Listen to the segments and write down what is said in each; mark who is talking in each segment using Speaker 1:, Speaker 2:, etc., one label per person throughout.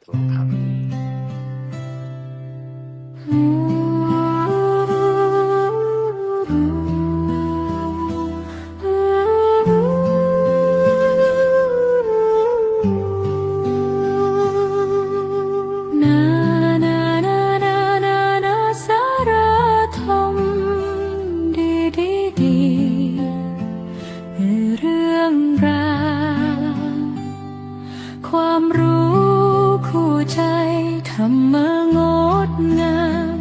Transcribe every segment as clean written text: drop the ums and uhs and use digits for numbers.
Speaker 1: ธุครับ
Speaker 2: ความรู้คู่ใจธรรมะงดงาม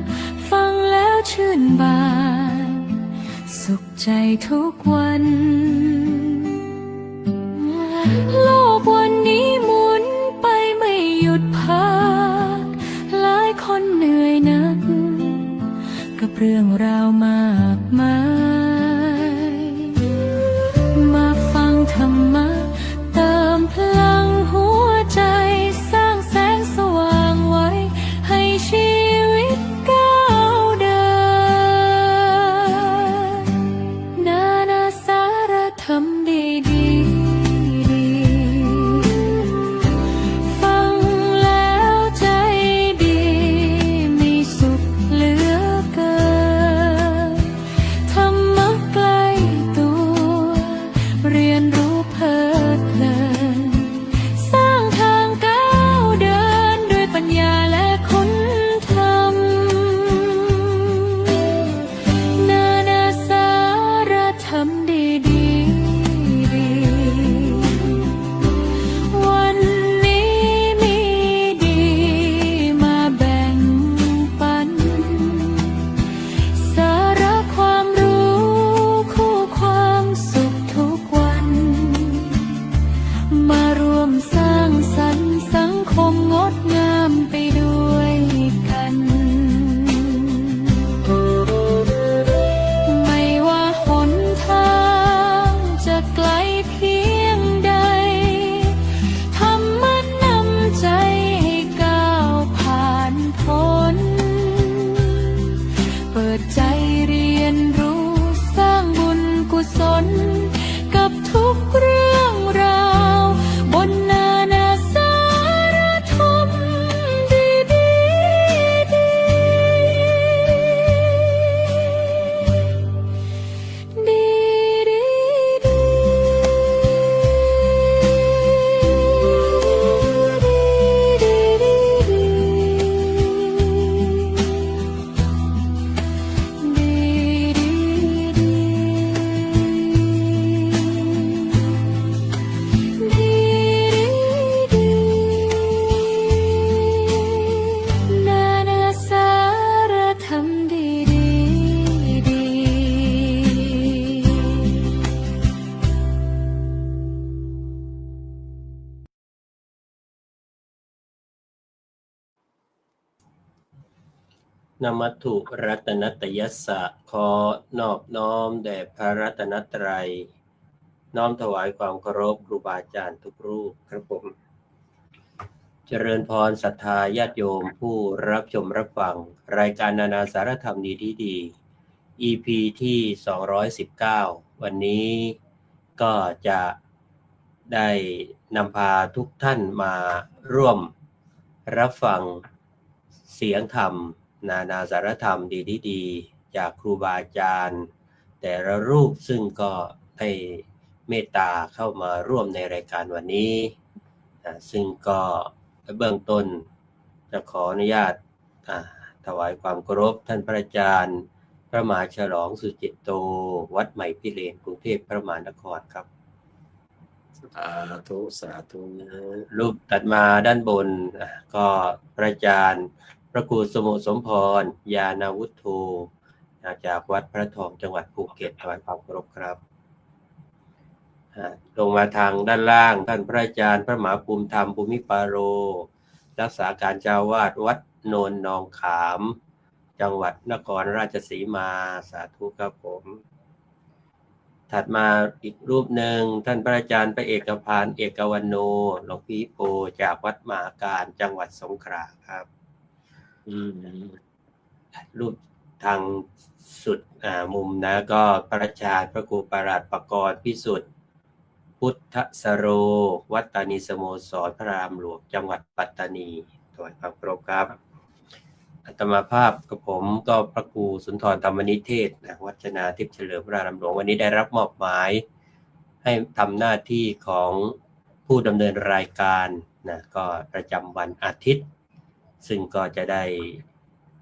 Speaker 2: ฟังแล้วชื่นบานสุขใจทุกวันโลกวันนี้หมุนไปไม่หยุดพักหลายคนเหนื่อยนักกับเรื่องราวมากมายมาฟังธรรมะเติมพลังหัวใจสร้างแสงสว่างไว้ให้ชีวิตก้าวเดินนานาสารธรรมดีๆฟังแล้วใจดีมีสุขเหลือเกินธรรมะใกล้ตัวเรียนรู้เพลิดเพลินสร้างทางก้าวเดินด้วยปัญญาและคุณธรรมนานาสารธรรมดีๆวันนี้มีดีมาแบ่งปันสาระความรู้คู่ความสุขทุกวันมารวมสร้างสรรค์สังคมงดงามไปด้วยกัน ไม่ว่าหนทางจะไกลเพียงใดธรรมะนำใจให้ก้าวผ่านพ้นเปิดใจเรียนรู้สร้างบุญกุศลกับทุกเรื่องราวบนนานาสารธรรมดีๆนานาสารธรรมดีๆ
Speaker 3: นมัตถุรัตนัตยัสสะขอนอบน้อมแด่พระรัตนตรัยน้อมถวายความเคารพครูบาอาจารย์ทุกรูปครับผมเจริญพรศรัทธาญาติโยมผู้รับชมรับฟังรายการนานาสารธรรมดี EP ที่219วันนี้ก็จะได้นำพาทุกท่านมาร่วมรับฟังเสียงธรรมนานาสารธรรมดีจากครูบาอาจารย์แต่ละรูปซึ่งก็ให้เมตตาเข้ามาร่วมในรายการวันนี้ซึ่งก็เบื้องต้นจะขออนุญาตถวายความเคารพท่านพระอาจารย์พระมหาฉลองสุจิตโตวัดใหม่พิเรนกรุงเทพพระมหานครครับ
Speaker 1: สาธุสาธุ
Speaker 3: รูปตัดมาด้านบนก็พระอาจารย์พระครูสมุสมพรยานาวุฒโธจากวัดพระทองจังหวัดภูเก็ตถวายความเคารพครับลงมาทางด้านล่างท่านพระอาจารย์พระมหาภูมิธรรมภูมิปาโรรักษาการเจ้าวาดวัดโนนหนองขามจังหวัดนครราชสีมาสาธุครับผมถัดมาอีกรูปหนึ่งท่านพระอาจารย์พระเอกพานเอกวรรณโนหลวงพี่โพจากวัดมหาการจังหวัดสงขลาครับรูปทางสุดมุมนะก็พระอาจารย์พระครูปราชญ์ปกรณ์พิสุทธิ์ผ พุทธสโร วัดตานีสโมสรพระรามหลวงจังหวัดปัตตานีถวายความเคารพครับอาตมาภาพกับผมก็พระครูสุนทรธรรมนิเทศนะวัฒนาทิพย์เฉลิมพระรามหลวงวันนี้ได้รับมอบหมายให้ทำหน้าที่ของผู้ดำเนินรายการนะก็ประจำวันอาทิตย์ซึ่งก็จะได้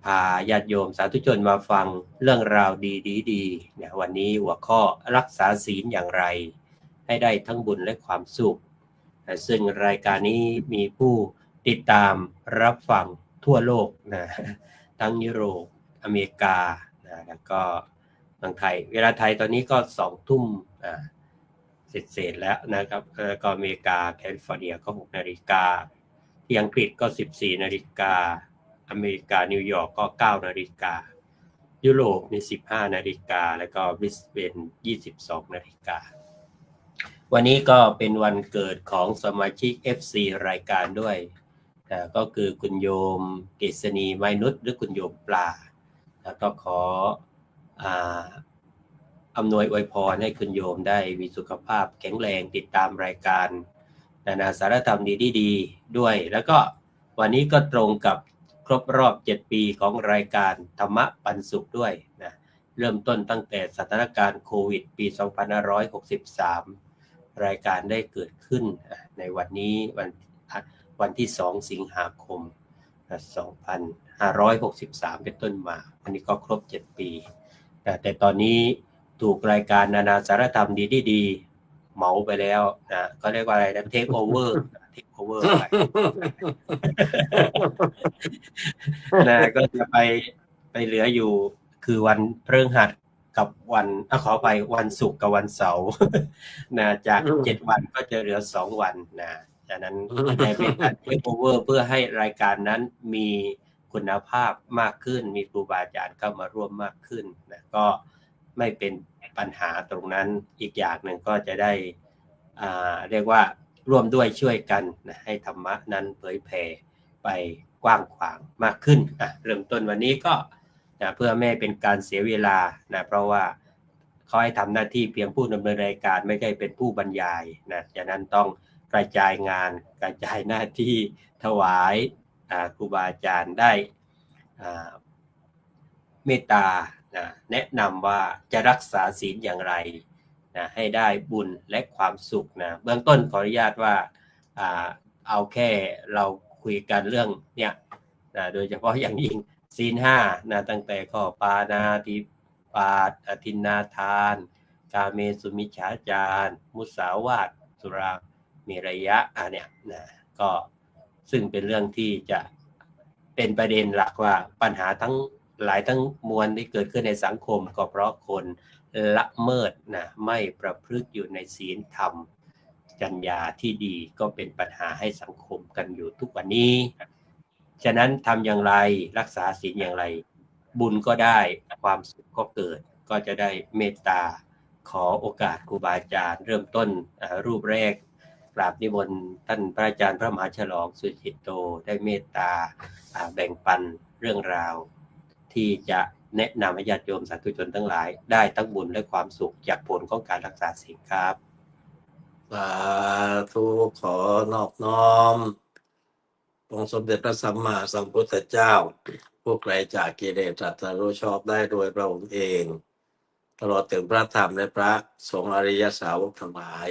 Speaker 3: พาญาติโยมสาธุชนมาฟังเรื่องราวดีๆเนี่ยวันนี้หัวข้อรักษาศีลอย่างไรให้ได้ทั้งบุญและความสุขซึ่งรายการนี้มีผู้ติดตามรับฟังทั่วโลกนะทั้งยุโรปอเมริกานะแล้วก็เมืองไทยเวลาไทยตอนนี้ก็2 ทุ่มเสร็จแล้วนะครับแล้วก็อเมริกาแคลิฟอร์เนียก็6 นาฬิกาที่อังกฤษก็14 นาฬิกาอเมริกานิวยอร์กก็9 นาฬิกายุโรปมี15 นาฬิกาแล้วก็บริสเบน22 นาฬิกาวันนี้ก็เป็นวันเกิดของสมาชิก FC รายการด้วยก็คือคุณโยมเกษณีไมนุชหรือคุณโยมปลาแล้วก็ขออำนวยอวยพรให้คุณโยมได้มีสุขภาพแข็งแรงติดตามรายการนานาสารธรรมดีๆด้วยแล้วก็วันนี้ก็ตรงกับครบรอบ7 ปีของรายการธรรมะปันสุขด้วยนะเริ่มต้นตั้งแต่สถานการณ์โควิดปี2563รายการได้เกิดขึ้นในวันนี้วันที่2 สิงหาคม2563เป็นต้นมาอันนี้ก็ครบ7 ปีแต่ตอนนี้ถูกรายการนานาสารธรรมดีๆเหมาไปแล้วนะก็เรียกว่าอะไรนะเทคโอเวอร์ไปนะก็จะไปเหลืออยู่คือวันพฤหัสกับวันขอไปวันศุกร์กับวันเสาร์นะจาก7 วันก็จะเหลือ2 วันนะฉะนั้นในเป็นการเทคโอเวอร์เพื่อให้รายการนั้นมีคุณภาพมากขึ้นมีครูบาอาจารย์เข้ามาร่วมมากขึ้นนะก็ไม่เป็นปัญหาตรงนั้นอีกอย่างหนึ่งก็จะได้เรียกว่าร่วมด้วยช่วยกันนะให้ธรรมะนั้นเผยแผ่ไปกว้างขวางมากขึ้นเริ่มต้นวันนี้ก็นะเพื่อไม่เป็นการเสียเวลานะเพราะว่าเขาให้ทำหน้าที่เพียงผู้ดำเนินรายการไม่ใช่เป็นผู้บรรยายนะฉะนั้นต้องกระจายงานกระจายหน้าที่ถวายครูบาอาจารย์ได้เมตตานะแนะนำว่าจะรักษาศีลอย่างไรนะให้ได้บุญและความสุขนะเบื้องต้นขออนุญาตว่าเอาแค่เราคุยกันเรื่องเนี่ยนะโดยเฉพาะอย่างยิ่งศีล 5นะตั้งแต่ข้อปาณาติปาตอทินนาทานกาเมสุมิจฉาจารมุสาวาทสุราเมรยะเนี่ยนะก็ซึ่งเป็นเรื่องที่จะเป็นประเด็นหลักว่าปัญหาทั้งหลายทั้งมวลที่เกิดขึ้นในสังคมก็เพราะคนละเมิดนะไม่ประพฤติอยู่ในศีลธรรมจรรยาที่ดีก็เป็นปัญหาให้สังคมกันอยู่ทุกวันนี้ฉะนั้นทำอย่างไรรักษาศีลอย่างไรบุญก็ได้ความสุขก็เกิดก็จะได้เมตตาขอโอกาสครูบาอาจารย์เริ่มต้นรูปแรกกราบนิมนต์ท่านพระอาจารย์พระมหาฉลองสุจิตโตได้เมตตาแบ่งปันเรื่องราวที่จะแนะนำให้ญาติโยมสาธุชนทั้งหลายได้ทั้งบุญและความสุขจากผลของการรักษาศีลครับ
Speaker 1: สาธุขอนอบน้อมองค์สมเด็จพระสัมมาสัมพุทธเจ้าผู้ไกลจากกิเลสตรัสรู้ชอบได้โดยพระองค์เองตลอดถึงพระธรรมและพระสงฆ์อริยสาวกทั้งหลาย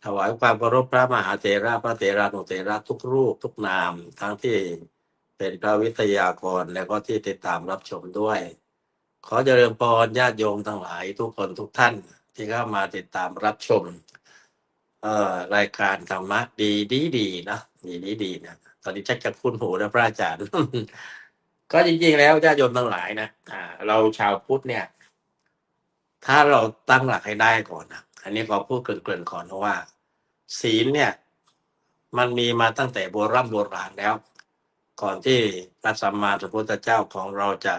Speaker 1: ถวายความเคารพพระมหาเถระพระเถรานุเถระทุกรูปทุกนามทั้งที่เป็นพระวิทยากรและก็ที่ติดตามรับชมด้วยขอเจริญพรญาติโยมทั้งหลายทุกคนทุกท่านที่เข้ามาติดตามรับชมรายการธรรมะดีนะดีนะตอนนี้ชักจะคุ้นหูนะพระอาจารย์ ก็จริงๆแล้วญาติโยมทั้งหลายนะเราชาวพุทธเนี่ยถ้าเราตั้งหลักให้ได้ก่อนนะอันนี้ขอพูดเกริ่นๆก่อนว่าศีลเนี่ยมันมีมาตั้งแต่โบราณแล้วก่อนที่พระสัมมาสัมพุทธเจ้าของเราจะ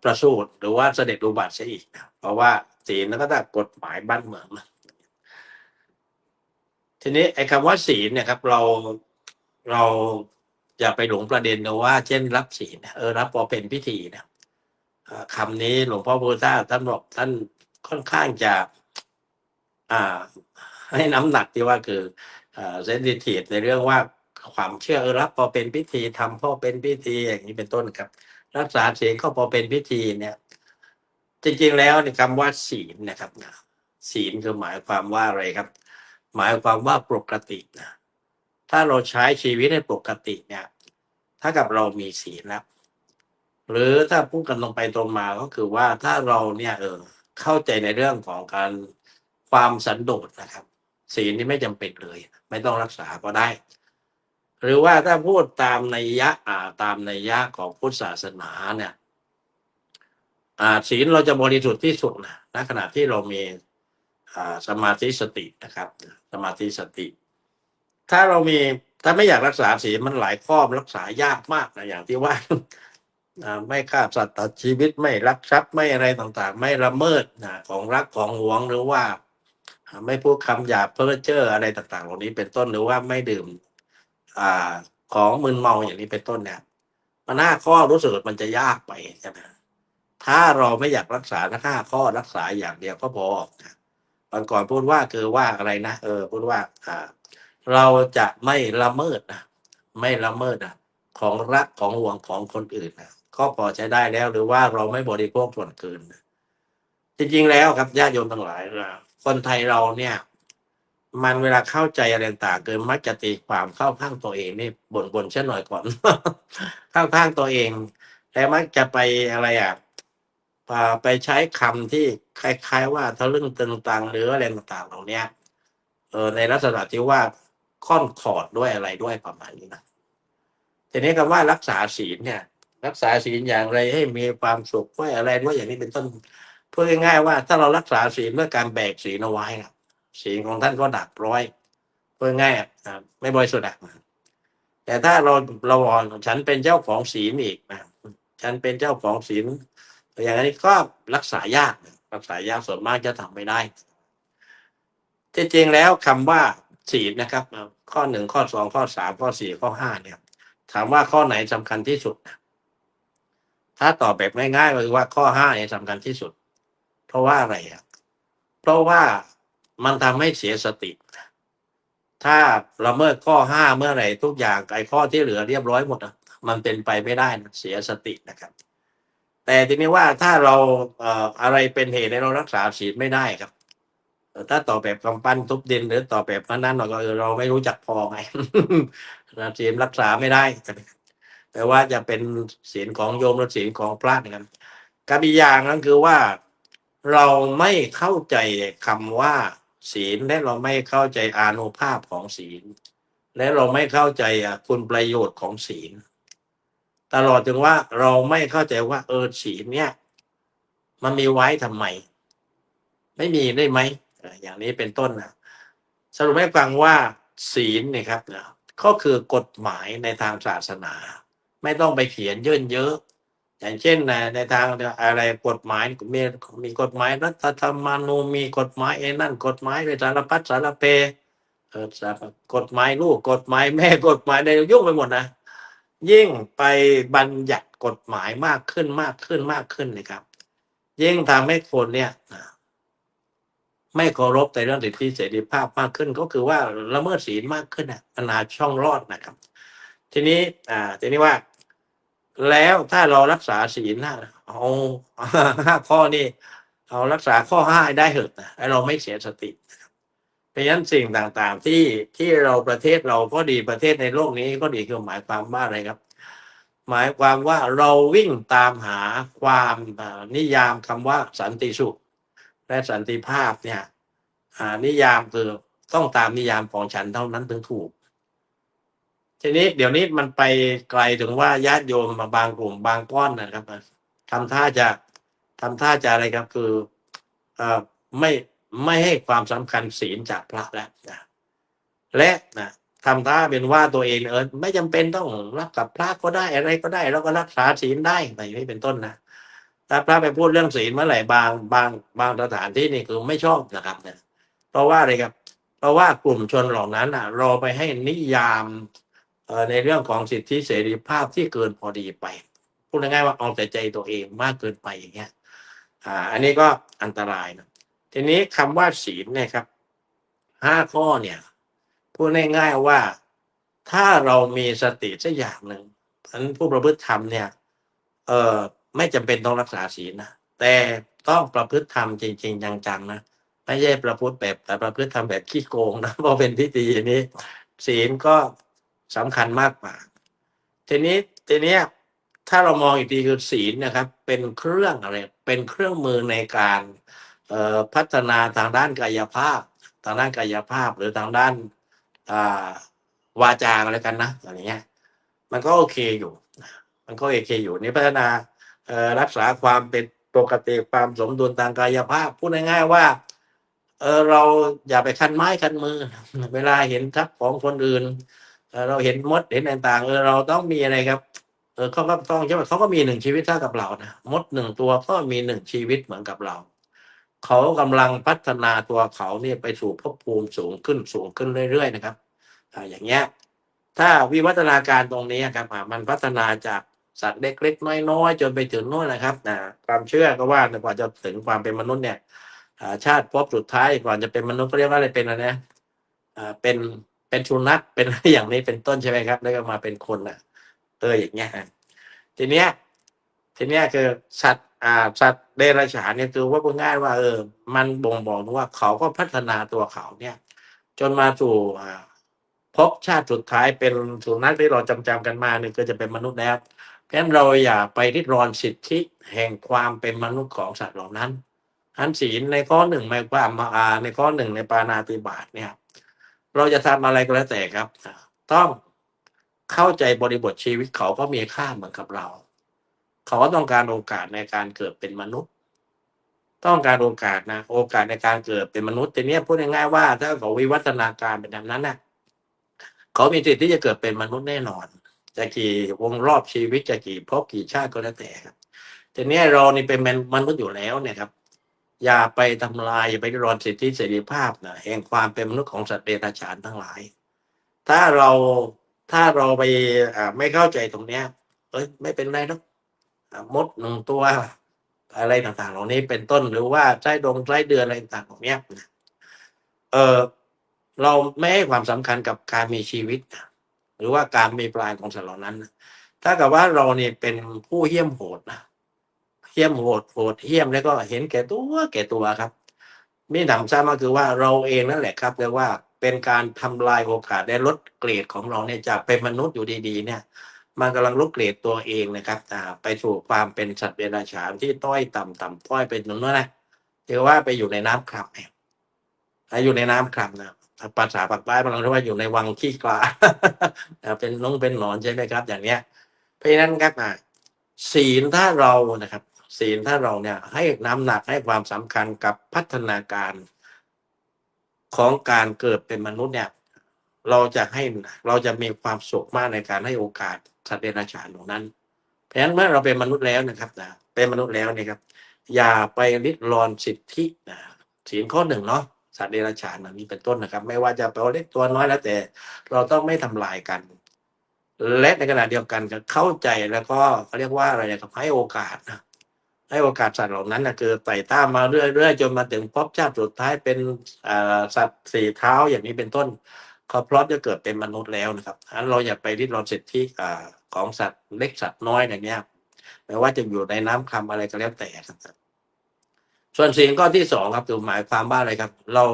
Speaker 1: ประสูติหรือว่าเสด็จอุบัติเสียอีกนะเพราะว่าศีลนั้นก็ได้กฎหมายบ้านเมืองมาทีนี้ไอ้คำว่าศีลเนี่ยครับเราอย่าไปหลงประเด็นนะว่าเช่นรับศีลรับพอเป็นพิธีนะคำนี้หลวงพ่อพุทธทาสท่านบอกท่านค่อนข้างจะ อ่าให้น้ำหนักที่ว่าคือเซนซิทีฟในเรื่องว่าความเชื่อรับพอเป็นพิธีทำพอเป็นพิธีอย่างนี้เป็นต้นครับ รักษาศีลก็พอเป็นพิธีเนี่ย จริงๆแล้วในคำว่าศีลนะครับศีลคือหมายความว่าอะไรครับ หมายความว่าปกตินะถ้าเราใช้ชีวิตให้ปกติเนี่ย ถ้ากับเรามีศีลแล้วหรือถ้าพูดกันตรงไปตรงมาก็คือว่าถ้าเราเนี่ยเข้าใจในเรื่องของการความสันโดษนะครับ ศีลนี่ไม่จำเป็นเลย ไม่ต้องรักษาก็ได้ หรือว่าถ้าพูดตามนัยยะตามนัยยะของพุทธศาสนาเนี่ยศีลเราจะบริสุทธิ์ที่สุดนะณขณะที่เรามีสมาธิสตินะครับ สมาธิสติ ถ้าเรามีถ้าไม่อยากรักษาศีลมันหลายข้อรักษายากมากนะอย่างที่ว่า ไม่ฆ่าสัตว์ตัดชีวิตไม่ลักทรัพย์ไม่อะไรต่างๆ ไม่ละเมิดของรักของหวงหรือว่าไม่พูดคำหยาบเพ้อเจ้ออะไรต่างๆเหล่านี้เป็นต้นหรือว่าไม่ดื่มของมึนเมาอย่างนี้เป็นต้นเนี่ยมัน5 ข้อรู้สึกมันจะยากไปใช่ไหมถ้าเราไม่อยากรักษาทั้ง5 ข้อรักษาอย่างเดียวก็พอนะวันก่อนพูดว่าคือว่าอะไรนะพูดว่าเราจะไม่ละเมิดนะไม่ละเมิดนะของรักของห่วงของคนอื่นนะก็พอใช้ได้แล้วหรือว่าเราไม่บริโภคส่วนเกินนะจริงๆแล้วครับญาติโยมทั้งหลายคนไทยเราเนี่ย มันเวลาเข้าใจอะไรต่างๆเกินมักจะตีความเข้าข้างตัวเองนี่บ่นเช่นหน่อยก่อน เข้าข้างตัวเองแต่มักจะไปอะไรไปใช้คำที่คล้ายๆว่าทะลึ่งตึงตังหรืออะไรต่างๆเหล่านี้ในลักษณะที่ว่าค่อนขอดด้วยอะไรด้วยประมาณนี้นะทีนี้คำว่ารักษาศีลเนี่ย รักษาศีลอย่างไรให้มีความสุขด้วยอะไรด้วยอย่างนี้เป็นต้นพูดง่ายๆว่าถ้าเรารักษาศีลด้วยการแบกศีลเอาไว้ศีลของท่านก็ดับร้อยพูดง่ายไม่บริสุทธิ์แต่ถ้าเราฉันเป็นเจ้าของศีลอีกนะฉันเป็นเจ้าของศีลอย่างนี้ก็รักษายากรักษายากส่วนมากจะทำไม่ได้ที่จริงแล้วคำว่าศีลนะครับข้อ 1 ข้อ 2 ข้อ 3 ข้อ 4 ข้อ 5เนี่ยถามว่าข้อไหนสำคัญที่สุดถ้าตอบแบบง่ายๆก็คือว่าข้อ5เนี่ยสำคัญที่สุดเพราะว่าอะไรเพราะว่ามันทำให้เสียสติถ้าละเมิดข้อ5เมื่อไหร่ทุกอย่างไอ้ข้อที่เหลือเรียบร้อยหมดมันเป็นไปไม่ได้เสียสตินะครับแต่ทีนี้ว่าถ้าเราอะไรเป็นเหตุให้เรารักษาศีลไม่ได้ครับถ้าตอบแบบกำปั้นทุบดินหรือตอบแบบนั้นเราก็เราไม่รู้จักพอไง ศีลรักษาไม่ได้แต่ว่าจะเป็นศีลของโยมหรือศีลของพระนะครับกับอีกอย่างนั้นคือว่าเราไม่เข้าใจคำว่าศีลและเราไม่เข้าใจอานุภาพของศีลและเราไม่เข้าใจคุณประโยชน์ของศีลตลอดถึงว่าเราไม่เข้าใจว่าศีลเนี่ยมันมีไว้ทำไมไม่มีได้ไหมอย่างนี้เป็นต้นนะสรุปให้ฟังว่าศีลเนี่ยครับก็คือกฎหมายในทางศาสนาไม่ต้องไปเขียนเยอะอย่างเช่นในทางอะไรกฎหมายมีกฎหมายรัฐธรรมนูญมีกฎหมายนั่นกฎหมายในสารพัดสารเพกฎหมายลูกกฎหมายแม่กฎหมายในยุ่งไปหมดนะยิ่งไปบัญญัติกฎหมายมากขึ้นนะครับยิ่งทำให้คนเนี่ยไม่เคารพในเรื่องสิทธิเสรีภาพมากขึ้นก็คือว่าละเมิดศีลมากขึ้นปัญหาช่องรอดนะครับทีนี้ว่าแล้วถ้าเรารักษาศีลเอา5 ข้อนี่เอารักษาข้อ5ได้เหอะนะเราไม่เสียสติเพราะฉะนั้นสิ่งต่างๆที่เราประเทศเราก็ดีประเทศในโลกนี้ก็ดีคือหมายความว่าอะไรครับหมายความว่าเราวิ่งตามหาความนิยามคำว่าสันติสุขและสันติภาพเนี่ยนิยามคือต้องตามนิยามของฉันเท่านั้นถึงถูกทีนี้เดี๋ยวนี้มันไปไกลถึงว่าญาติโยมบางกลุ่มบางก้อนนะครับทำท่าจะอะไรครับคือไม่ให้ความสำคัญศีลจากพระแล้วและทำท่าเป็นว่าตัวเองไม่จำเป็นต้องรักกับพระก็ได้อะไรก็ได้แล้วก็รักษาศีลได้อะไรอย่างนี้เป็นต้นนะถ้าพระไปพูดเรื่องศีลเมื่อไหร่บางสถานที่นี่คือไม่ชอบนะครับเนี่ยเพราะว่าอะไรครับเพราะว่ากลุ่มชนเหล่านั้นเราไปให้นิยามในเรื่องของสิทธิเสรีภาพที่เกินพอดีไปพูดง่ายๆว่าเอาแต่ใจตัวเองมากเกินไปอย่างเงี้ยอันนี้ก็อันตรายนะทีนี้คำว่าศีลเนี่ยครับ 5 ข้อเนี่ยพูดง่ายๆว่าถ้าเรามีสติสักอย่างหนึ่งอันผู้ประพฤติธรรมเนี่ยไม่จำเป็นต้องรักษาศีลนะแต่ต้องประพฤติธรรมจริงๆจังๆนะไม่ใช่ประพฤติแบบแต่ประพฤติธรรมแบบขี้โกงนะเพราะเป็นพิธีนี้ ศีลก็สำคัญมากกว่าทีนี้ถ้าเรามองอีกทีคือศีลนะครับเป็นเครื่องอะไรเป็นเครื่องมือในการพัฒนาทางด้านกายภาพทางด้านกายภาพหรือทางด้านอ่าวาจาอะไรกันนะอะไรเงี้ยมันก็โอเคอยู่มันก็โอเคอยู่นี่พัฒนารักษาความเป็นปกติความสมดุลทางกายภาพพูดง่ายๆว่าเราอย่าไปคันไม้คันมือเวลาเห็นทรัพย์ของคนอื่นเราเห็นมดเห็นต่างๆเราต้องมีอะไรครับเขาก็ต้องใช่ไหมเขาก็มี1 ชีวิตเท่ากับเรานะมด1 ตัวก็มี1 ชีวิตเหมือนกับเราเขากำลังพัฒนาตัวเขาเนี่ยไปสู่ภพภูมิสูงขึ้นเรื่อยๆนะครับอย่างเงี้ยถ้าวิวัฒนาการตรงนี้ครับมันพัฒนาจากสัตว์เล็กๆน้อยๆจนไปถึงโน่นนะครับความเชื่อก็ว่ากว่าจะถึงความเป็นมนุษย์เนี่ยชาติภพสุดท้ายก่อนจะเป็นมนุษย์ก็เรียกว่าอะไรเป็นอะไรนะเป็นสุนัขเป็นอะไรอย่างนี้เป็นต้นใช่ไหมครับแล้วก็มาเป็นคนอย่างเงี้ยทีเนี้ยคือสัตว์เดรัจฉานเนี่ยคือว่าพูดง่ายว่ามันบ่งบอกว่าเขาก็พัฒนาตัวเขาเนี่ยจนมาสู่ภพชาติสุดท้ายเป็นสุนัขที่เราจำกันมาเนี่ยก็จะเป็นมนุษย์แล้วเพราะฉะนั้นเราอย่าไปริดรอนสิทธิแห่งความเป็นมนุษย์ของสัตว์เหล่านั้นอันศีลในข้อ 1หมายความในข้อ 1ในปาณาติบาตเนี่ยเราจะทำอะไรก็แล้วแต่ครับต้องเข้าใจบริบทชีวิตเขาก็มีค่าเหมือนกับเราเขาก็ต้องการโอกาสในการเกิดเป็นมนุษย์ ต้องการโอกาสในการเกิดเป็นมนุษย์ทีนี้พูดง่ายๆว่าถ้าเขาวิวัฒนาการเป็นแบบนั้นน่ะเขามีสิทธิ์ที่จะเกิดเป็นมนุษย์แน่นอนจะกี่วงรอบชีวิตจะกี่ภพกี่ชาติก็แล้วแต่ครับทีนี้เรานี่เป็นมนุษย์อยู่แล้วเนี่ยครับอย่าไปทำลายอย่าไปรอนสิทธิเสรีภาพนะแห่งความเป็นมนุษย์ของสัตว์เดรัจฉานทั้งหลาย ถ้าเราไปไม่เข้าใจตรงเนี้ยไม่เป็นไรหรอกมด1 ตัวอะไรต่างๆเหล่านี้เป็นต้นหรือว่าไส้เดือนอะไรต่างๆของเนี้ยเราไม่ให้ความสำคัญกับการมีชีวิตหรือว่าการมีปลายของสัตว์เหล่านั้นถ้ากับว่าเราเนี่ยเป็นผู้เหี้ยมโหดนะเหี้ยมโหดเหี้ยมแล้วก็เห็นแก่ตัวครับมีหนำซ้ำก็คือว่าเราเองนั่นแหละครับเรียกว่าเป็นการทำลายโอกาสได้ลดเกรดของเราเนี่ยจากเป็นมนุษย์อยู่ดีๆเนี่ยมันกำลังลดเกรดตัวเองนะครับไปสู่ความเป็นสัตว์เดรัจฉานที่ต้อยต่ำต้อยเป็นนั่นนะถือว่าไปอยู่ในน้ำคร่ำเนี่ยอยู่ในน้ำคร่ำนะภาษาปากใต้มันเรียกว่าอยู่ในวังขี้กลา เป็นหนอนใช่ไหมครับอย่างเนี้ยเพราะฉะนั้นครับศีลถ้าเรานะครับศีลถ้าเราเนี่ยให้น้ำหนักให้ความสำคัญกับพัฒนาการของการเกิดเป็นมนุษย์เนี่ยเราจะมีความสุขมากในการให้โอกาสสัตว์เดรัจฉานตรงนั้นเพราะฉะนั้นเมื่อเราเป็นมนุษย์แล้วนะครับเป็นมนุษย์แล้วเนี่ยครับอย่าไปริดรอนสิทธิศีลข้อ 1เนาะสัตว์เดรัจฉานนี้เป็นต้นนะครับไม่ว่าจะตัวเล็กตัวน้อยแล้วแต่เราต้องไม่ทำลายกันและในขณะเดียวกันก็เข้าใจแล้วก็เขาเรียกว่าอะไรนะครับให้โอกาสให้โอกาสสัตว์เหล่านั้นคือไต่เต้ามาเรื่อยๆจนมาถึงภพชาติสุดท้ายเป็นสัตว์4 เท้าอย่างนี้เป็นต้นเขาพร้อมจะเกิดเป็นมนุษย์แล้วนะครับอันเราอย่าไปริดรอนสิทธิของสัตว์เล็กสัตว์น้อยอย่างเงี้ยไม่ว่าจะอยู่ในน้ำคำอะไรก็แล้วแต่ครับส่วนศีลข้อที่ 2ครับคือหมายความว่าอะไรครับเรา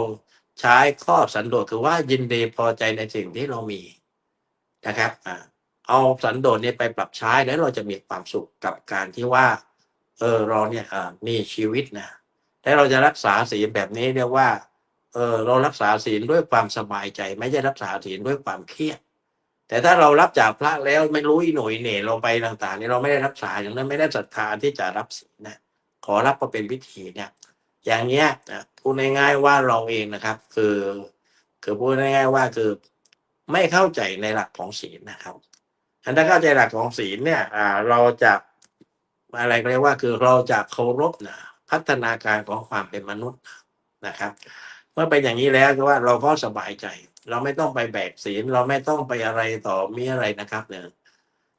Speaker 1: ใช้ข้อสันโดษคือว่ายินดีพอใจในสิ่งที่เรามีนะครับเอาสันโดษนี้ไปปรับใช้แล้วเราจะมีความสุขกับการที่ว่าเราเนี่ยมีชีวิตนะและเราจะรักษาศีลแบบนี้เรียกว่าเรารักษาศีลด้วยความสบายใจไม่ใช่รักษาศีลด้วยความเครียดแต่ถ้าเรารับจากพระแล้วไม่รู้อีหน่อยเหน่เราไปต่างๆนี่เราไม่ได้รักษาอย่างนั้นไม่ได้ศรัทธาที่จะรับศีลนะขอรับก็เป็นพิธีเนี่ยอย่างเงี้ยพูดง่ายๆว่าเราเองนะครับคือพูดง่ายๆว่าคือไม่เข้าใจในหลักของศีลนะครับถ้าเข้าใจหลักของศีลเนี่ยเราจะอะไรก็เรียกว่าคือเราจะเคารพพัฒนาการของความเป็นมนุษย์นะครับเมื่อเป็นอย่างนี้แล้วก็ว่าเราก็สบายใจเราไม่ต้องไปแบกศีลเราไม่ต้องไปอะไรต่อมีอะไรนะครับเนี่ย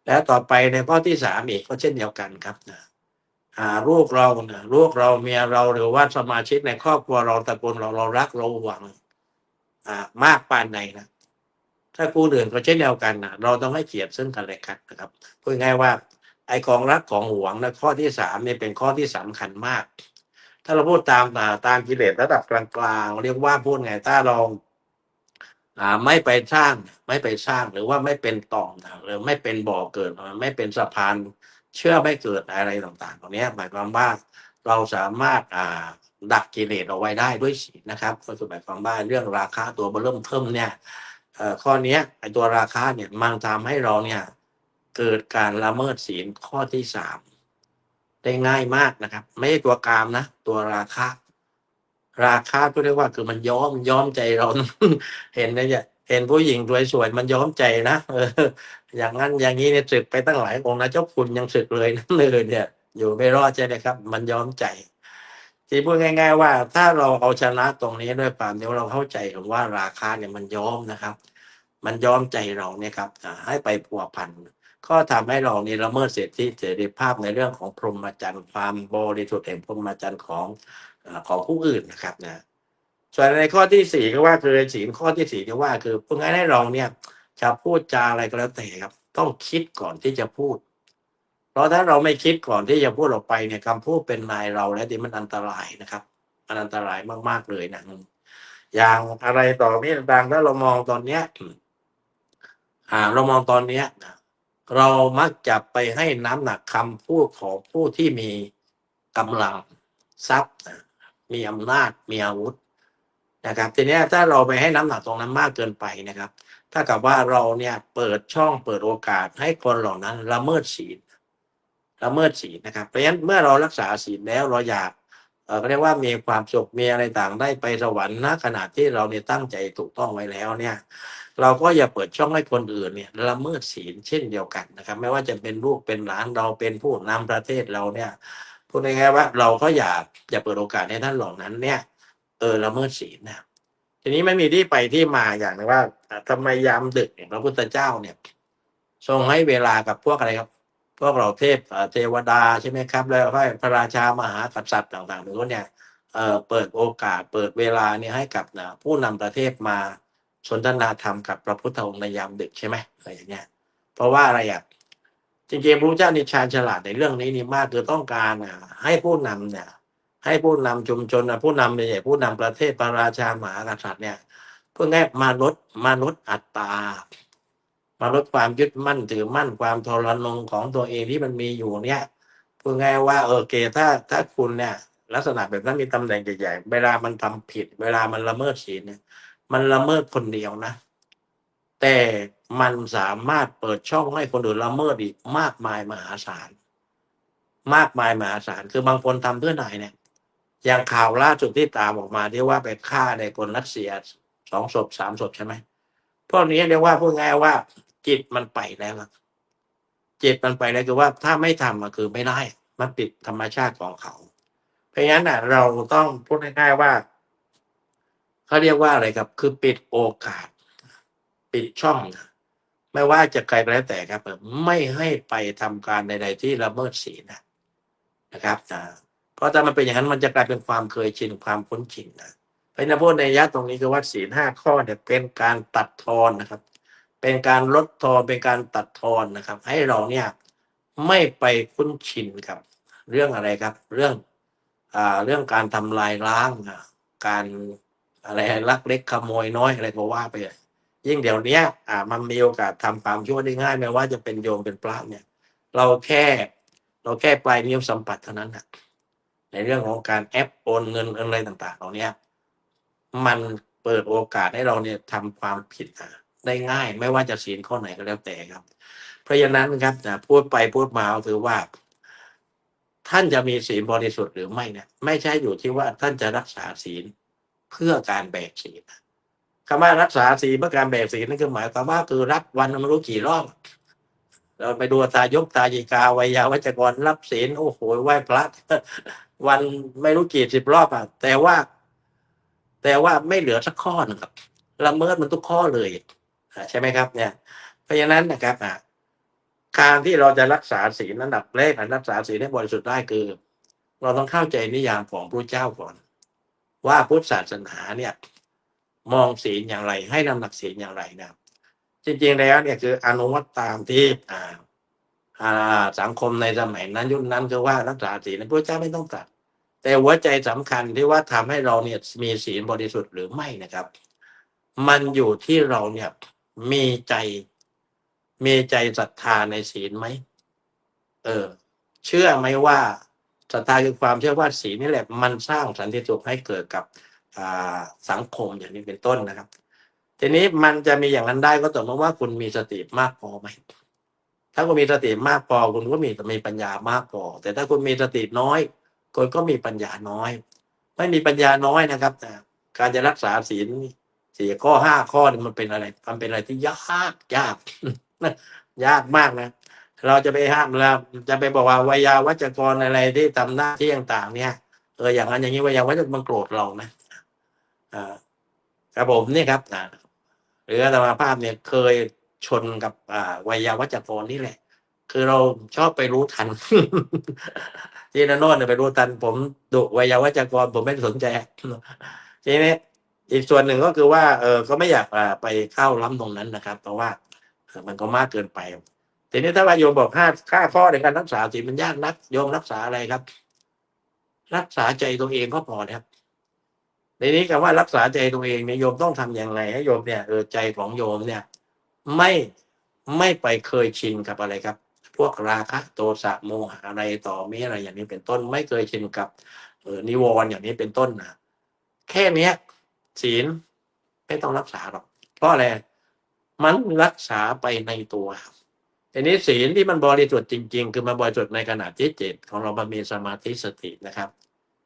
Speaker 1: แล้วต่อไปในข้อที่ 3อีกก็เช่นเดียวกันครับลูกเราเมียเราหรือว่าสมาชิกในครอบครัวเราตระกูลเรารักเราหวัง มากปานใดนะถ้าผู้อื่นก็เช่นเดียวกันนะเราต้องให้เกียรติซึ่งกันและกันนะครับพูดง่ายว่าไอ้ของรักของหวงนะข้อที่สามเนี่ยเป็นข้อที่สำคัญมาก ถ้าเราพูดตามกิเลสระดับกลางๆเรียกว่าพูดไงถ้าเราไม่ไปสร้างหรือว่าไม่เป็นต่อมนะหรือไม่เป็นบ่อเกิดไม่เป็นสะพานเชื่อไม่เกิดอะไรต่างๆตรงนี้หมายความว่าเราสามารถดักกิเลสเอาไว้ได้ด้วยศีลนะครับก็คือหมายความว่าเรื่องราคาตัวเริ่มเทิมเนี่ยข้อนี้ไอ้ตัวราคาเนี่ยมันทำให้เราเนี่ยเกิดการละเมิดศีลข้อที่สามได้ง่ายมากนะครับไม่ใช่ตัวกามนะตัวราคาก็เรียกว่าคือมันย้อมใจเรา เห็นนะเนี่ยเห็นผู้หญิงสวยๆมันย้อมใจนะอย่างนั้นอย่างนี้เนี่ยศึกไปตั้งหลายองค์นะเจ้าคุณยังศึกเลยนั่นเลยเนี่ยอยู่ไม่รอดใช่ไหมครับ มันย้อมใจที่พูดง่ายๆว่าถ้าเราเอาชนะตรงนี้ด้วยความที่เราเข้าใจว่าราคาเนี่ยมันย้อมนะครับ มันย้อมใจเราเนี่ยครับให้ไปพัวพันก็ทำให้เรานี่ละเมิดสิทธิเสรีภาพในเรื่องของพรหมจรรย์ความบริสุทธิ์แห่งพรหมจรรย์ของผู้อื่นนะครับนะส่วนในข้อที่สี่ก็ว่าคือศีลข้อที่สี่ก็ว่าคือพูดง่ายๆให้เราเนี่ยจะพูดจาอะไรก็แล้วแต่ครับต้องคิดก่อนที่จะพูด เพราะถ้าเราไม่คิดก่อนที่จะพูดออกไปเนี่ยคำพูดเป็นนายเราแล้วที่มันอันตรายนะครับมันอันตรายมากๆเลยนะอย่างอะไรต่อมีต่างๆถ้าเรามองตอนเนี้ยเรามองตอนเนี้ยเรามักจะไปให้น้ำหนักคำพูดของผู้ที่มีกำลังทรัพย์มีอำนาจมีอาวุธนะครับทีนี้ถ้าเราไปให้น้ำหนักตรงนั้นมากเกินไปนะครับถ้ากับว่าเราเนี่ยเปิดช่องเปิดโอกาสให้คนเหล่านั้นละเมิดศีลนะครับเพราะฉะนั้นเมื่อเรารักษาศีลแล้วเราอยากก็เรียกว่ามีความสุขมีอะไรต่างได้ไปสวรรค์ณขณะที่เราเนี่ยตั้งใจถูกต้องไว้แล้วเนี่ยเราก็อย่าเปิดช่องให้คนอื่นเนี่ยละเมิดศีลเช่นเดียวกันนะครับไม่ว่าจะเป็นลูกเป็นหลานเราเป็นผู้นำประเทศเราเนี่ยพูดง่ายๆว่าเราก็อย่าเปิดโอกาสให้ท่านเหล่านั้นเนี่ยละเมิดศีลนะทีนี้ไม่มีที่ไปที่มาอย่างนึงว่าทำไมยามดึกเนี่ยพระพุทธเจ้าเนี่ยทรงให้เวลากับพวกอะไรครับ พวกเราเทวดาใช่ไหมครับแล้วก็พระราชามหากษัตริย์ต่างๆทุกเนี่ยเปิดโอกาสเปิดเวลาเนี่ยให้กับผู้นำประเทศมาสนทนาธรรมกับพระพุทธองค์ในยามดึกใช่ไหมอะไรอย่างเงี้ยเพราะว่าอะไรอ่ะจริงๆพระพุทธเจ้านี่ชาญฉลาดในเรื่องนี้นี่มากคือต้องการให้ผู้นำเนี่ยให้ผู้นำชุมชนผู้นำใหญ่ผู้นำประเทศพระราชามหากษัตริย์เนี่ยเพื่อให้มาลดอัตรา มาลดความยึดมั่นถือมั่นความทรนงของตัวเองที่มันมีอยู่เนี่ยพูดง่ายว่าโอเคถ้าคุณเนี่ยลักษณะแบบนั้นมีตำแหน่งใหญ่ๆเวลามันทำผิดเวลามันละเมิดศีลเนี่ยมันละเมิดคนเดียวนะแต่มันสามารถเปิดช่องให้คนอื่นละเมิดอีกมากมายมหาศาลคือบางคนทำเพื่อนายเนี่ยอย่างข่าวล่าสุดที่ตามออกมาที่ว่าไปฆ่าในคนรัสเซีย2 ศพ 3 ศพใช่ไหมพวกนี้เรียกว่าพูดง่ายว่าจิตมันไปแล้วจิตมันไปแล้วคือว่าถ้าไม่ทำคือไม่ได้มันปิดธรรมชาติของเขาเพราะฉะนั้นเราต้องพูดง่ายๆว่าเขาเรียกว่าอะไรครับคือปิดโอกาสปิดช่องไม่ว่าจะใครก็แล้วแต่ครับไม่ให้ไปทำการใดๆที่ละเมิดศีลนะครับเพราะถ้ามันเป็นอย่างนั้นมันจะกลายเป็นความเคยชินความคุ้นชินเพราะฉะนั้นพูดในยะตรงนี้คือว่าศีล5 ข้อเนี่ยเป็นการตัดทอนนะครับเป็นการลดทอนเป็นการตัดทอนนะครับให้เราเนี่ยไม่ไปคุ้นชินกับเรื่องอะไรครับเรื่องการทำลายล้างการอะไรลักเล็กขโมยน้อยอะไรก็ว่าไปยิ่งเดี๋ยวนี้มันมีโอกาสทำความชั่วได้ง่ายไม่ว่าจะเป็นโยมเป็นพระเนี่ยเราแค่ปลายนิ้วสัมผัสเท่านั้นนะในเรื่องของการแอปโอนเงินอะไรต่างๆเหล่านี้มันเปิดโอกาสให้เราเนี่ยทำความผิดได้ง่ายไม่ว่าจะศีลข้อไหนก็แล้วแต่ครับเพราะฉะนั้นครับพูดไปพูดมาก็คือว่าท่านจะมีศีลบริสุทธิ์หรือไม่เนี่ยไม่ใช่อยู่ที่ว่าท่านจะรักษาศีลเพื่อการแบกศีลคำว่ารักษาศีลเพื่อการแบกศีลนั่นคือหมายความว่าคือรับวันไม่รู้กี่รอบเราไปดูตายกตายิกาวัยยาวัจกรรับศีลโอ้โหไหว้พระวันไม่รู้กี่10 รอบแต่ว่าไม่เหลือสักข้อนะครับละเมิดมันทุกข้อเลยใช่ไหมครับเนี่ยเพราะฉะนั้นนะครับการที่เราจะรักษาศีลอันดับแรกรักษาศีลให้บริสุทธิ์ได้คือเราต้องเข้าใจนิยามของพระเจ้าก่อนว่าพุทธศาสนาเนี่ย มองศีลอย่างไรให้น้ำหนักศีลอย่างไรนะจริงๆแล้วเนี่ยคืออนุวัตตามที่สังคมในสมัยนั้นยุคนั้นคือว่ารักษาศีลพระเจ้าไม่ต้องตรัสแต่หัวใจสำคัญที่ว่าทำให้เราเนี่ยมีศีลบริสุทธิ์หรือไม่นะครับมันอยู่ที่เราเนี่ยมีใจศรัทธาในศีลไหมเชื่อไหมว่าศรัทธาคือความเชื่อว่าศีลนี่แหละมันสร้างสันติสุขให้เกิดกับสังคมอย่างนี้เป็นต้นนะครับทีนี้มันจะมีอย่างนั้นได้ก็ต่อเมื่อว่าคุณมีสติมากพอไหมถ้าคุณมีสติมากพอคุณก็มีปัญญามากพอแต่ถ้าคุณมีสติน้อยคุณก็มีปัญญาน้อยไม่มีปัญญาน้อยนะครับแต่การจะรักษาศีล4 ข้อ 5 ข้อมันเป็นอะไรที่ยากยากมากนะเราจะไปห้ามเราจะไปบอกว่าวิยาวัจกรอะไรที่ทำหน้าที่ต่างๆเนี่ยอย่างนั้นอย่างนี้วิยาวัจกรมันโกรธเรานะครับผมนี่ครับหรืออาตมาภาพเนี่ยเคยชนกับวิยาวัจกรนี่แหละคือเราชอบไปรู้ทัน ที่นโน่นไปรู้ทันผมดุวิยาวัจกรผมไม่สนใจทีนี้อีกส่วนหนึ่งก็คือว่าก็ไม่อยากไปเข้าล้ำตรงนั้นนะครับเพราะว่ามันก็มากเกินไปทีนี้ถ้าว่าโยมบอก5 ข้อในการรักษาศีลมันยากนักโยมรักษาอะไรครับรักษาใจตัวเองก็พอนะครับในนี้คำว่ารักษาใจตัวเองเนี่ยโยมต้องทำอย่างไรให้โยมเนี่ยใจของโยมเนี่ยไม่ไปเคยชินกับอะไรครับพวกราคะโทสะโมหะอะไรต่อมีอะไรอย่างนี้เป็นต้นไม่เคยชินกับนิวรณ์อย่างนี้เป็นต้นนะแค่เนี้ยศีลไม่ต้องรักษาหรอกเพราะอะไรมันรักษาไปในตัวทีนี้ศีลที่มันบริสุทธิ์จริงๆคือมันบริสุทธิ์ในขณะที่จิตของเรามันมีสมาธิสตินะครับ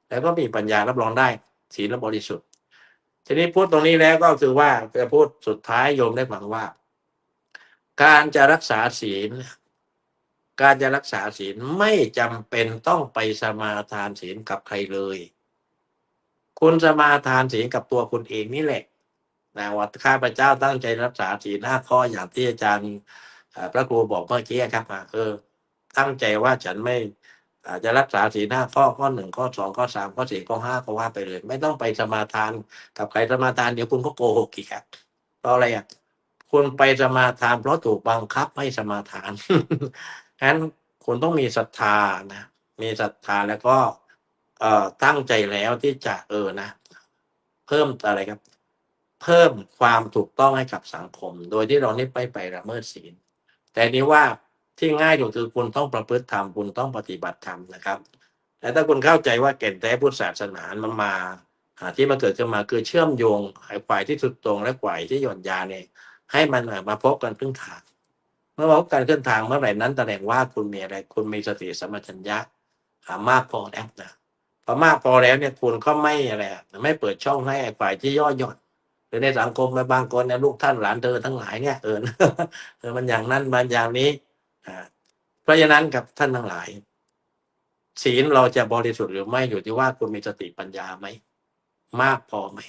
Speaker 1: แล้วก็มีปัญญารับรองได้ศีลบริสุทธิ์ทีนี้พูดตรงนี้แล้วก็คือว่าจะพูดสุดท้ายโยมได้ฟังว่าการจะรักษาศีลไม่จำเป็นต้องไปสมาทานศีลกับใครเลยคุณสมาทานศีลกับตัวคุณเองนี่แหละนะว่าข้าพเจ้าตั้งใจรักษาศีล5 ข้ออย่างที่อาจารย์พระครูบอกเมื่อกี้ครับตั้งใจว่าฉันไม่จะรักษาศีล5 ข้อข้อ 1 ข้อ 2 ข้อ 3 ข้อ 4 ข้อ 5ก็ว่าไปเลยไม่ต้องไปสมาทานกับใครสมาทานเดี๋ยวคุณก็โกหกอีกครับเพราะอะไรคุณไปสมาทานเพราะถูกบังคับให้สมาทานงั้นคุณต้องมีศรัทธานะมีศรัทธาแล้วก็ตั้งใจแล้วที่จะนะเพิ่มอะไรครับเพิ่มความถูกต้องให้กับสังคมโดยที่เราไม่ไปละเมิดศีลแต่นี้ว่าที่ง่ายที่สุดคือคุณต้องประพฤติธรรมคุณต้องปฏิบัติธรรมนะครับแต่ถ้าคุณเข้าใจว่าแก่นแท้พุทธศาสนามันมาที่มันเกิดขึ้นมาคือเชื่อมโยงฝ่ายที่สุดตรงและฝ่ายที่หย่อนยานเนี่ยให้มันมาพบกันครึ่งทางเมื่อพบกันครึ่งทางเมื่อไหร่นั้นแสดงว่าคุณมีอะไรคุณมีสติสัมปชัญญะมากพอแล้วนะพอมากพอแล้วเนี่ยคุณก็ไม่อะไรไม่เปิดช่องให้ฝ่ายที่ย่อหย่อนหรือในสังคมบางคนเนี่ยลูกท่านหลานเธอทั้งหลายเนี่ยมันอย่างนั้นมันอย่างนี้เพราะฉะนั้นกับท่านทั้งหลายศีลเราจะบริสุทธิ์หรือไม่อยู่ที่ว่าคุณมีสติปัญญาไหมมากพอไหม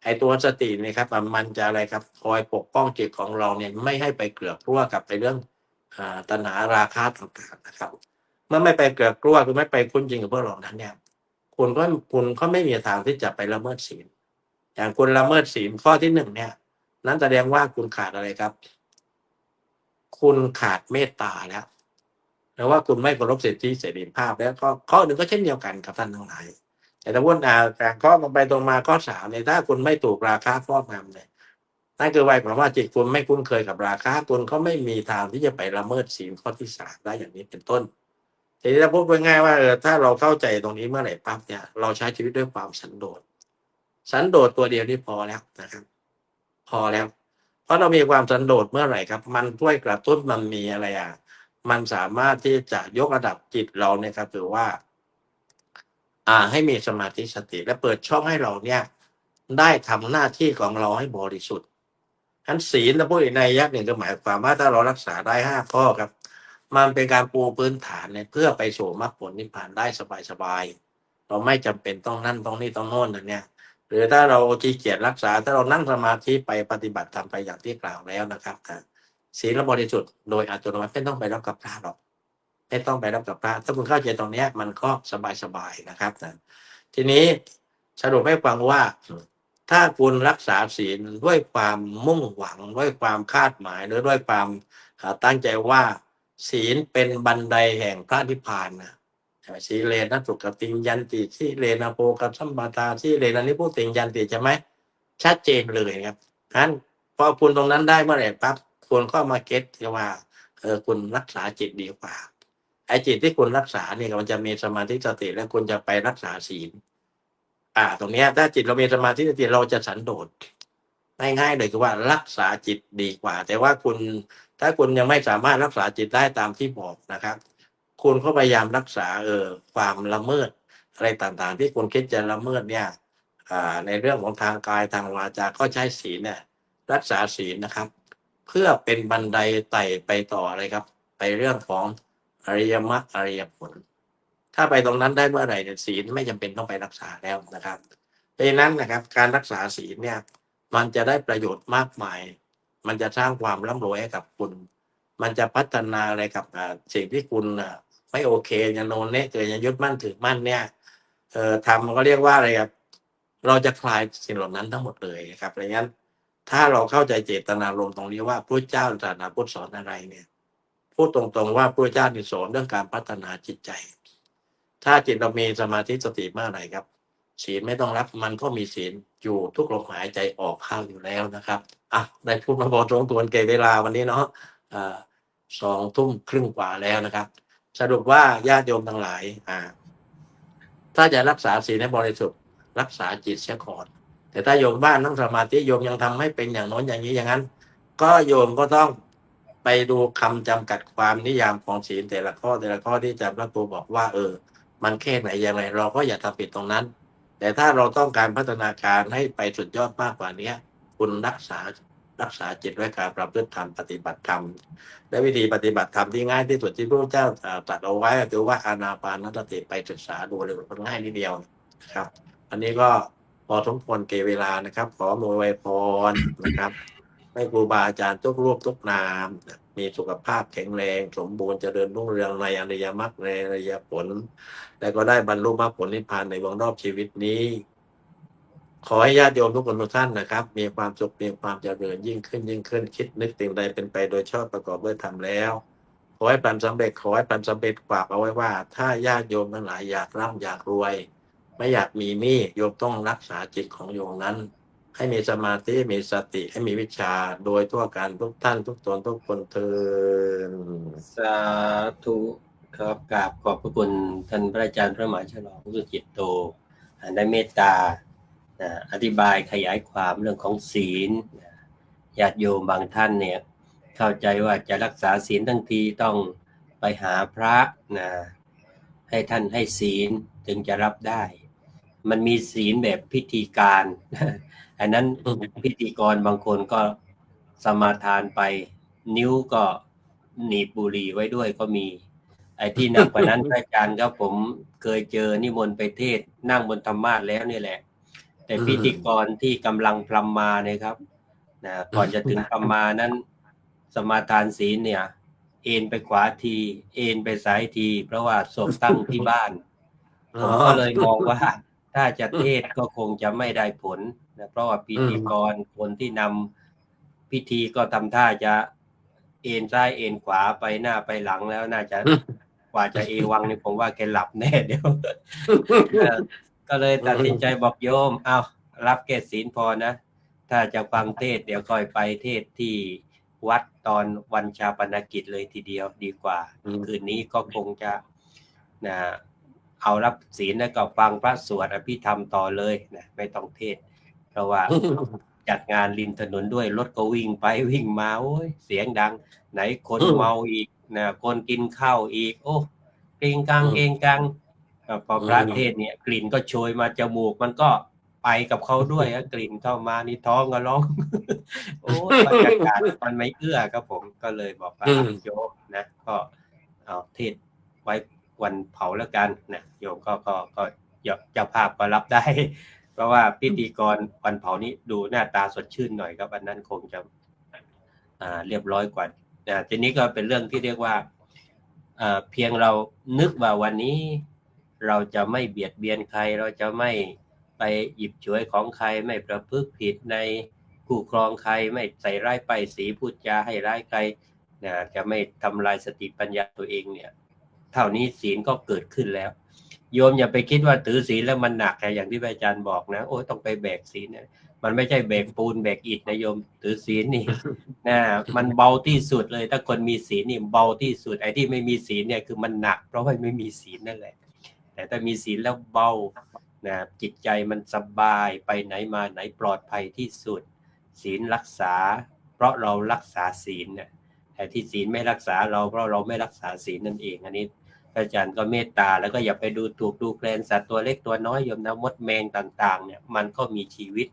Speaker 1: ไอ้ตัวสตินี่ครับมันจะอะไรครับคอยปกป้องจิตของเราเนี่ยไม่ให้ไปเกลือกกลัวกับไปเรื่องตัณหาราคะต่างๆนะครับเมื่อไม่ไปเกลือกกลัวคือไม่ไปคุ้นจริงกับพวกเรานั้นเนี่ยคุณก็ไม่มีทางที่จะไปละเมิดศีลอย่างคุณละเมิดศีลข้อที่ 1เนี่ยนั้นแสดงว่าคุณขาดอะไรครับคุณขาดเมตตาแล้วหรือว่าคุณไม่เคารพสิทธิเสรีภาพแล้วก็ข้อหนึ่งก็เช่นเดียวกันกับท่านทั้งหลายแต่ถ้าว่าแต่ข้อตรงไปตรงมาข้อ3เนี่ยถ้าคุณไม่ถูกราคะครอบงำเนี่ยนั่นคือหมายความว่าจิตคุณไม่คุ้นเคยกับราคะคุณก็ไม่มีทางที่จะไปละเมิดศีลข้อที่3ได้อย่างนี้เป็นต้นทีนี้ถ้าพูดง่ายๆว่าถ้าเราเข้าใจตรงนี้เมื่อไหร่ปั๊บเนี่ยเราใช้ชีวิตด้วยความสันโดษตัวเดียวนี่พอแล้วนะครับพอแล้วเพราะเรามีความสันโดษเมื่อไหร่ครับมันช่วยกระตุ้นมันมีอะไรมันสามารถที่จะยกระดับจิตเราเนี่ยครับถือว่าให้มีสมาธิสติและเปิดช่องให้เราเนี่ยได้ทำหน้าที่ของเราให้บริสุทธิ์ฉะนั้นศีลถ้าพูดในยักษ์หนึ่งก็หมายความว่าถ้าเรารักษาได้5 ข้อครับมันเป็นการปูพื้นฐานเนี่ยเพื่อไปสู่มรรคผลนิพพานได้สบายๆเราไม่จำเป็นต้องนั่นต้องนี่ต้องโน่นเนี่ยหรือถ้าเราขี้เกียจรักษาถ้าเรานั่งสมาธิไปปฏิบัติทำไปอย่างที่กล่าวแล้วนะครับศีลบริสุทธิ์โดยอัตโนมัติไม่ต้องไปรับกับพระหรอกไม่ต้องไปรับกับพระถ้าคุณเข้าใจตรงนี้มันก็สบายๆนะครับทีนี้สรุปให้ฟังว่า ถ้าคุณรักษาศีลด้วยความมุ่งหวังด้วยความคาดหมายหรือด้วยความตั้งใจว่าศีลเป็นบันไดแห่งพระนิพพานนะสีเลนะสุขติงยันติสีเลนะโภคสัมปทาสีเลนะนิพพุติงยันติใช่ไหมชัดเจนเลยครับงั้นพอคุณตรงนั้นได้เมื่อไหร่ปั๊บคุณก็มาเก็ตว่าคุณรักษาจิตดีกว่าไอ้จิตที่คุณรักษาเนี่ยมันจะมีสมาธิสติแล้วคุณจะไปรักษาศีลตรงนี้ถ้าจิตเรามีสมาธิสติเราจะสันโดษง่ายๆเลยคือว่ารักษาจิตดีกว่าแต่ว่าคุณถ้าคุณยังไม่สามารถรักษาจิตได้ตามที่บอกนะครับคุณก็พยายามรักษาความละเมิดอะไรต่างๆที่คุณคิดจะละเมิดเนี่ยในเรื่องของทางกายทางวาจาก็ใช้ศีลเนี่ยรักษาศีลนะครับเพื่อเป็นบันไดไต่ไปต่ออะไรครับไปเรื่องของอริยมรรคอริยผลถ้าไปตรงนั้นได้เมื่อไหร่เนี่ยศีลไม่จำเป็นต้องไปรักษาแล้วนะครับเพราะฉะนั้นนะครับการรักษาศีลเนี่ยมันจะได้ประโยชน์มากมายมันจะสร้างความร่ำรวยให้กับคุณมันจะพัฒนาอะไรกับสิ่งที่คุณไม่โอเคอย่างโน้นเนี่ยเกิดอย่างยึดมั่นถือมั่นเนี่ยทำก็เรียกว่าอะไรครับเราจะคลายสิ่งเหล่านั้นทั้งหมดเลยครับเพราะงั้นถ้าเราเข้าใจเจตนารมณ์ตรงนี้ว่าพระเจ้าศาสนาพุทธสอนอะไรเนี่ยพูดตรงๆว่าพระเจ้าสอนเรื่องการพัฒนาจิตใจถ้าจิตเรามีสมาธิสติเมื่อไหร่ครับศีลไม่ต้องรับมันก็มีศีลอยู่ทุกลมหายใจออกเข้าอยู่แล้วนะครับได้พูดมาพอสมควรเก็บเวลาวันนี้เนาะ20:30กว่าแล้วนะครับสรุปว่าญาติโยมทั้งหลายถ้าจะรักษาศีลให้บริสุทธิ์รักษาจิตเสียก่อนแต่ถ้าโยมบ้านนั่งสมาธิโยมยังทำให้เป็นอย่างโน้นอย่างนี้อย่างนั้นก็โยมก็ต้องไปดูคำจำกัดความนิยามของศีลแต่ละข้อที่อาจารย์พระครูบอกว่ามันแค่ไหนอย่างไรเราก็อย่าทำผิดตรงนั้นแต่ถ้าเราต้องการพัฒนาการให้ไปสุดยอดมากกว่านี้คุณรักษาจิตด้วยการประพฤติธรรมปฏิบัติธรรมและวิธีปฏิบัติธรรมที่ง่ายที่สุดที่พระเจ้าตรัสเอาไว้ก็คือว่าอานาปานสติไปศึกษาดูเลยมันง่ายนิดเดียวนะครับอันนี้ก็พอสมควรเก็บเวลานะครับขออวยพรนะครับให้ครูบาอาจารย์ทุกรูปทุกนามมีสุขภาพแข็งแรงสมบูรณ์เจริญรุ่งเรืองในอริยมรรคในอริยผลและก็ได้บรรลุมรรคผลนิพพานในวงรอบชีวิตนี้ขอให้ญาติโยมทุกคนทุกท่านนะครับมีความสุขมีความเจริญยิ่งขึ้นคิดนึกสิ่งใดเป็นไปโดยชอบประกอบด้วยธรรมแล้วขอให้ปันสำเร็จฝากเอาไว้ว่าถ้าญาติโยมทั้งหลายอยากร่ำอยากรวยไม่อยากมีหนี้โยมต้องรักษาจิตของโยมนั้นให้มีสมาธิมีสติให้มีวิชาโดยทั่วกันทุกท่านทุกตนทุกคนเถิด
Speaker 3: สาธุครับกราบขอบพระคุณท่านพระอาจารย์พระมหาฉลองสุจิตโตได้เมตตาอธิบายขยายความเรื่องของศีลญาติโยมบางท่านเนี่ยเข้าใจว่าจะรักษาศีลทั้งทีต้องไปหาพระให้ท่านให้ศีลถึงจะรับได้มันมีศีลแบบพิธีการอันนั้นพิธีกรบางคนก็สมาทานไปนิ้วก็หนีบบุหรี่ไว้ด้วยก็มีไอ้ที่หนักกว่านั้นพระอาจารย์ครับผมเคยเจอนิมนต์ไปเทศนั่งบนธรรมาสน์แล้วนี่แหละแต่พิธีกรที่กำลังพรำมาเนี่ยครับก่อนจะถึงพรำมานั้นสมาทานศีลเนี่ยเอ็นไปขวาทีเอ็นไปซ้ายทีเพราะว่าศพตั้งที่บ้านผมก็เลยมองว่าถ้าจะเทศก็คงจะไม่ได้ผลนะเพราะว่าพิธีกรคนที่นำพิธีก็ทำท่าจะเอ็นซ้ายเอ็นขวาไปหน้าไปหลังแล้วน่าจะกว่าจะเอวังนี่ผมว่าแกหลับแน่เดี๋ยวก็เลยตัดสินใจบอกโยมเอารับแค่ศีลพอนะถ้าจะฟังเทศเดี๋ยวค่อยไปเทศที่วัดตอนวันชาปนกิจเลยทีเดียวดีกว่าคืนนี้ก็คงจะเอารับศีลแล้วก็ฟังพระสวดอภิธรรมต่อเลยนะไม่ต้องเทศเพราะว่าจัดงานริมถนนด้วยรถก็วิ่งไปวิ่งมาโอ้ยเสียงดังไหนคนเมาอีกคนกินข้าวอีกโอ้เกรงกังพอพระเทศเนี่ยกลิ่นก็โชยมาจมูกมันก็ไปกับเขาด้วยกลิ่นเข้ามานี่ท้องก็ร้องโอ้บรรยากาศมันไม่เอื้อครับผมก็เลยบอกว่าโยมนะก็เอาเทศไว้วันเผาแล้วกันนะโยมก็เจ้าภาพก็รับได้เพราะว่าพิธีกรวันเผานี้ดูหน้าตาสดชื่นหน่อยครับอันนั้นคงจะเรียบร้อยกว่าทีนี้ก็เป็นเรื่องที่เรียกว่าเพียงเรานึกว่าวันนี้เราจะไม่เบียดเบียนใครเราจะไม่ ไปหยิบฉวยของใครไม่ประพฤติผิดในคู่ครองใครไม่ใส่ร้ายป้ายสีพูดจาให้ร้ายใครนะจะไม่ทำลายสติปัญญาตัวเองเนี่ยเท่านี้ศีลก็เกิดขึ้นแล้วโยมอย่าไปคิดว่าถือศีลแล้วมันหนักอย่างที่อาจารย์บอกนะโอ้ต้องไปแบกศีลเนี่ยมันไม่ใช่แบกปูนแบกอิฐนะโยมถือศีลนี่ นะมันเบาที่สุดเลยถ้าคนมีศีลนี่เบาที่สุดไอ้ที่ไม่มีศีลเนี่ยคือมันหนักเพราะว่าไม่มีศีลนั่นแหละแต่ถ้ามีศีลแล้วเบานะจิตใจมันสบายไปไหนมาไหนปลอดภัยที่สุดศีลรักษาเพราะเรารักษาศีลเนี่ยแต่ที่ศีลไม่รักษาเราเพราะเราไม่รักษาศีลนั่นเองอันนี้อาจารย์ก็เมตตาแล้วก็อย่าไปดูถูกดูแคลนสัตว์ตัวเล็กตัวน้อยโยมนะมดแมงต่างๆเนี่ยมันก็มีชีวิต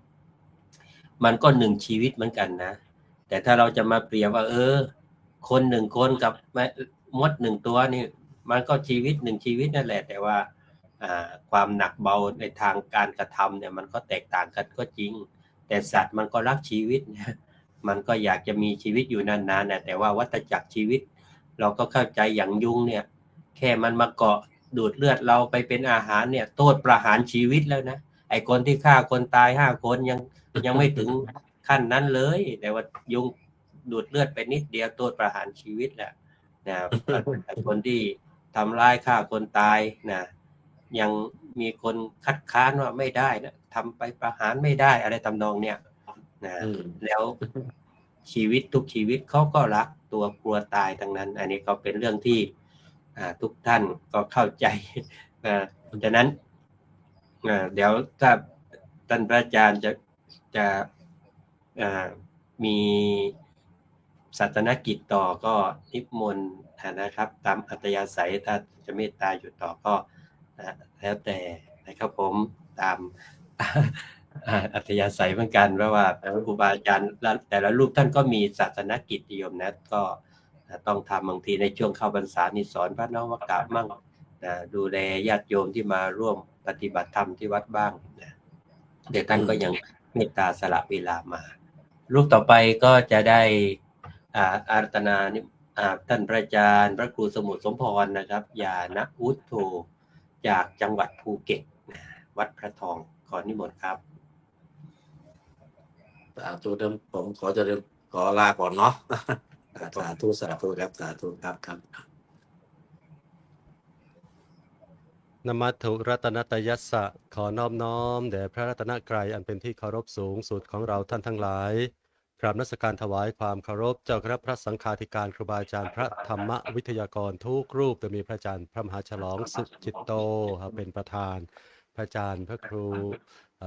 Speaker 3: มันก็หนึ่งชีวิตเหมือนกันนะแต่ถ้าเราจะมาเปรียบว่าคนหนึ่งคนกับมดหนึ่งตัวนี่มันก็ชีวิตหนึ่งชีวิตนั่นแหละแต่ว่าความหนักเบาในทางการกระทำเนี่ยมันก็แตกต่างกันก็จริงแต่สัตว์มันก็รักชีวิตนะมันก็อยากจะมีชีวิตอยู่นานๆนะแต่ว่าวัฏจักรชีวิตเราก็เข้าใจอย่างยุงเนี่ยแค่มันมาเกาะดูดเลือดเราไปเป็นอาหารเนี่ยโทษประหารชีวิตแล้วนะไอ้คนที่ฆ่าคนตาย5 คนยังไม่ถึงขั้นนั้นเลยแต่ว่ายุงดูดเลือดไปนิดเดียวโทษประหารชีวิตแหละนะคนที่ทำร้ายฆ่าคนตายนะยังมีคนคัดค้านว่าไม่ได้นะทำไปประหารไม่ได้อะไรทำนองเนี่ยนะแล้วชีวิตทุกชีวิตเขาก็รักตัวกลัวตายทั้งนั้นอันนี้ก็เป็นเรื่องที่ทุกท่านก็เข้าใจฉะนั้นเดี๋ยวถ้าท่านพระอาจารย์จะมีศาสนกิจต่อก็นิมนต์นะครับตามอัธยาศัยถ้าจะเมตตาอยู่ต่อก็แล้วแต่นะครับผมตามอัธยาศัยเหมือนกันเพราะว่าครูบาอาจารย์แต่ละรูปท่านก็มีศาสนกิจโยมนะก็ต้องทำบางทีในช่วงเข้าพรรษานี่สอนพระนวากะมั่งดูแลญาติโยมที่มาร่วมปฏิบัติธรรมที่วัดบ้างนะเดี๋ยวท่านก็ยังเมตตาสละเวลามารูปต่อไปก็จะได้อารัตนาท่านพระอาจารย์พระครูสมุทรสมพรนะครับญาณวุฒโธจากจังหวัดภูเก็ตวัดพระทองขอนิมนต์ครับ
Speaker 1: สาธุผมขอลาก่อนเนาะสาธุครับสาธุครับ
Speaker 4: นมัตถุรัตนตยัสสะขอนอบน้อมแด่พระรัตนตรัยอันเป็นที่เคารพสูงสุดของเราท่านทั้งหลายกราบนมัสการถวายความเคารพเจ้าคณะพระสังฆาธิการครูบาอาจารย์พระธรรมวิทยากรทุกรูปโดยมีพระอาจารย์พระมหาฉลองสุจิตโตเป็นประธานพระอาจารย์พระครู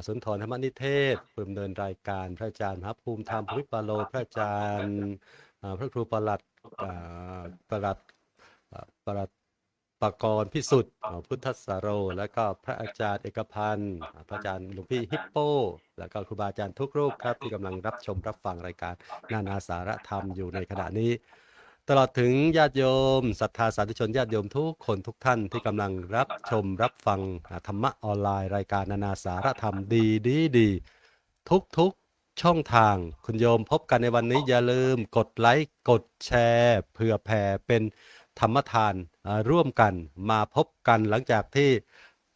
Speaker 4: สุนทรธรรมนิเทศผู้ดำเนินรายการพระอาจารย์มหาภูมิธรรมภูมิปาโลพระอาจารย์พระครูประหลัดปกรณ์พิสุทธิ์พุทธสโรและก็พระอาจารย์เอกพันธ์พระอาจารย์หลวงพี่ฮิปโปและก็ครูบาอาจารย์ทุกรูปครับที่กำลังรับชมรับฟังรายการนานาสาระธรรมอยู่ในขณะนี้ตลอดถึงญาติโยมศรัทธาสาธุชนญาติโยมทุกคนทุกท่านที่กำลังรับชมรับฟังธรรมะออนไลน์รายการนานาสาระธรรมดีทุกช่องทางคุณโยมพบกันในวันนี้อย่าลืมกดไลค์กดแชร์เพื่อแผ่เป็นธรรมทานร่วมกันมาพบกันหลังจากที่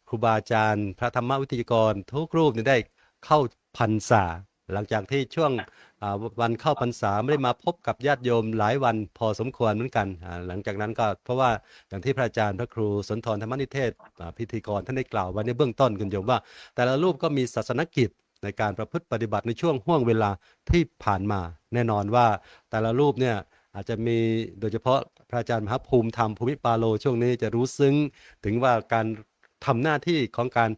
Speaker 4: ครูบาอาจารย์พระธรรมวิทยากรทุกรูปได้เข้าพรรษาหลังจากที่ช่วงวันเข้าพรรษาไม่ได้มาพบกับญาติโยมหลายวันพอสมควรเหมือนกันหลังจากนั้นก็เพราะว่าอย่างที่พระอาจารย์พระครูสุนทรธรรมนิเทศพิธีกรท่านได้กล่าวไว้ในเบื้องต้นคุณโยมว่าแต่ละรูปก็มีศาสนกิจในการประพฤติปฏิบัติในช่วงห่วงเวลาที่ผ่านมาแน่นอนว่าแต่ละรูปเนี่ยอาจจะมีโดยเฉพาะพระอาจารย์มหาภูมิธรรมภูมิปาโลช่วงนี้จะรู้ซึ้งถึงว่าการทำหน้าที่ของการ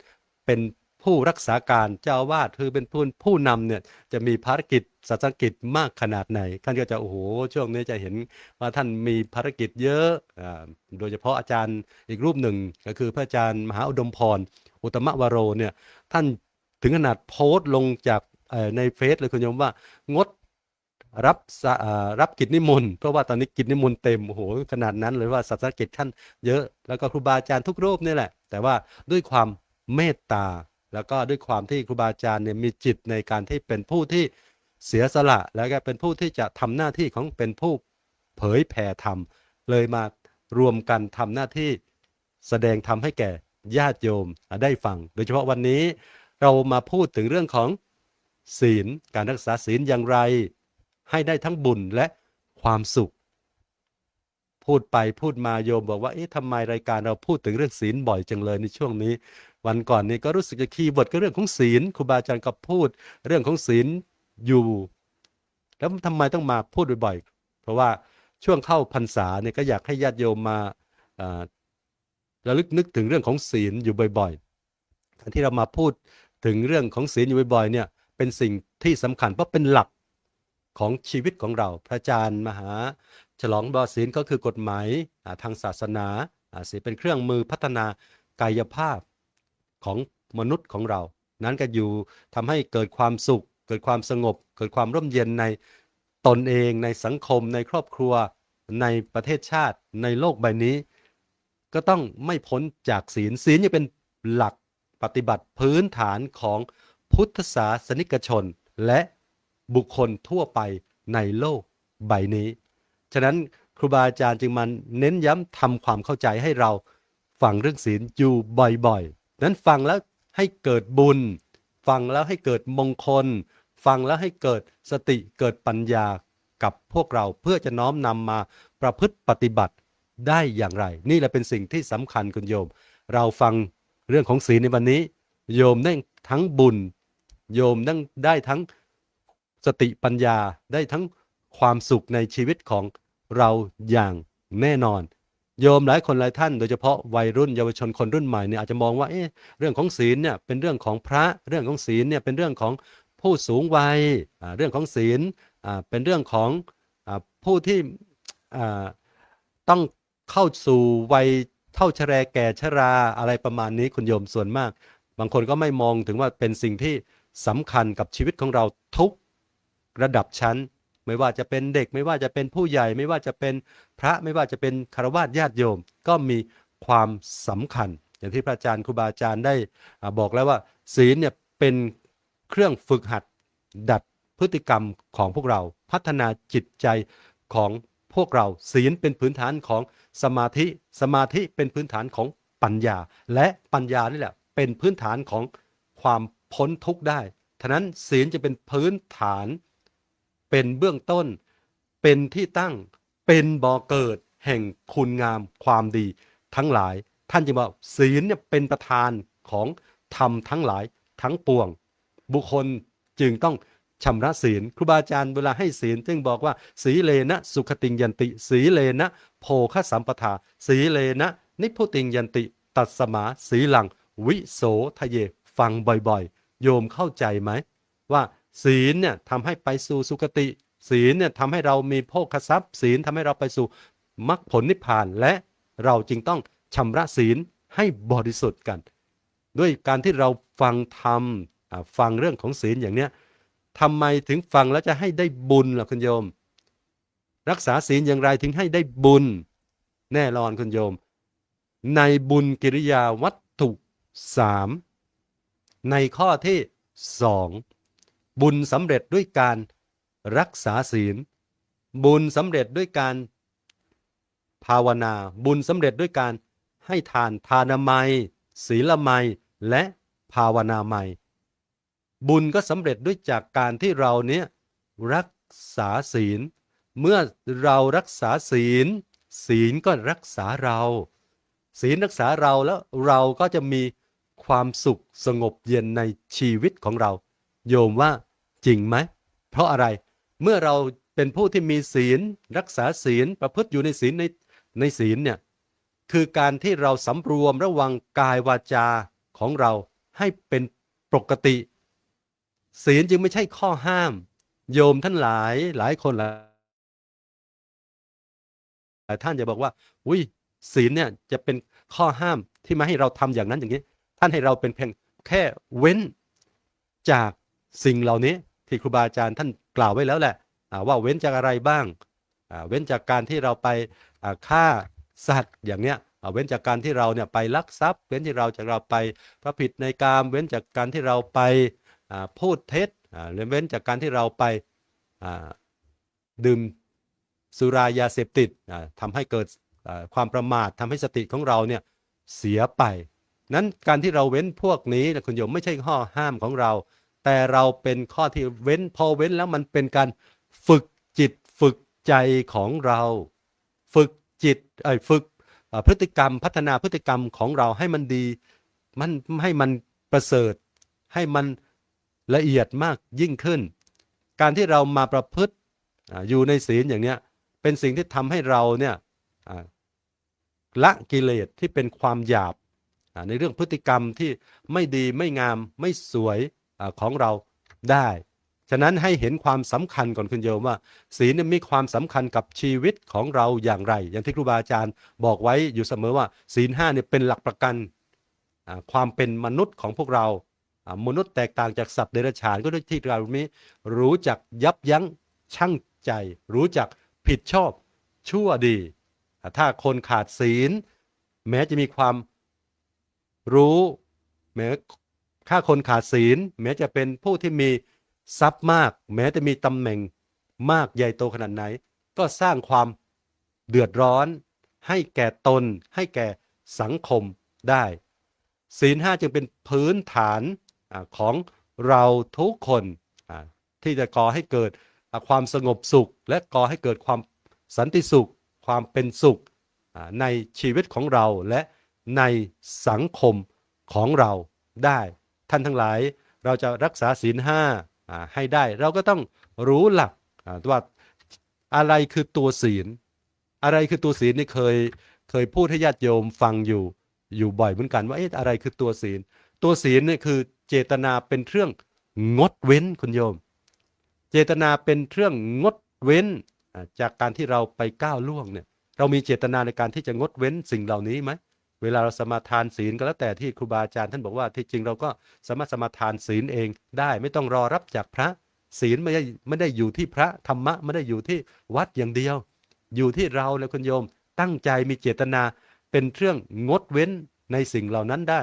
Speaker 4: เป็นผู้รักษาการเจ้าอาวาสคือเป็นผู้นำเนี่ยจะมีภารกิจศาสนกิจมากขนาดไหนท่านก็จะโอ้โหช่วงนี้จะเห็นว่าท่านมีภารกิจเยอะโดยเฉพาะอาจารย์อีกรูปหนึ่งก็คือพระอาจารย์มหาอุดมพรอุตตมวโรเนี่ยท่านถึงขนาดโพสต์ลงจากในเฟซเลยคุณโยมว่างดรับกิจนิมนต์เพราะว่าตอนนี้กิจนิมนต์เต็มโอ้โหขนาดนั้นเลยว่าศาสนกิจท่านเยอะแล้วก็ครูบาอาจารย์ทุกรูปนี่แหละแต่ว่าด้วยความเมตตาแล้วก็ด้วยความที่ครูบาอาจารย์เนี่ยมีจิตในการที่เป็นผู้ที่เสียสละแล้วก็เป็นผู้ที่จะทำหน้าที่ของเป็นผู้เผยแผ่ธรรมเลยมารวมกันทำหน้าที่แสดงธรรมให้แก่ญาติโยมได้ฟังโดยเฉพาะวันนี้พ เรามาพูดถึงเรื่องของศีลการรักษาศีลอย่างไรให้ได้ทั้งบุญและความสุขพูดไปพูดมาโยมบอกว่าเอ๊ะทำไมรายการเราพูดถึงเรื่องศีลบ่อยจังเลยในช่วงนี้วันก่อนนี้ก็รู้สึกจะคีย์เวิร์ดก็เรื่องของศีลครูบาอาจารย์ก็พูดเรื่องของศีลอยู่แล้วทำไมต้องมาพูดบ่อยๆเพราะว่าช่วงเข้าพรรษาเนี่ยก็อยากให้ญาติโยมมาระลึกนึกถึงเรื่องของศีลอยู่บ่อยๆการที่เรามาพูดถึงเรื่องของศีลอยู่บ่อยๆเนี่ยเป็นสิ่งที่สำคัญเพราะเป็นหลักของชีวิตของเราพระอาจารย์มหาฉลองบศีลก็คือกฎหมายทางศาสนาศีลเป็นเครื่องมือพัฒนากายภาพของมนุษย์ของเรานั้นก็อยู่ทำให้เกิดความสุขเกิดความสงบเกิดความร่มเย็นในตนเองในสังคมในครอบครัวในประเทศชาติในโลกใบนี้ก็ต้องไม่พ้นจากศีลศีลจะเป็นหลักปฏิบัติพื้นฐานของพุทธศาสนิกชนและบุคคลทั่วไปในโลกใบนี้ฉะนั้นครูบาอาจารย์จึงมาเน้นย้ำทำความเข้าใจให้เราฟังเรื่องศีลอยู่บ่อยๆนั้นฟังแล้วให้เกิดบุญฟังแล้วให้เกิดมงคลฟังแล้วให้เกิดสติเกิดปัญญากับพวกเราเพื่อจะน้อมนำมาประพฤติปฏิบัติได้อย่างไรนี่แหละเป็นสิ่งที่สำคัญคุณโยมเราฟังเรื่องของศีลในวันนี้โยมได้ทั้งบุญโยมได้ทั้งสติปัญญาได้ทั้งความสุขในชีวิตของเราอย่างแน่นอนโยมหลายคนหลายท่านโดยเฉพาะวัยรุ่นเยาวชนคนรุ่นใหม่เนี่ยอาจจะมองว่าเรื่องของศีลเนี่ยเป็นเรื่องของพระเรื่องของศีลเนี่ยเป็นเรื่องของผู้สูงวัยเรื่องของศีลเป็นเรื่องของผู้ที่ต้องเข้าสู่วัยเท่าชแรแก่ชราอะไรประมาณนี้คุณโยมส่วนมากบางคนก็ไม่มองถึงว่าเป็นสิ่งที่สำคัญกับชีวิตของเราทุกระดับชั้นไม่ว่าจะเป็นเด็กไม่ว่าจะเป็นผู้ใหญ่ไม่ว่าจะเป็นพระไม่ว่าจะเป็นฆราวาสญาติโยมก็มีความสำคัญอย่างที่พระอาจารย์ครูบาอาจารย์ได้บอกแล้วว่าศีลเนี่ยเป็นเครื่องฝึกหัดดัดพฤติกรรมของพวกเราพัฒนาจิตใจของพวกเราศีลเป็นพื้นฐานของสมาธิสมาธิเป็นพื้นฐานของปัญญาและปัญญานี่แหละเป็นพื้นฐานของความพ้นทุกข์ได้ฉะนั้นศีลจะเป็นพื้นฐานเป็นเบื้องต้นเป็นที่ตั้งเป็นบ่อเกิดแห่งคุณงามความดีทั้งหลายท่านจึงบอกศีลเนี่ยเป็นประธานของธรรมทั้งหลายทั้งปวงบุคคลจึงต้องชำระศีลครูบาอาจารย์เวลาให้ศีลจึงบอกว่าสีเลนะสุขติงยันติสีเลนะโภคสัมปทาสีเลนะนิพพุติงยันติตัสสมาสีหลังวิโสทะเยฟังบ่อยๆโยมเข้าใจไหมว่าศีลเนี่ยทำให้ไปสู่สุคติศีลเนี่ยทำให้เรามีโภคทรัพย์ศีลทำให้เราไปสู่มรรคผลนิพพานและเราจึงต้องชำระศีลให้บริสุทธิ์กันด้วยการที่เราฟังธรรมฟังเรื่องของศีลอย่างเนี้ยทำไมถึงฟังแล้วจะให้ได้บุญล่ะคุณโยมรักษาศีลอย่างไรถึงให้ได้บุญแน่นอนคุณโยมในบุญกิริยาวัตถุ3ในข้อที่2บุญสำเร็จด้วยการรักษาศีลบุญสำเร็จด้วยการภาวนาบุญสำเร็จด้วยการให้ทานทานามัยศีลมัยและภาวนามัยบุญก็สำเร็จด้วยจากการที่เราเนี่ยรักษาศีลเมื่อเรารักษาศีลศีลก็รักษาเราศีลรักษาเราแล้วเราก็จะมีความสุขสงบเย็นในชีวิตของเราโยมว่าจริงไหมเพราะอะไรเมื่อเราเป็นผู้ที่มีศีลรักษาศีลประพฤติอยู่ในศีลในศีลเนี่ยคือการที่เราสำรวมระวังกายวาจาของเราให้เป็นปกติศีลจึงไม่ใช่ข้อห้ามโยมท่านหลายคนหลายท่านจะบอกว่าอุ้ยศีลเนี่ยจะเป็นข้อห้ามที่มาให้เราทำอย่างนั้นอย่างนี้ท่านให้เราเป็นเพียงแค่เว้นจากสิ่งเหล่านี้ที่ครูบาอาจารย์ท่านกล่าวไว้แล้วแหละว่าเว้นจากอะไรบ้างเว้นจากการที่เราไปฆ่าสัตว์อย่างเนี้ยเว้นจากการที่เราเนี่ยไปลักทรัพย์เว้นที่เราไปพระผิดในกามเว้นจากการที่เราไปพูดเท็จเว้นจากการที่เราไปดื่มสุรายาเสพติดทำให้เกิดความประมาททำให้สติของเราเนี่ยเสียไป นั้นการที่เราเว้นพวกนี้นะคุณโยมไม่ใช่ข้อห้ามของเรา แต่เราเป็นข้อที่เว้นพอเว้นแล้วมันเป็นการฝึกจิตฝึกใจของเราฝึกจิตฝึกพฤติกรรมพัฒนาพฤติกรรมของเราให้มันดีมันให้มันประเสริฐให้มันละเอียดมากยิ่งขึ้นการที่เรามาประพฤติอยู่ในศีลอย่างเนี้ยเป็นสิ่งที่ทำให้เราเนี่ยละกิเลสที่เป็นความหยาบในเรื่องพฤติกรรมที่ไม่ดีไม่งามไม่สวยของเราได้ฉะนั้นให้เห็นความสำคัญก่อนคุณโยมว่าศีลมีความสำคัญกับชีวิตของเราอย่างไรอย่างที่ครูบาอาจารย์บอกไว้อยู่เสมอว่าศีลห้าเนี่ยเป็นหลักประกันความเป็นมนุษย์ของพวกเรามนุษย์แตกต่างจากสัตว์เดรัจฉานก็ด้วยที่เรารู้จักยับยั้งชั่งใจรู้จักผิดชอบชั่วดีถ้าคนขาดศีลแม้จะมีความรู้แม้ถ้าคนขาดศีลแม้จะเป็นผู้ที่มีทรัพย์มากแม้จะมีตำแหน่งมากใหญ่โตขนาดไหนก็สร้างความเดือดร้อนให้แก่ตนให้แก่สังคมได้ศีลห้าจึงเป็นพื้นฐานของเราทุกคนที่จะก่อให้เกิดความสงบสุขและก่อให้เกิดความสันติสุขความเป็นสุขในชีวิตของเราและในสังคมของเราได้ท่านทั้งหลายเราจะรักษาศีลห้าให้ได้เราก็ต้องรู้หลักว่าอะไรคือตัวศีลอะไรคือตัวศีลนี่เคยพูดให้ญาติโยมฟังอยู่บ่อยเหมือนกันว่าอะไรคือตัวศีลตัวศีลเนี่ยคือเจตนาเป็นเครื่องงดเว้นคุณโยมเจตนาเป็นเครื่องงดเว้นจากการที่เราไปก้าวล่วงเนี่ยเรามีเจตนาในการที่จะงดเว้นสิ่งเหล่านี้ไหมเวลาเราสมาทานศีลก็แล้วแต่ที่ครูบาอาจารย์ท่านบอกว่าที่จริงเราก็สามารถสมาทานศีลเองได้ไม่ต้องรอรับจากพระศีลไม่ได้อยู่ที่พระธรรมะไม่ได้อยู่ที่วัดอย่างเดียวอยู่ที่เราและคุณโยมตั้งใจมีเจตนาเป็นเครื่องงดเว้นในสิ่งเหล่านั้นได้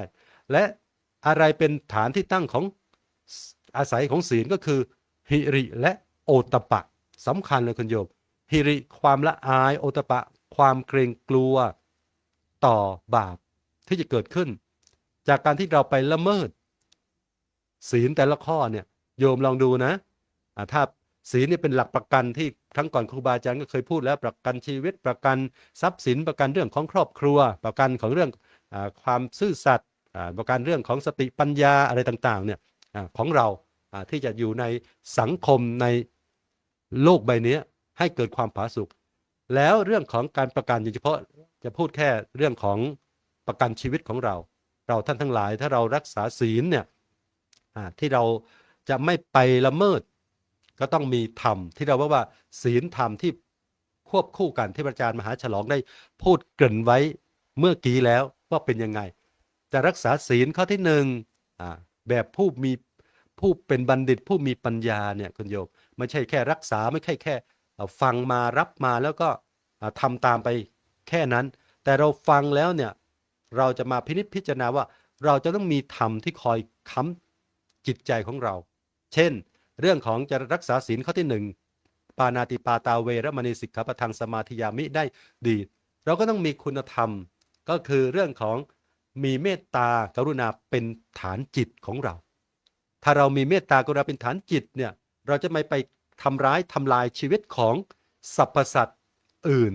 Speaker 4: และอะไรเป็นฐานที่ตั้งของอาศัยของศีลก็คือหิริและโอตตัปปะสำคัญเลยคุณโยมหิริความละอายโอตตัปปะความเกรงกลัวต่อบาปที่จะเกิดขึ้นจากการที่เราไปละเมิดศีลแต่ละข้อเนี่ยโยมลองดูนะถ้าศีลนี่เป็นหลักประกันที่ครั้งก่อนครูบาอาจารย์ก็เคยพูดแล้วประกันชีวิตประกันทรัพย์สินประกันเรื่องของครอบครัวประกันของเรื่องความซื่อสัตย์ประกันเรื่องของสติปัญญาอะไรต่างๆเนี่ยของเราที่จะอยู่ในสังคมในโลกใบนี้ให้เกิดความผาสุกแล้วเรื่องของการประกันโดยเฉพาะจะพูดแค่เรื่องของประกันชีวิตของเราท่านทั้งหลายถ้าเรารักษาศีลเนี่ยที่เราจะไม่ไปละเมิดก็ต้องมีธรรมที่เราว่าศีลธรรมที่ควบคู่กันที่อาจารย์มหาฉลองได้พูดเกริ่นไว้เมื่อกี้แล้วว่าเป็นยังไงจะรักษาศีลข้อที่หนึ่งแบบผู้เป็นบัณฑิตผู้มีปัญญาเนี่ยคุณโยมไม่ใช่แค่รักษาไม่ใช่แค่ฟังมารับมาแล้วก็ทำตามไปแค่นั้นแต่เราฟังแล้วเนี่ยเราจะมาพินิจพิจารณาว่าเราจะต้องมีธรรมที่คอยค้ำจิตใจของเราเช่นเรื่องของจะรักษาศีลข้อที่หนึ่งปานาติปาตาเวรมณีสิกขาปะทังสมาธิยามิได้ดีเราก็ต้องมีคุณธรรมก็คือเรื่องของมีเมตตากรุณาเป็นฐานจิตของเราถ้าเรามีเมตตากรุณาเป็นฐานจิตเนี่ยเราจะไม่ไปทำร้ายทำลายชีวิตของสรรพสัตว์อื่น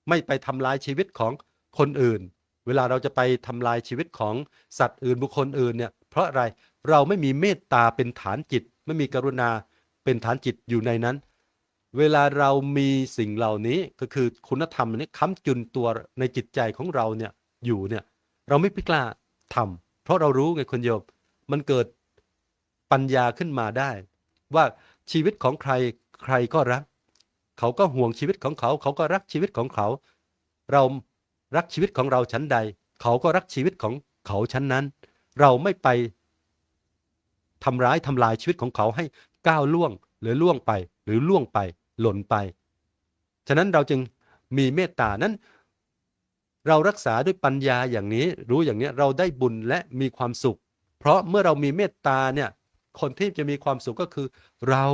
Speaker 4: ไม่ไปทำลายชีวิตของคนอื่นเวลาเราจะไปทำลายชีวิตของสัตว์อื่นบุคคลอื่นเนี่ยเพราะอะไรเราไม่มีเมตตาเป็นฐานจิตไม่มีกรุณาเป็นฐานจิตอยู่ในนั้นเวลาเรามีสิ่งเหล่านี้ก็คือคุณธรรมนี้ค้ำจุนตัวในจิตใจของเราเนี่ยอยู่เนี่ยเราไม่กล้าทำเพราะเรารู้ไงคุณโยมมันเกิดปัญญาขึ้นมาได้ว่าชีวิตของใครใครก็รักเขาก็ห่วงชีวิตของเขาเขาก็รักชีวิตของเขาเรารักชีวิตของเราชั้นใดเขาก็รักชีวิตของเขาชั้นนั้นเราไม่ไปทำร้ายทำลายชีวิตของเขาให้ก้าวล่วงหรือล่วงไปหรือล่วงไปหล่นไปฉะนั้นเราจึงมีเมตตานั้นเรารักษาด้วยปัญญาอย่างนี้รู้อย่างนี้เราได้บุญและมีความสุขเพราะเมื่อเรามีเมตตาเนี่ยคนที่จะมีความสุขก็คือเรา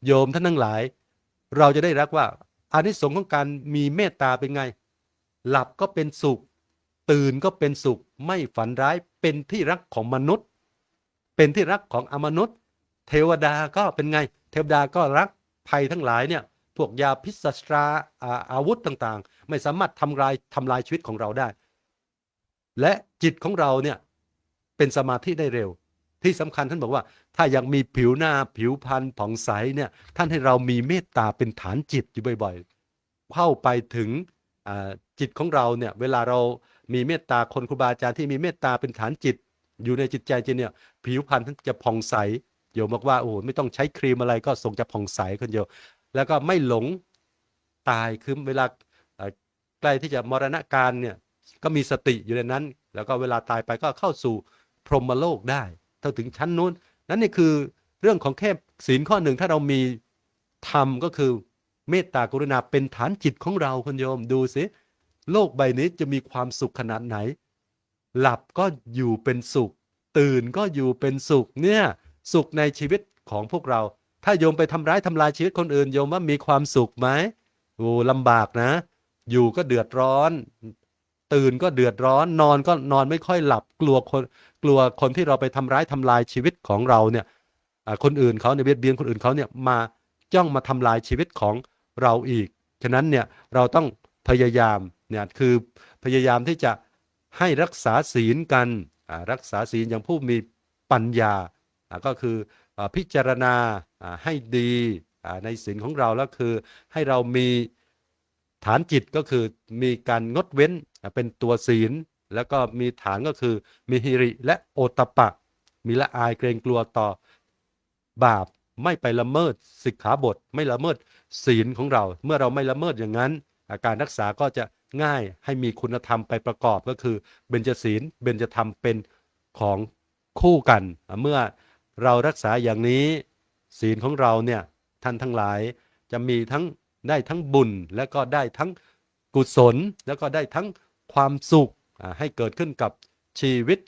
Speaker 4: โยมท่านทั้งหลายเราจะได้รักว่าอานิสงส์ของการมีเมตตาเป็นไงหลับก็เป็นสุข ตื่นก็เป็นสุขไม่ฝันร้ายเป็นที่รักของมนุษย์เป็นที่รักของอมนุษย์ เทวดาก็เป็นไงเทวดาก็รักภัยทั้งหลายเนี่ยพวกยาพิษสตราอาวุธต่างๆไม่สามารถทำลายชีวิตของเราได้ และจิตของเราเนี่ยเป็นสมาธิได้เร็วที่สำคัญท่านบอกว่าถ้าอยากมีผิวหน้าผิวพรรณผ่องใสเนี่ยท่านให้เรามีเมตตาเป็นฐานจิตอยู่บ่อยๆเข้าไปถึงจิตของเราเนี่ยเวลาเรามีเมตตาคนครูบาอาจารย์ที่มีเมตตาเป็นฐานจิตอยู่ในจิตใจจริงเนี่ยผิวพรรณท่านจะผ่องใสโยมบอกว่าโอ้โหไม่ต้องใช้ครีมอะไรก็ทรงจะผ่องใสคนเดียวแล้วก็ไม่หลงตายคือเวลาใกล้ที่จะมรณะกาลเนี่ยก็มีสติอยู่ในนั้นแล้วก็เวลาตายไปก็เข้าสู่พรหมโลกได้เท่าถึงชั้นนู้นนั่นนี่คือเรื่องของแค่ศีลข้อหนึ่งถ้าเรามีธรรมก็คือเมตตากรุณาเป็นฐานจิตของเราคุณโยมดูสิโลกใบนี้จะมีความสุขขนาดไหนหลับก็อยู่เป็นสุขตื่นก็อยู่เป็นสุขเนี่ยสุขในชีวิตของพวกเราถ้าโยมไปทำลายชีวิตคนอื่นโยมว่ามีความสุขไหมโอ้ลำบากนะอยู่ก็เดือดร้อนตื่นก็เดือดร้อนนอนก็นอนไม่ค่อยหลับกลัวคนที่เราไปทำลายชีวิตของเราเนี่ยคนอื่นเขาเนี่ยเบียดเบียนคนอื่นเขาเนี่ยมาจ้องมาทำลายชีวิตของเราอีกฉะนั้นเนี่ยเราต้องพยายามเนี่ยคือพยายามที่จะให้รักษาศีลกันรักษาศีลอย่างผู้มีปัญญาก็คือพิจารณาให้ดีในศีลของเราแล้วคือให้เรามีฐานจิตก็คือมีการงดเว้นเป็นตัวศีลแล้วก็มีฐานก็คือมีหิริและโอตตัปปะมีละอายเกรงกลัวต่อบาปไม่ไปละเมิดสิกขาบทไม่ละเมิดศีลของเราเมื่อเราไม่ละเมิดอย่างนั้นการรักษาก็จะง่ายให้มีคุณธรรมไปประกอบก็คือเบญจศีลเบญจธรรมเป็นของคู่กันเมื่อเรารักษาอย่างนี้ศีลของเราเนี่ยท่านทั้งหลายจะมีทั้งได้ทั้งบุญและก็ได้ทั้งกุศลแล้วก็ได้ทั้งความสุขให้เกิดขึ้นกับชีวิต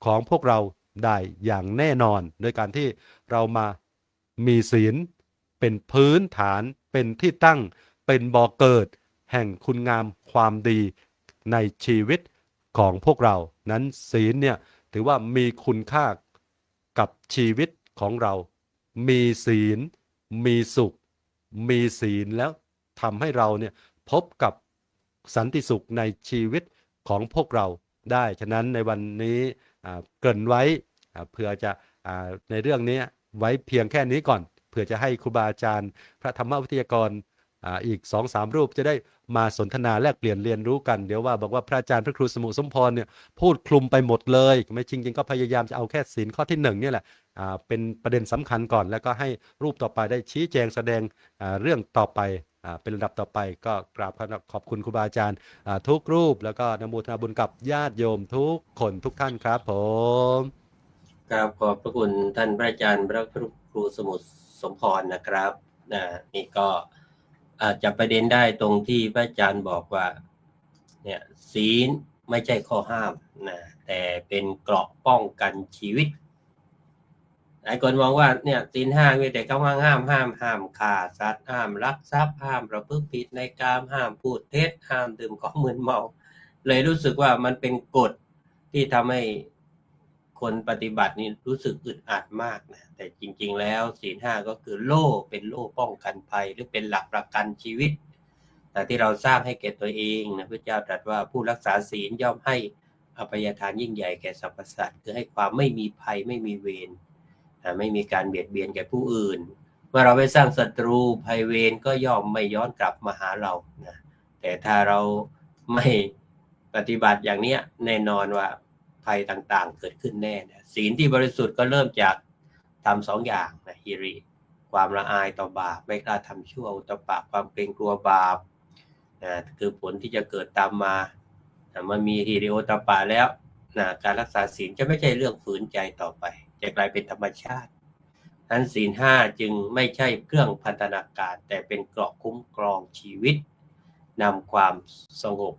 Speaker 4: ของพวกเราได้อย่างแน่นอนโดยการที่เรามามีศีลเป็นพื้นฐานเป็นที่ตั้งเป็นบ่อเกิดแห่งคุณงามความดีในชีวิตของพวกเรานั้นศีลเนี่ยถือว่ามีคุณค่ากับชีวิตของเรามีศีลมีสุขมีศีลแล้วทำให้เราเนี่ยพบกับสันติสุขในชีวิตของพวกเราได้ฉะนั้นในวันนี้เกริ่นไว้เพื่อจะในเรื่องนี้ไว้เพียงแค่นี้ก่อนเพื่อจะให้ครูบาอาจารย์พระธรรมวิทยากรอีก 2-3 รูปจะได้มาสนทนาแลกเปลี่ยนเรียนรู้กันเดี๋ยวว่าบอกว่าพระอาจารย์พระครูสมุสมพรเนี่ยพูดคลุมไปหมดเลยไม่จริงๆก็พยายามจะเอาแค่ศีลข้อที่1เนี่ยแหละเป็นประเด็นสำคัญก่อนแล้วก็ให้รูปต่อไปได้ชี้แจงแสดงเรื่องต่อไปเป็นระดับต่อไปก็กราบขอบคุณครูบาอาจารย์ทุกรูปแล้วก็อนุโมทนาบุญกับญาติโยมทุกคนทุกท่านครับผม
Speaker 3: กราบขอบพระคุณท่านพระอาจารย์พระครูสมุสมพรนะครับนี่ก็อาจจะประเด็นได้ตรงที่พระอาจารย์บอกว่าเนี่ยศีลไม่ใช่ข้อห้ามนะแต่เป็นเกราะป้องกันชีวิตหลายคนมองว่าเนี่ยศีล5มีแต่คำว่าห้ามฆ่าสัตว์ห้ามลักทรัพย์ห้ามประพฤติผิดในกามห้ามพูดเท็จห้ามดื่มของมึนเมาเลยรู้สึกว่ามันเป็นกฎที่ทำให้คนปฏิบัตินี่รู้สึกอึดอัดมากนะแต่จริงๆแล้วศีล5ก็คือโล่เป็นโล่ป้องกันภัยหรือเป็นหลักประกันชีวิตแต่ที่เราสร้างให้แก่ตัวเองนะพระเจ้าตรัสว่าผู้รักษาศีลย่อมให้อภัยทานยิ่งใหญ่แก่สรรพสัตว์คือให้ความไม่มีภัยไม่มีเวรไม่มีการเบียดเบียนแก่ผู้อื่นเมื่อเราไปสร้างศัตรูภัยเวรก็ย่อมไม่ย้อนกลับมาหาเรานะแต่ถ้าเราไม่ปฏิบัติอย่างนี้แน่นอนว่าภัยต่างๆเกิดขึ้นแน่นะศีลที่บริสุทธิ์ก็เริ่มจากทำ2 อย่างนะหิริความละอายต่อบาปไม่กล้าทำชั่วอุตตปะความเกรงกลัวบาปนะคือผลที่จะเกิดตามมามันมีหิริโอตตปะแล้วนะการรักษาศีลจะไม่ใช่เรื่องฝืนใจต่อไปจะกลายเป็นธรรมชาตินั้นศีล5จึงไม่ใช่เครื่องพันธนาการแต่เป็นเกราะคุ้มครองชีวิตนำความสงบ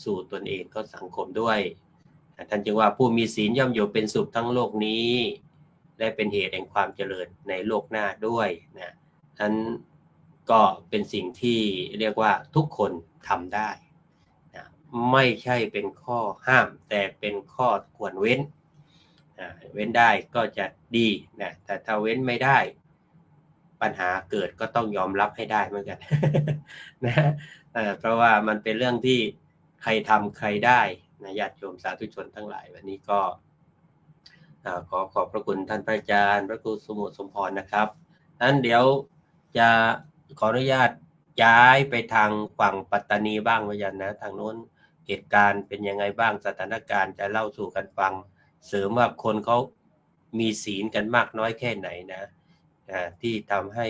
Speaker 3: สู่ตนเองก็สังคมด้วยท่านจึงว่าผู้มีศีลย่อมอยู่เป็นสุขทั้งโลกนี้และเป็นเหตุแห่งความเจริญในโลกหน้าด้วยนะนั้นก็เป็นสิ่งที่เรียกว่าทุกคนทำได้นะ ไม่ใช่เป็นข้อห้ามแต่เป็นข้อควรเว้นเว้นได้ก็จะดีนะแต่ถ้าเว้นไม่ได้ปัญหาเกิดก็ต้องยอมรับให้ได้เหมือนกัน นะเพราะว่ามันเป็นเรื่องที่ใครทำใครได้นะญาติโยมสาธุชนทั้งหลายวันนี้ก็ขอขอบพระคุณท่านพระอาจารย์พระครูสมุทรสมพรนะครับนั้นเดี๋ยวจะขออนุญาตย้ายไปทางฝั่งปัตตานีบ้างพระอาจารย์นะทางโน้นเหตุการณ์เป็นยังไงบ้างสถานการณ์จะเล่าสู่กันฟังเสริมว่าคนเขามีศีลกันมากน้อยแค่ไหนนะที่ทำให้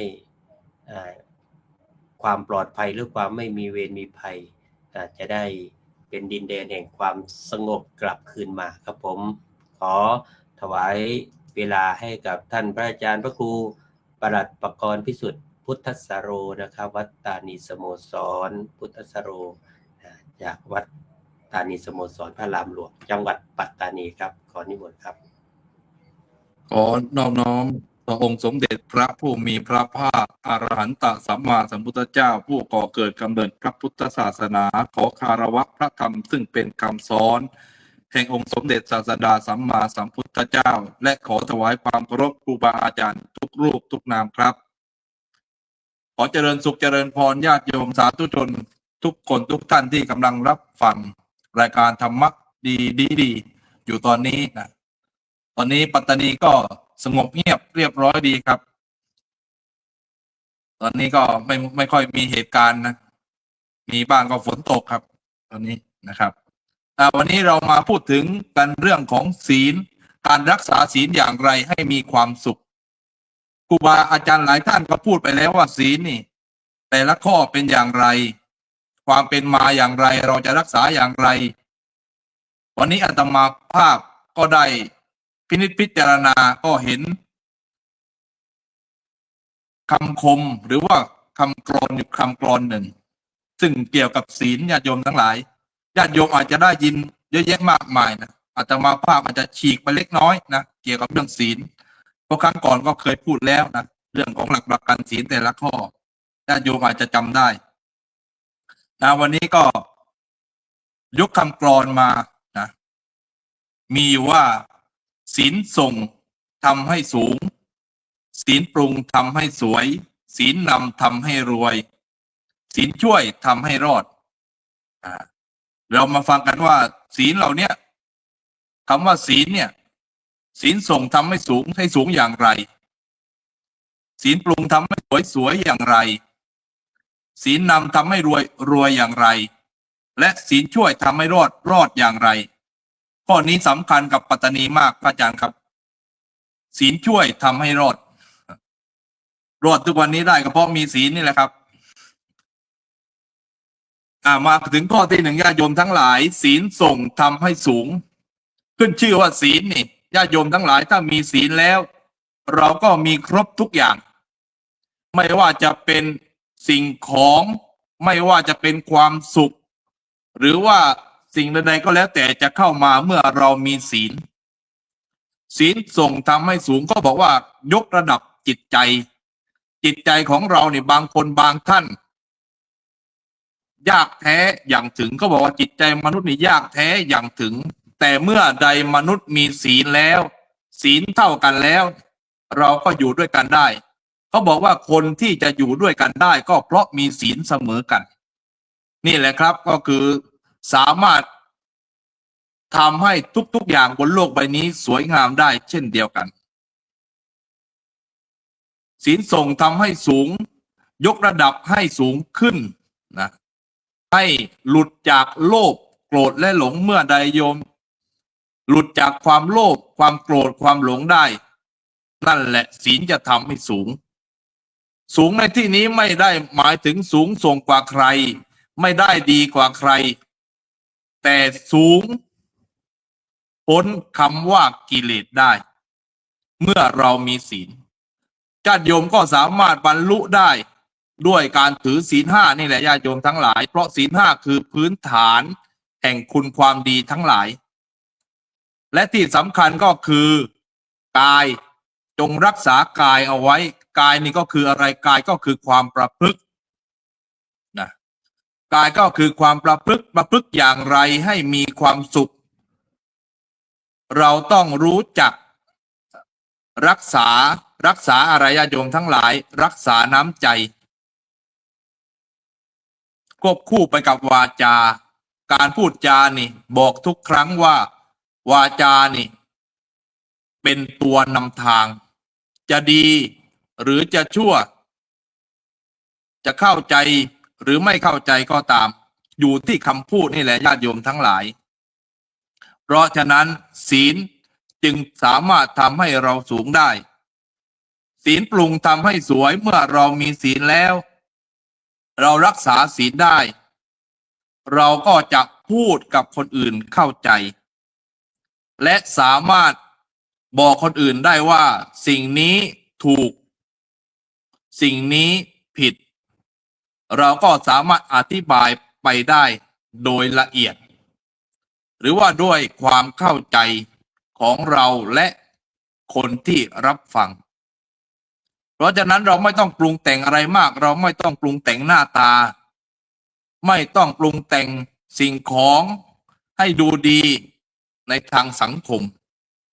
Speaker 3: ความปลอดภัยหรือความไม่มีเวรมีภัยจะได้เป็นดินแดนแห่งความสงบกลับคืนมาครับผมขอถวายเวลาให้กับท่านพระอาจารย์พระครูปลัดปกรณ์พิสุทธิ์พุทธสโรนะครับวัดตานีสโมสรพุทธสโรจากวัดตานีสโมสรพระรามหลวงจังหวัดปัตตานีครับขอนิมนต์ครับ
Speaker 5: ขอนอบน้อมต่อองค์สมเด็จพระผู้มีพระภาคอรหันตสัมมาสัมพุทธเจ้าผู้ก่อเกิดกำเนิดพระพุทธศาสนาขอคารวะพระธรรมซึ่งเป็นคำสอนแห่งองค์สมเด็จศาสดาสัมมาสัมพุทธเจ้าและขอถวายความเคารพครูบาอาจารย์ทุกรูปทุกนามครับขอเจริญสุขเจริญพรญาติโยมสาธุชนทุกคนทุกท่านที่กำลังรับฟังรายการธรรมะดีอยู่ตอนนี้นะตอนนี้ปัตตานีก็สงบเงียบเรียบร้อยดีครับตอนนี้ก็ไม่ค่อยมีเหตุการณ์นะมีบ้างก็ฝนตกครับตอนนี้นะครับวันนี้เรามาพูดถึงกันเรื่องของศีลการรักษาศีลอย่างไรให้มีความสุขครูบาอาจารย์หลายท่านก็พูดไปแล้วว่าศีลนี่แต่ละข้อเป็นอย่างไรความเป็นมาอย่างไรเราจะรักษาอย่างไรวันนี้อาตมาภาพก็ได้พินิจพิจารณาก็เห็นคำคมหรือว่าคำกลอนอยู่คำกลอนหนึ่งซึ่งเกี่ยวกับศีลญาติโยมทั้งหลายญาติโยมอาจจะได้ยินเยอะแยะมากมายนะอาตมาภาพอาจจะฉีกไปเล็กน้อยนะเกี่ยวกับเรื่องศีลเพราะครั้งก่อนก็เคยพูดแล้วนะเรื่องของหลักประกันศีลแต่ละข้อญาติโยมอาจจะจำได้นะวันนี้ก็ยกคำกลอนมานะมีอยู่ว่าศีลส่งทำให้สูงศีลปรุงทำให้สวยศีลนำทำให้รวยศีลช่วยทำให้รอดเรามาฟังกันว่าศีลเหล่านี้คำว่าศีลเนี่ยศีลส่งทำให้สูงอย่างไรศีลปรุงทำให้สวยอย่างไรศีลนำทำให้รวยอย่างไรและศีลช่วยทำให้รอดอย่างไรข้อนี้สำคัญกับปัตตานีมากพระอาจารย์ครับศีลช่วยทำให้รอดทุกวันนี้ได้ก็เพราะมีศีลนี่แหละครับมาถึงข้อที่หนึ่งญาติโยมทั้งหลายศีลส่งทำให้สูงขึ้นชื่อว่าศีลนี่ญาติโยมทั้งหลายถ้ามีศีลแล้วเราก็มีครบทุกอย่างไม่ว่าจะเป็นสิ่งของไม่ว่าจะเป็นความสุขหรือว่าสิ่งใดๆก็แล้วแต่จะเข้ามาเมื่อเรามีศีลส่งทำให้สูงก็บอกว่ายกระดับจิตใจของเราเนี่ยบางคนบางท่านยากแท้อย่างถึงก็บอกว่าจิตใจมนุษย์นี่ยากแท้อย่างถึงแต่เมื่อใดมนุษย์มีศีลแล้วศีลเท่ากันแล้วเราก็อยู่ด้วยกันได้เขาบอกว่าคนที่จะอยู่ด้วยกันได้ก็เพราะมีศีลเสมอกันนี่แหละครับก็คือสามารถทำให้ทุกๆอย่างบนโลกใบนี้สวยงามได้เช่นเดียวกันศีลส่งทำให้สูงยกระดับให้สูงขึ้นนะให้หลุดจากโลภโกรธและหลงเมื่อใดโยมหลุดจากความโลภความโกรธความหลงได้นั่นแหละศีลจะทำให้สูงในที่นี้ไม่ได้หมายถึงสูงส่งกว่าใครไม่ได้ดีกว่าใครแต่สูงพ้นคำว่ากิเลสได้เมื่อเรามีศีลญาติโยมก็สามารถบรรลุได้ด้วยการถือศีลห้านี่แหละญาติโยมทั้งหลายเพราะศีลห้าคือพื้นฐานแห่งคุณความดีทั้งหลายและที่สำคัญก็คือกายจงรักษากายเอาไว้กายนี่ก็คืออะไรกายก็คือความประพฤตินะ กายก็คือความประพฤติอย่างไรให้มีความสุข เราต้องรู้จักรักษาอะไรญาติโยมทั้งหลาย รักษาน้ำใจควบคู่ไปกับวาจาการพูดจานี่บอกทุกครั้งว่าวาจานี่เป็นตัวนำทาง จะดีหรือจะชั่ว จะเข้าใจหรือไม่เข้าใจก็ตาม อยู่ที่คำพูดนี่แหละญาติโยมทั้งหลาย เพราะฉะนั้นศีลจึงสามารถทำให้เราสูงได้ ศีลปรุงทำให้สวยเมื่อเรามีศีลแล้ว เรารักษาศีลได้ เราก็จะพูดกับคนอื่นเข้าใจ และสามารถบอกคนอื่นได้ว่าสิ่งนี้ถูก สิ่งนี้ผิด เราก็สามารถอธิบายไปได้โดยละเอียด หรือว่าด้วยความเข้าใจของเราและคนที่รับฟัง เพราะฉะนั้นเราไม่ต้องปรุงแต่งอะไรมาก เราไม่ต้องปรุงแต่งหน้าตา ไม่ต้องปรุงแต่งสิ่งของให้ดูดีในทางสังคม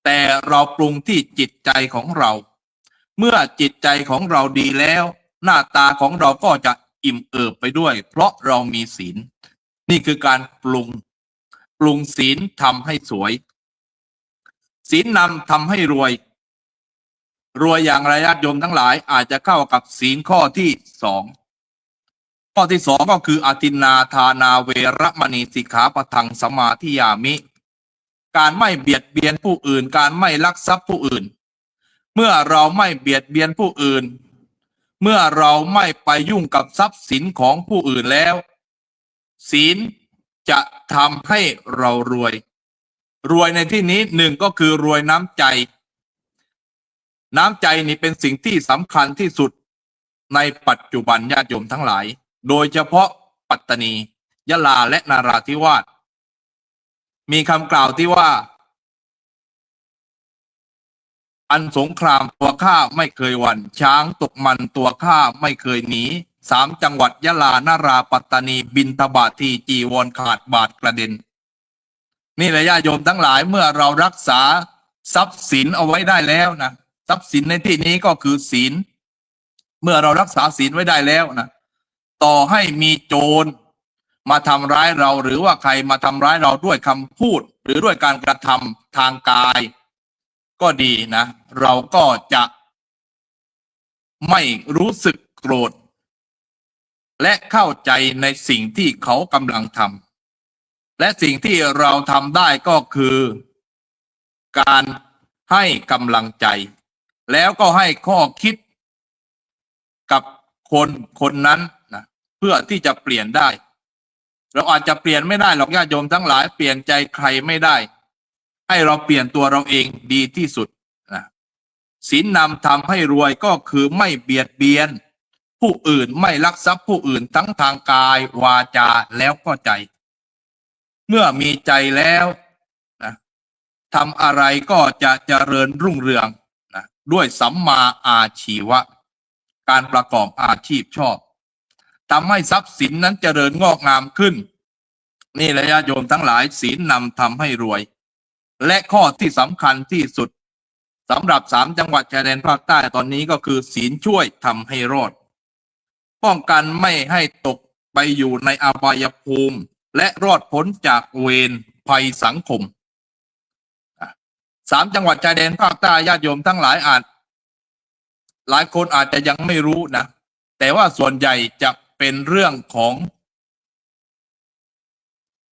Speaker 5: แต่เราปรุงที่จิตใจของเรา เมื่อจิตใจของเราดีแล้ว หน้าตาของเราก็จะอิ่มเอิบไปด้วย เพราะเรามีศีล นี่คือการปรุงศีลทำให้สวย ศีลนำทำให้รวยอย่างไรญาติโยมทั้งหลายอาจจะเข้ากับศีลข้อที่สองก็คืออทินนาทานาเวรมณีสิกขาปะทังสมาธิยามิ การไม่เบียดเบียนผู้อื่น การไม่ลักทรัพย์ผู้อื่น เมื่อเราไม่เบียดเบียนผู้อื่น เมื่อเราไม่ไปยุ่งกับทรัพย์สินของผู้อื่นแล้ว ศีลจะทำให้เรารวยในที่นี้หนึ่งก็คือรวยน้ำใจนี่เป็นสิ่งที่สำคัญที่สุดในปัจจุบันญาติโยมทั้งหลาย โดยเฉพาะปัตตานียะลาและนาราธิวาสมีคำกล่าวที่ว่าอันสงครามตัวข้าไม่เคยหวั่นช้างตกมันตัวข้าไม่เคยหนี3 จังหวัดยะลานาราปัตตานีบิณฑบาตทีจีวรขาดบาดกระเด็นนี่แหละญาติโยมทั้งหลายเมื่อเรารักษาทรัพย์สินเอาไว้ได้แล้วนะทรัพย์สินในที่นี้ก็คือศีลเมื่อเรารักษาศีลไว้ได้แล้วนะต่อให้มีโจรมาทำร้ายเราหรือว่าใครมาทำร้ายเราด้วยคำพูดหรือด้วยการกระทำทางกายก็ดีนะเราก็จะไม่รู้สึกโกรธและเข้าใจในสิ่งที่เขากำลังทำและสิ่งที่เราทำได้ก็คือการให้กำลังใจแล้วก็ให้ข้อคิดกับคนนั้นนะเพื่อที่จะเปลี่ยนได้เราอาจจะเปลี่ยนไม่ได้หรอกญาติโยมทั้งหลายเปลี่ยนใจใครไม่ได้ให้เราเปลี่ยนตัวเราเองดีที่สุดนะศีลนำทำให้รวยก็คือไม่เบียดเบียนผู้อื่นไม่ลักทรัพย์ผู้อื่นทั้งทางกายวาจาแล้วก็ใจเมื่อมีใจแล้วนะทำอะไรก็จะเจริญรุ่งเรืองนะด้วยสัมมาอาชีวะการประกอบอาชีพชอบทำให้ทรัพย์สินนั้นเจริญงอกงามขึ้นนี่แหละญาติโยมทั้งหลายศีลนำทำให้รวยและข้อที่สำคัญที่สุดสำหรับ3 จังหวัดชายแดนภาคใต้ตอนนี้ก็คือศีลช่วยทำให้รอดป้องกันไม่ให้ตกไปอยู่ในอบายภูมิและรอดพ้นจากเวรภัยสังคม3 จังหวัดชายแดนภาคใต้ญาติโยมทั้งหลายหลายคนอาจจะยังไม่รู้นะแต่ว่าส่วนใหญ่จะเป็นเรื่องของ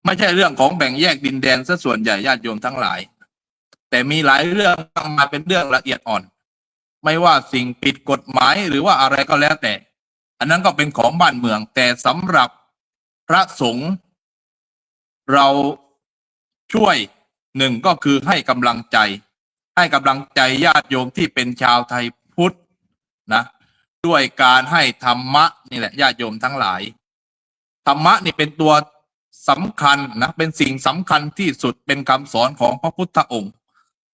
Speaker 5: ไม่ใช่เรื่องของแบ่งแยกดินแดนซะส่วนใหญ่ญาติโยมทั้งหลายแต่มีหลายเรื่องมาเป็นเรื่องละเอียดอ่อนไม่ว่าสิ่งผิดกฎหมายหรือว่าอะไรก็แล้วแต่อันนั้นก็เป็นของบ้านเมืองแต่สำหรับพระสงฆ์เราช่วยหนึ่งก็คือให้กำลังใจญาติโยมที่เป็นชาวไทยพุทธนะด้วยการให้ธรรมะนี่แหละญาติโยมทั้งหลายธรรมะนี่เป็นตัวสำคัญนะเป็นสิ่งสำคัญที่สุดเป็นคำสอนของพระพุทธองค์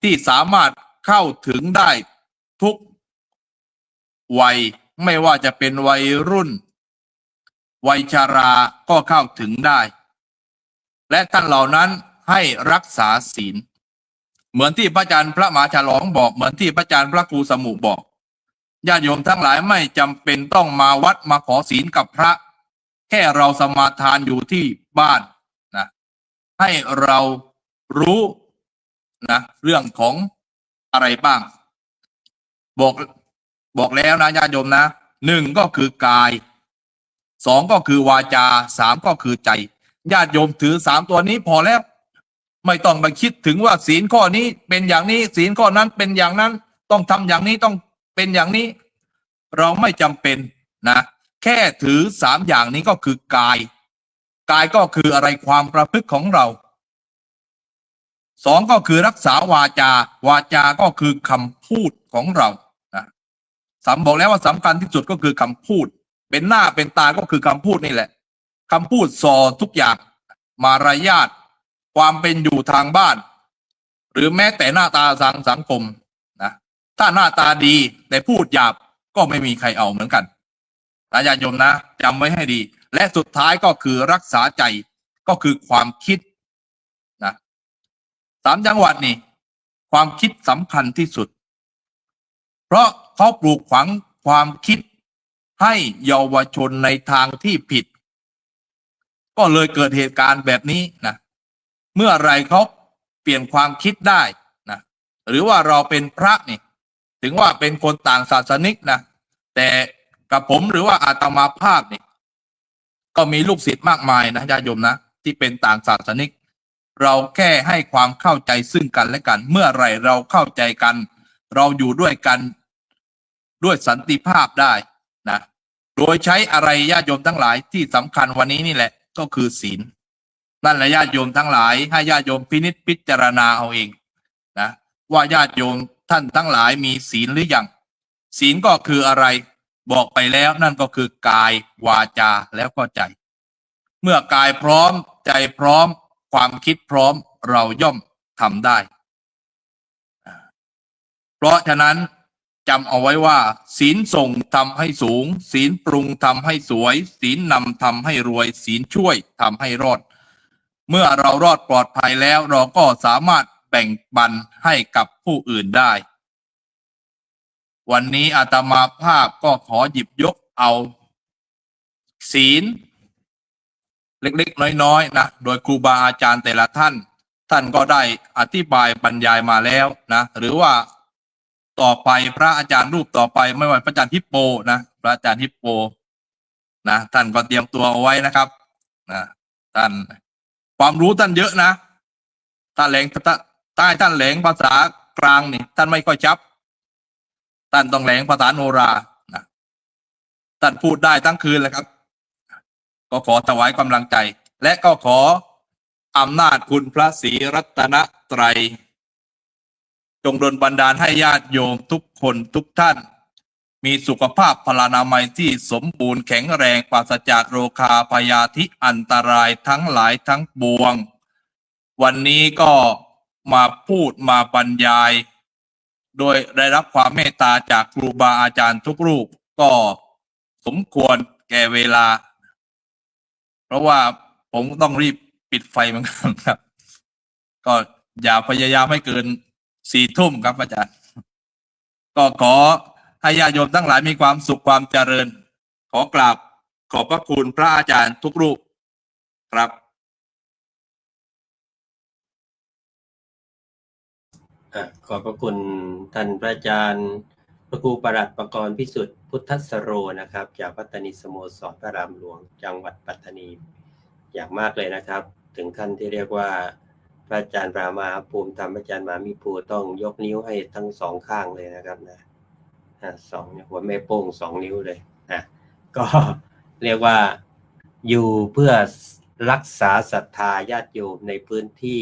Speaker 5: ที่สามารถเข้าถึงได้ทุกวัยไม่ว่าจะเป็นวัยรุ่น วัยชาราก็เข้าถึงได้ และท่านเหล่านั้นให้รักษาศีลเหมือนที่พระอาจารย์พระมหาฉลองบอกเหมือนที่พระอาจารย์พระครูสมุบอกญาติโยมทั้งหลายไม่จำเป็นต้องมาวัดมาขอศีลกับพระ แค่เราสมาทานอยู่ที่บ้านนะให้เรารู้นะเรื่องของอะไรบ้างบอกแล้วนะญาติโยมนะหนึ่งก็คือกายสองก็คือวาจาสามก็คือใจญาติโยมถือสามตัวนี้พอแล้วไม่ต้องไปคิดถึงว่าศีลข้อนี้เป็นอย่างนี้ศีลข้อนั้นเป็นอย่างนั้นต้องทำอย่างนี้ต้องเป็นอย่างนี้เราไม่จำเป็นนะแค่ถือสามอย่างนี้ก็คือกายก็คืออะไรความประพฤติของเราสองก็คือรักษาวาจาก็คือคำพูดของเรานะบอกแล้วว่าสำคัญที่สุดก็คือคำพูดเป็นหน้าเป็นตาก็คือคำพูดนี่แหละคำพูดส่อทุกอย่างมารยาทความเป็นอยู่ทางบ้านหรือแม้แต่หน้าตาทางสังคมนะถ้าหน้าตาดีแต่พูดหยาบก็ไม่มีใครเอาเหมือนกันญาติโยมนะจำไว้ให้ดีและสุดท้ายก็คือรักษาใจก็คือความคิดนะสามจังหวัดนี่ความคิดสำคัญที่สุดเพราะเขาปลูกฝังความคิดให้เยาวชนในทางที่ผิดก็เลยเกิดเหตุการณ์แบบนี้นะเมื่อไรเขาเปลี่ยนความคิดได้นะหรือว่าเราเป็นพระนี่ถึงว่าเป็นคนต่างศาสนิกนะแต่กับผมหรือว่าอาตมาภาพนี่ก็มีลูกศิษย์มากมายนะญาติโยมนะที่เป็นต่างศาสนิกเราแค่ให้ความเข้าใจซึ่งกันและกันเมื่อไรเราเข้าใจกันเราอยู่ด้วยกันด้วยสันติภาพได้นะโดยใช้อะไรญาติโยมทั้งหลายที่สำคัญวันนี้นี่แหละก็คือศีลนั่นแหละญาติโยมทั้งหลายให้ญาติโยมพินิจพิจารณาเอาเองนะว่าญาติโยมท่านทั้งหลายมีศีลหรือยังศีลก็คืออะไรบอกไปแล้วนั่นก็คือกายวาจาแล้วก็ใจเมื่อกายพร้อมใจพร้อมความคิดพร้อมเราย่อมทำได้เพราะฉะนั้นจำเอาไว้ว่าศีลส่งทำให้สูงศีลปรุงทำให้สวยศีลนำทำให้รวยศีลช่วยทำให้รอดเมื่อเรารอดปลอดภัยแล้วเราก็สามารถแบ่งปันให้กับผู้อื่นได้วันนี้อาตมาภาพก็ขอหยิบยกเอาศีลเล็กๆน้อยๆนะโดยครูบาอาจารย์แต่ละท่านก็ได้อธิบายบรรยายมาแล้วนะหรือว่าต่อไปพระอาจารย์รูปต่อไปไม่ว่าพระอาจารย์ฮิปโปนะพระอาจารย์ฮิปโปนะท่านก็เตรียมตัวเอาไว้นะครับนะท่านความรู้ท่านเยอะนะท่านแหลงใต้ท่านแหลงภาษากลางนี่ท่านไม่ค่อยชับท่านต้องแหลงภาษาโนรานะท่านพูดได้ทั้งคืนเลยครับก็ขอถวายกำลังใจและก็ขออำนาจคุณพระศรีรัตนตรัยจงดลบันดาลให้ญาติโยมทุกคนทุกท่านมีสุขภาพพลานามัยที่สมบูรณ์แข็งแรงปราศจากโรคาพยาธิอันตรายทั้งหลายทั้งปวงวันนี้ก็มาพูดมาบรรยายโดยได้รับความเมตตาจากครูบาอาจารย์ทุกรูปก็สมควรแก่เวลาเพราะว่าผมต้องรีบปิดไฟเหมือนกันครับก็อย่าพยายามให้เกิน4 ทุ่มครับอาจารย์ก็ขอให้ญาติโยมทั้งหลายมีความสุขความเจริญขอกราบขอบพระคุณพระอาจารย์ทุกรูปครับ
Speaker 3: ขอบพระคุณท่านพระอาจารย์พระครูประหลัดประกรณ์พิสุทธิ์พุทธสโรนะครับจากปัตตานีสโมสรพระรามหลวงจังหวัดปัตตานีอย่างมากเลยนะครับถึงขั้นที่เรียกว่าพระอาจารย์รามาภูมิธรรมอาจารย์มามิภูต้องยกนิ้วให้ทั้ง2 ข้างเลยนะครับนะ2หัวแม่โป้ง2 นิ้วเลยก็เรียกว่าอยู่เพื่อรักษาศรัทธาญาติโยมในพื้นที่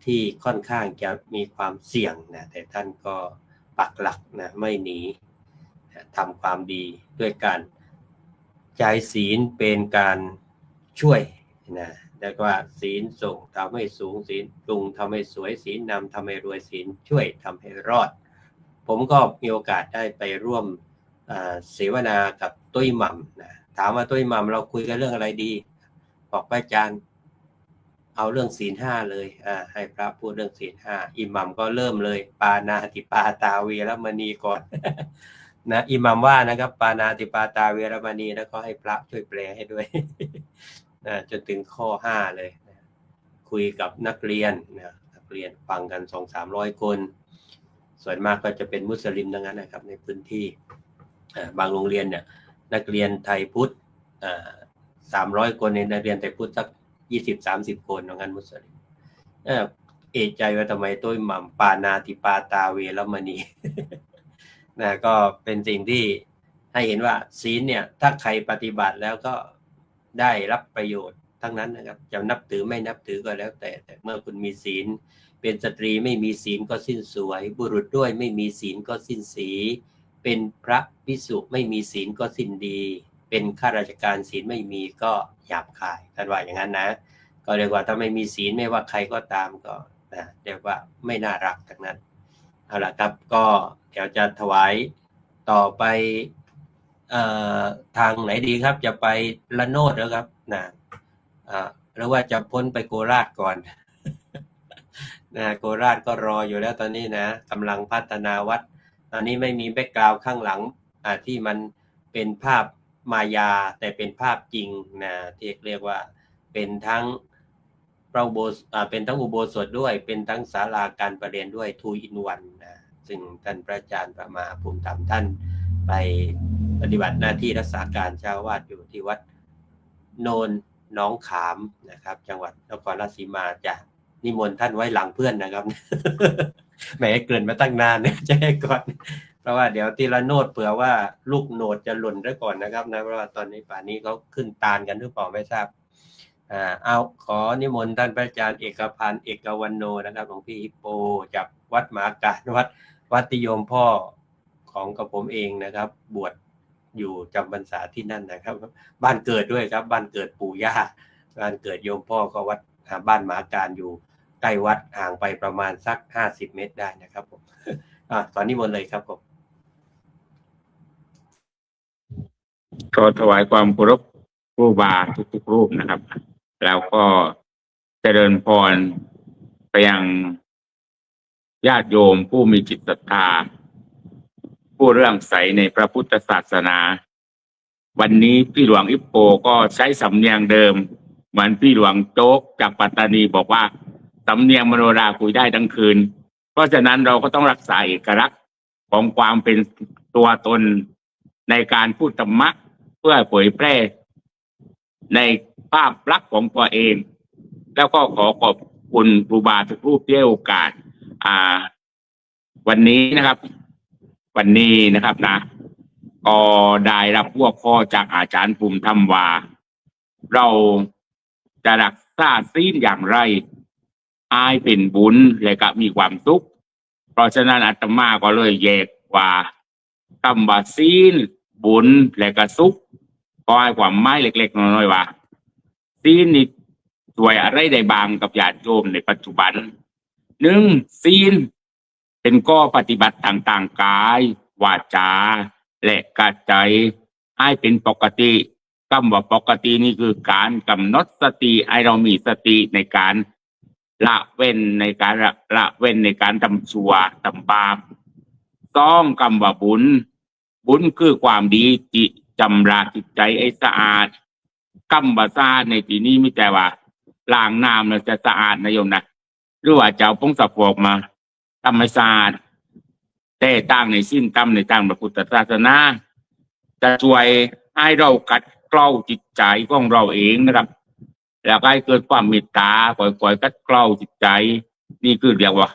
Speaker 3: ที่ค่อนข้างจะมีความเสี่ยงนะแต่ท่านก็ปักหลักนะไม่หนีทำความดีด้วยการใจศีลเป็นการช่วยนะเรียกว่าศีลส่งทำให้สูงศีลปรุงทำให้สวยศีลนำทำให้รวยศีลช่วยทำให้รอดผมก็มีโอกาสได้ไปร่วมเสวนากับตุ้ยหม่ำนะ ถามว่าตัวอิหมัมเราคุยกันเรื่องอะไรดีบอกพระอาจารย์เอาเรื่องศีล 5เลยให้พระพูดเรื่องศีล 5อิหมัมก็เริ่มเลยปานาติปาตาเวรมณีก่อน นะอิหมัมว่านะครับปานาติปาตาเวรมณีแล้วก็ให้พระช่วยแปลให้ด้วย นะจนถึงข้อ 5เลยนะคุยกับนักเรียนนะนักเรียนฟังกัน 200-300 คนส่วนมากก็จะเป็นมุสลิมทั้งนั้นนะครับในพื้นที่บางโรงเรียนเนี่ยนักเรียนไทยพุทธ300 คนในนักเรียนไทยพุทธสัก20-30 คนงั้นมุสลิมเอกใจว่าทำไมตัวอิหมัมปานาติปาตาเวรมณี นะก็เป็นสิ่งที่ให้เห็นว่าศีลเนี่ยถ้าใครปฏิบัติแล้วก็ได้รับประโยชน์ทั้งนั้นนะครับจะนับถือไม่นับถือก็แล้วแต่เมื่อคุณมีศีลเป็นสตรีไม่มีศีลก็สิ้นสวยบุรุษด้วยไม่มีศีลก็สิ้นสีเป็นพระภิกษุไม่มีศีลก็สิ้นดีเป็นข้าราชการศีลไม่มีก็หยาบคายท่านว่าอย่างนั้นนะก็เรียกว่าถ้าไม่มีศีลไม่ว่าใครก็ตามก็นะเรียกว่าไม่น่ารักทั้งนั้นเอาล่ะครับก็เดี๋ยวจะถวายต่อไปทางไหนดีครับจะไปละโนดแล้วครับนะหรือว่าจะพ้นไปโคราชก่อน นะโคราชก็รออยู่แล้วตอนนี้นะกำลังพัฒนาวัดตอนนี้ไม่มีแบ็คกราวด์ข้างหลังที่มันเป็นภาพมายาแต่เป็นภาพจริงนะที่เรียกว่าเป็นทั้งพระอุโบสถเป็นทั้งอุโบสถด้วยเป็นทั้งศาลาการประเรียนด้วย2 in 1นะซึ่งท่านพระอาจารย์พระมหาภูมิธรรมท่านไปปฏิบัติหน้าที่รักษาการเจ้าวาดอยู่ที่วัดโนนหนองขามนะครับจังหวัดนครราชสีมาจะนิมนต์ท่านไว้หลังเพื่อนนะครับ แหมเกินมาตั้งนานเนี่ยแจ้งก่อนเพราะว่าเดี๋ยวทีละโนดเผื่อว่าลูกโนดจะหล่นได้ก่อนนะครับนะเพราะว่าตอนนี้ป่านนี้เขาขึ้นตาลกันหรือเปล่าไม่ทราบเอาขอนิมนต์ท่านพระอาจารย์เอกพันธ์เอกวันโนนะครับหลวงพี่ฮิปโปจากวัดมหาการวัดติโยมพ่อของกับผมเองนะครับบวชอยู่จำพรรษาที่นั่นนะครับบ้านเกิดด้วยครับบ้านเกิดปู่ย่าบ้านเกิดโยมพ่อก็วัดบ้านมหาการอยู่ใกล้วัดห่างไปประมาณสัก50 เมตรได้นะครับผมขอนิมนต์เลยครับผม
Speaker 6: ก็ถวายความเคารพครูบาทุกรูปนะครับแล้วก็เจริญพรไปยังญาติโยมผู้มีจิตศรัทธาผู้เลื่อมใสในพระพุทธศาสนาวันนี้พี่หลวงอิปโปก็ใช้สำเนียงเดิมเหมือนพี่หลวงโจ๊กจากปัตตานีบอกว่าสำเนียงมโนราคุยได้ทั้งคืนเพราะฉะนั้นเราก็ต้องรักษาเอกลักษณ์ของความเป็นตัวตนในการพูดธรรมะเพื่อเผยแพร่ในภาพลักษณ์ของตัวเองแล้วก็ขอขอบคุณครูบาทุกรูปที่ให้โอกาสวันนี้นะครับนะก็ได้รับหัวข้อจากอาจารย์ภูมิธรรมว่าเราจะรักษาศีลอย่างไรให้เป็นบุญและก็มีความสุขเพราะฉะนั้นอาตมาก็เลยแยกว่าคำว่าศีลบุญและก็สุขก็ให้ความหมายเล็กๆน้อยๆว่าศีลนี่ช่วยอะไรได้บ้างกับญาติโยมในปัจจุบัน1ศีลเป็นข้อปฏิบัติต่างๆกายวาจาและกายใจให้เป็นปกติคำว่าปกตินี่คือการกำหนดสติให้เรามีสติในการละเว้นในการทำชั่วทำบาป2คำว่าบุญคือความดีจิตจำระจิตใจให้สะอาดคำว่าสะอาดในที่นี้ไม่แต่ว่าล้างน้ำเราจะสะอาดนะโยมนะหรือว่าจะเอาผงซักฟอกมาทำให้สะอาดแต่ตั้งในสิ้นตั้งในทางพระพุทธศาสนาจะช่วยให้เราขัดเกลาจิตใจของเราเองนะครับแล้วก็ให้เกิดความเมตตาปล่อยขัดเกลาจิตใจนี่คือเรียกว่า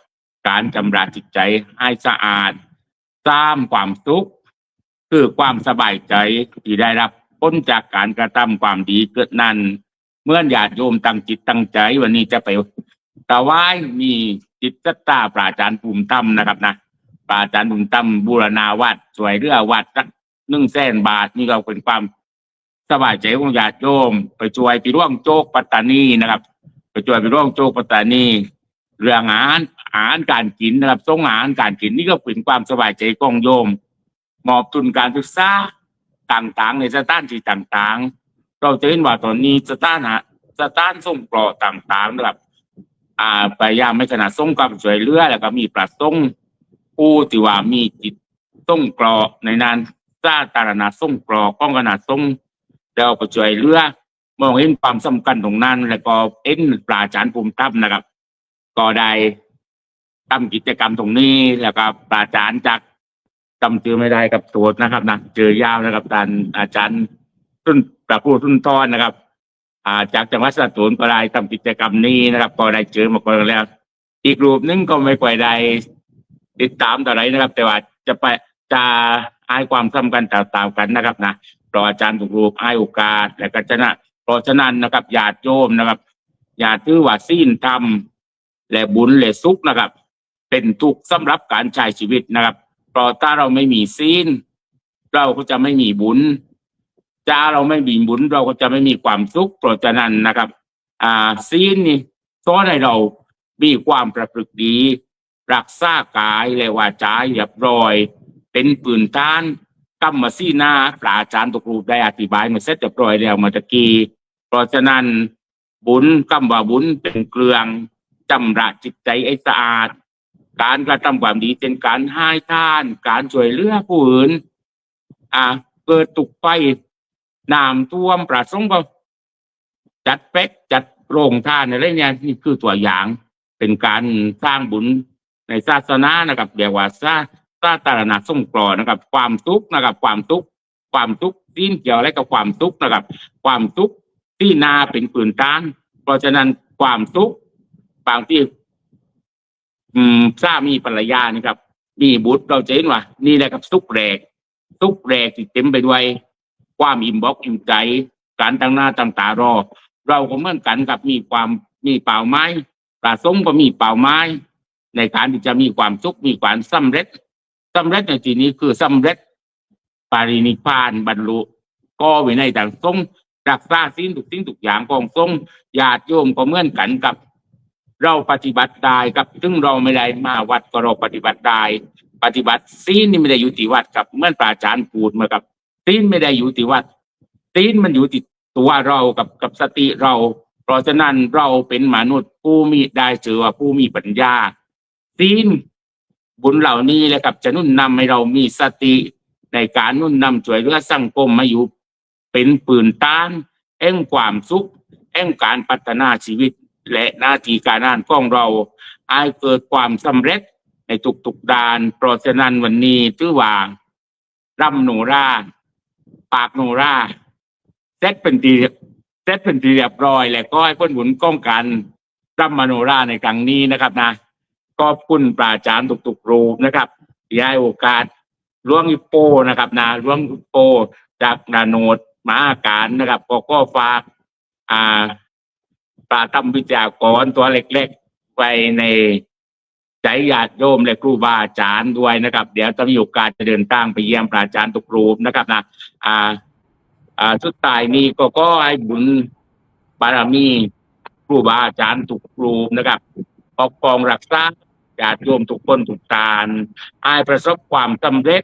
Speaker 6: การชำระจิตใจให้สะอาดสร้างความสุขคือความสบายใจที่ได้รับผลจากการกระทำความดีเกิดนั้นเมื่อญาติโยมตั้งจิตตั้งใจวันนี้จะไปถวายมีจิตศรัทธาพระอาจารย์ภูมิธรรมนะครับนะพระอาจารย์ภูมิธรรมบูรณาวัดสวยเรือวัดสัก100,000 บาทนี่ก็เป็นความสบายใจของญาติโยมไปช่วยพี่ร่วงโจ๊กปัตตานีนะครับไปช่วยพี่ร่วงโจ๊กปัตตานีเรื่องอาหารการกินนะครับส่งอาหารการกินนี่ก็เป็นความสบายใจของโยมมอบทุนการศึกษา ต่างๆในสถานที่ต่างๆเราจะเห็นว่าตอนนี้สถานสงเคราะห์ต่างๆนะครับพยายามไม่ขนาดส่งความช่วยเหลือแล้วก็มีประสงค์ผู้ที่ว่ามีจิตสงเคราะห์ในนั้นสาธารณสงเคราะห์ของคณะสงฆ์เราก็ช่วยเหลือมองเห็นความสำคัญตรงนั้นแล้วก็เอ็นพระอาจารย์ภูมิธรรมนะครับก็ได้ทำกิจกรรมตรงนี้แล้วก็พระอาจารย์จากจำชื่อไม่ได้กับตัวนะครับนะเจอยาวนะครับท่านอาจารย์รุ่นประพูรุ่นทอนนะครับจากจังหวัดสตูลก็ได้ทำกิจกรรมนี้นะครับก็ได้เจอมาก่อนแล้วอีกรูปนึงก็ไม่ค่อยได้ติดตามต่อไหนนะครับแต่ว่าจะให้ความสำคัญต่างๆกันนะครับนะเพราะอาจารย์ทุกรูปให้โอกาสและก็จะนะเพราะฉะนั้นนะครับญาติโยมนะครับอย่าถือว่าศีลธรรมและบุญและสุขนะครับเป็นทุกข์สำหรับการใช้ชีวิตนะครับเพราะถ้าเราไม่มีศีลเราก็จะไม่มีบุญถ้าเราไม่มีบุญเราก็จะไม่มีความสุขเพราะฉะนั้นนะครับศีลนี่สอนให้เรามีความประพฤติดีรักษากายและวาจาเรียบร้อยเป็นพื้นฐานกรรมศีลนะพระอาจารย์ทุกรูปได้อธิบายมาเสร็จเรียบร้อยแล้วเมื่อตะกี้เพราะฉะนั้นบุญคำว่าบุญเป็นเครื่องชำระจิตใจให้สะอาดการกระทำความดีเป็นการให้ทานการช่วยเหลือผู้อื่นเกิดตกไฟน้ำท่วมประสงค์ก็จัดเป๊กจัดโรงทานอะไรเนี่ยนี่คือตัวอย่างเป็นการสร้างบุญในศาสนานะครับเรียกว่าสาธารณสงเคราะห์นะครับความทุกข์นะครับความทุกข์ที่เกี่ยวอะไรกับความทุกข์นะครับความทุกข์ที่นาเป็นพื้นฐานเพราะฉะนั้นความทุกข์บางที่สามีภรรยานี่ครับมีบุตรเราจะเห็นว่านี่แหละครับทุกข์แรกที่เต็มไปด้วยความอิ่มบอกอิ่มใจการตั้งหน้าตั้งตารอเราก็เหมือนกันกับมีเป้าหมายประสงค์ก็มีเป้าหมายในการที่จะมีความสุขมีความสำเร็จในที่นี้คือสำเร็จปรินิพพานบรรลุก็วินัยต่างทรงรักษาศีลทุกสิ่งทุกอย่างของทรงญาติโยมก็เหมือนกันกับเราปฏิบัติได้กับซึ่งเราไม่ได้มาวัดก็เราปฏิบัติได้ปฏิบัติศีลนี่ไม่ได้อยู่ที่วัดกับเมื่อพระอาจารย์พูดมากับศีลไม่ได้อยู่ที่วัดศีลมันอยู่ที่ตัวเรากับสติเราเพราะฉะนั้นเราเป็นมนุษย์ผู้มีได้ชื่อว่าผู้มีปัญญาศีลบุญเหล่านี้แหละครับจะนุ่นนำให้เรามีสติในการนุ่นนำช่วยเหลือสังคมมาอยู่เป็นปืนต้านแห่งความสุขแห่งการพัฒนาชีวิตและหน้าที่การงานของเราให้เกิดความสำเร็จในทุกๆด้านเพราะฉะนั้นวันนี้ถือว่ารำโนราปากโนราเซตเป็นทีเรียบร้อยและก็ให้พ้นบุญก้องกันรำมโนราในครั้งนี้นะครับนะขอบคุณพระอาจารย์ทุกๆรูปนะครับที่ให้โอกาสร่วงอิปโปนะครับนะร่วงอิปโปจากนาโนดมาการนะครับก็ฝากปราธรรมวิทยากรตัวเล็กๆไปในใจญาติโยมและครูบาอาจารย์ด้วยนะครับเดี๋ยวจะมีโอกาสจะเดินทางไปเยี่ยมพระอาจารย์ทุกรูปนะครับนะสุดท้ายนี้ก็ให้บุญบารมีครูบาอาจารย์ทุกรูปนะครับปกป้องรักษาญาติโยมทุกคนทุกท่านให้ประสบความสำเร็จ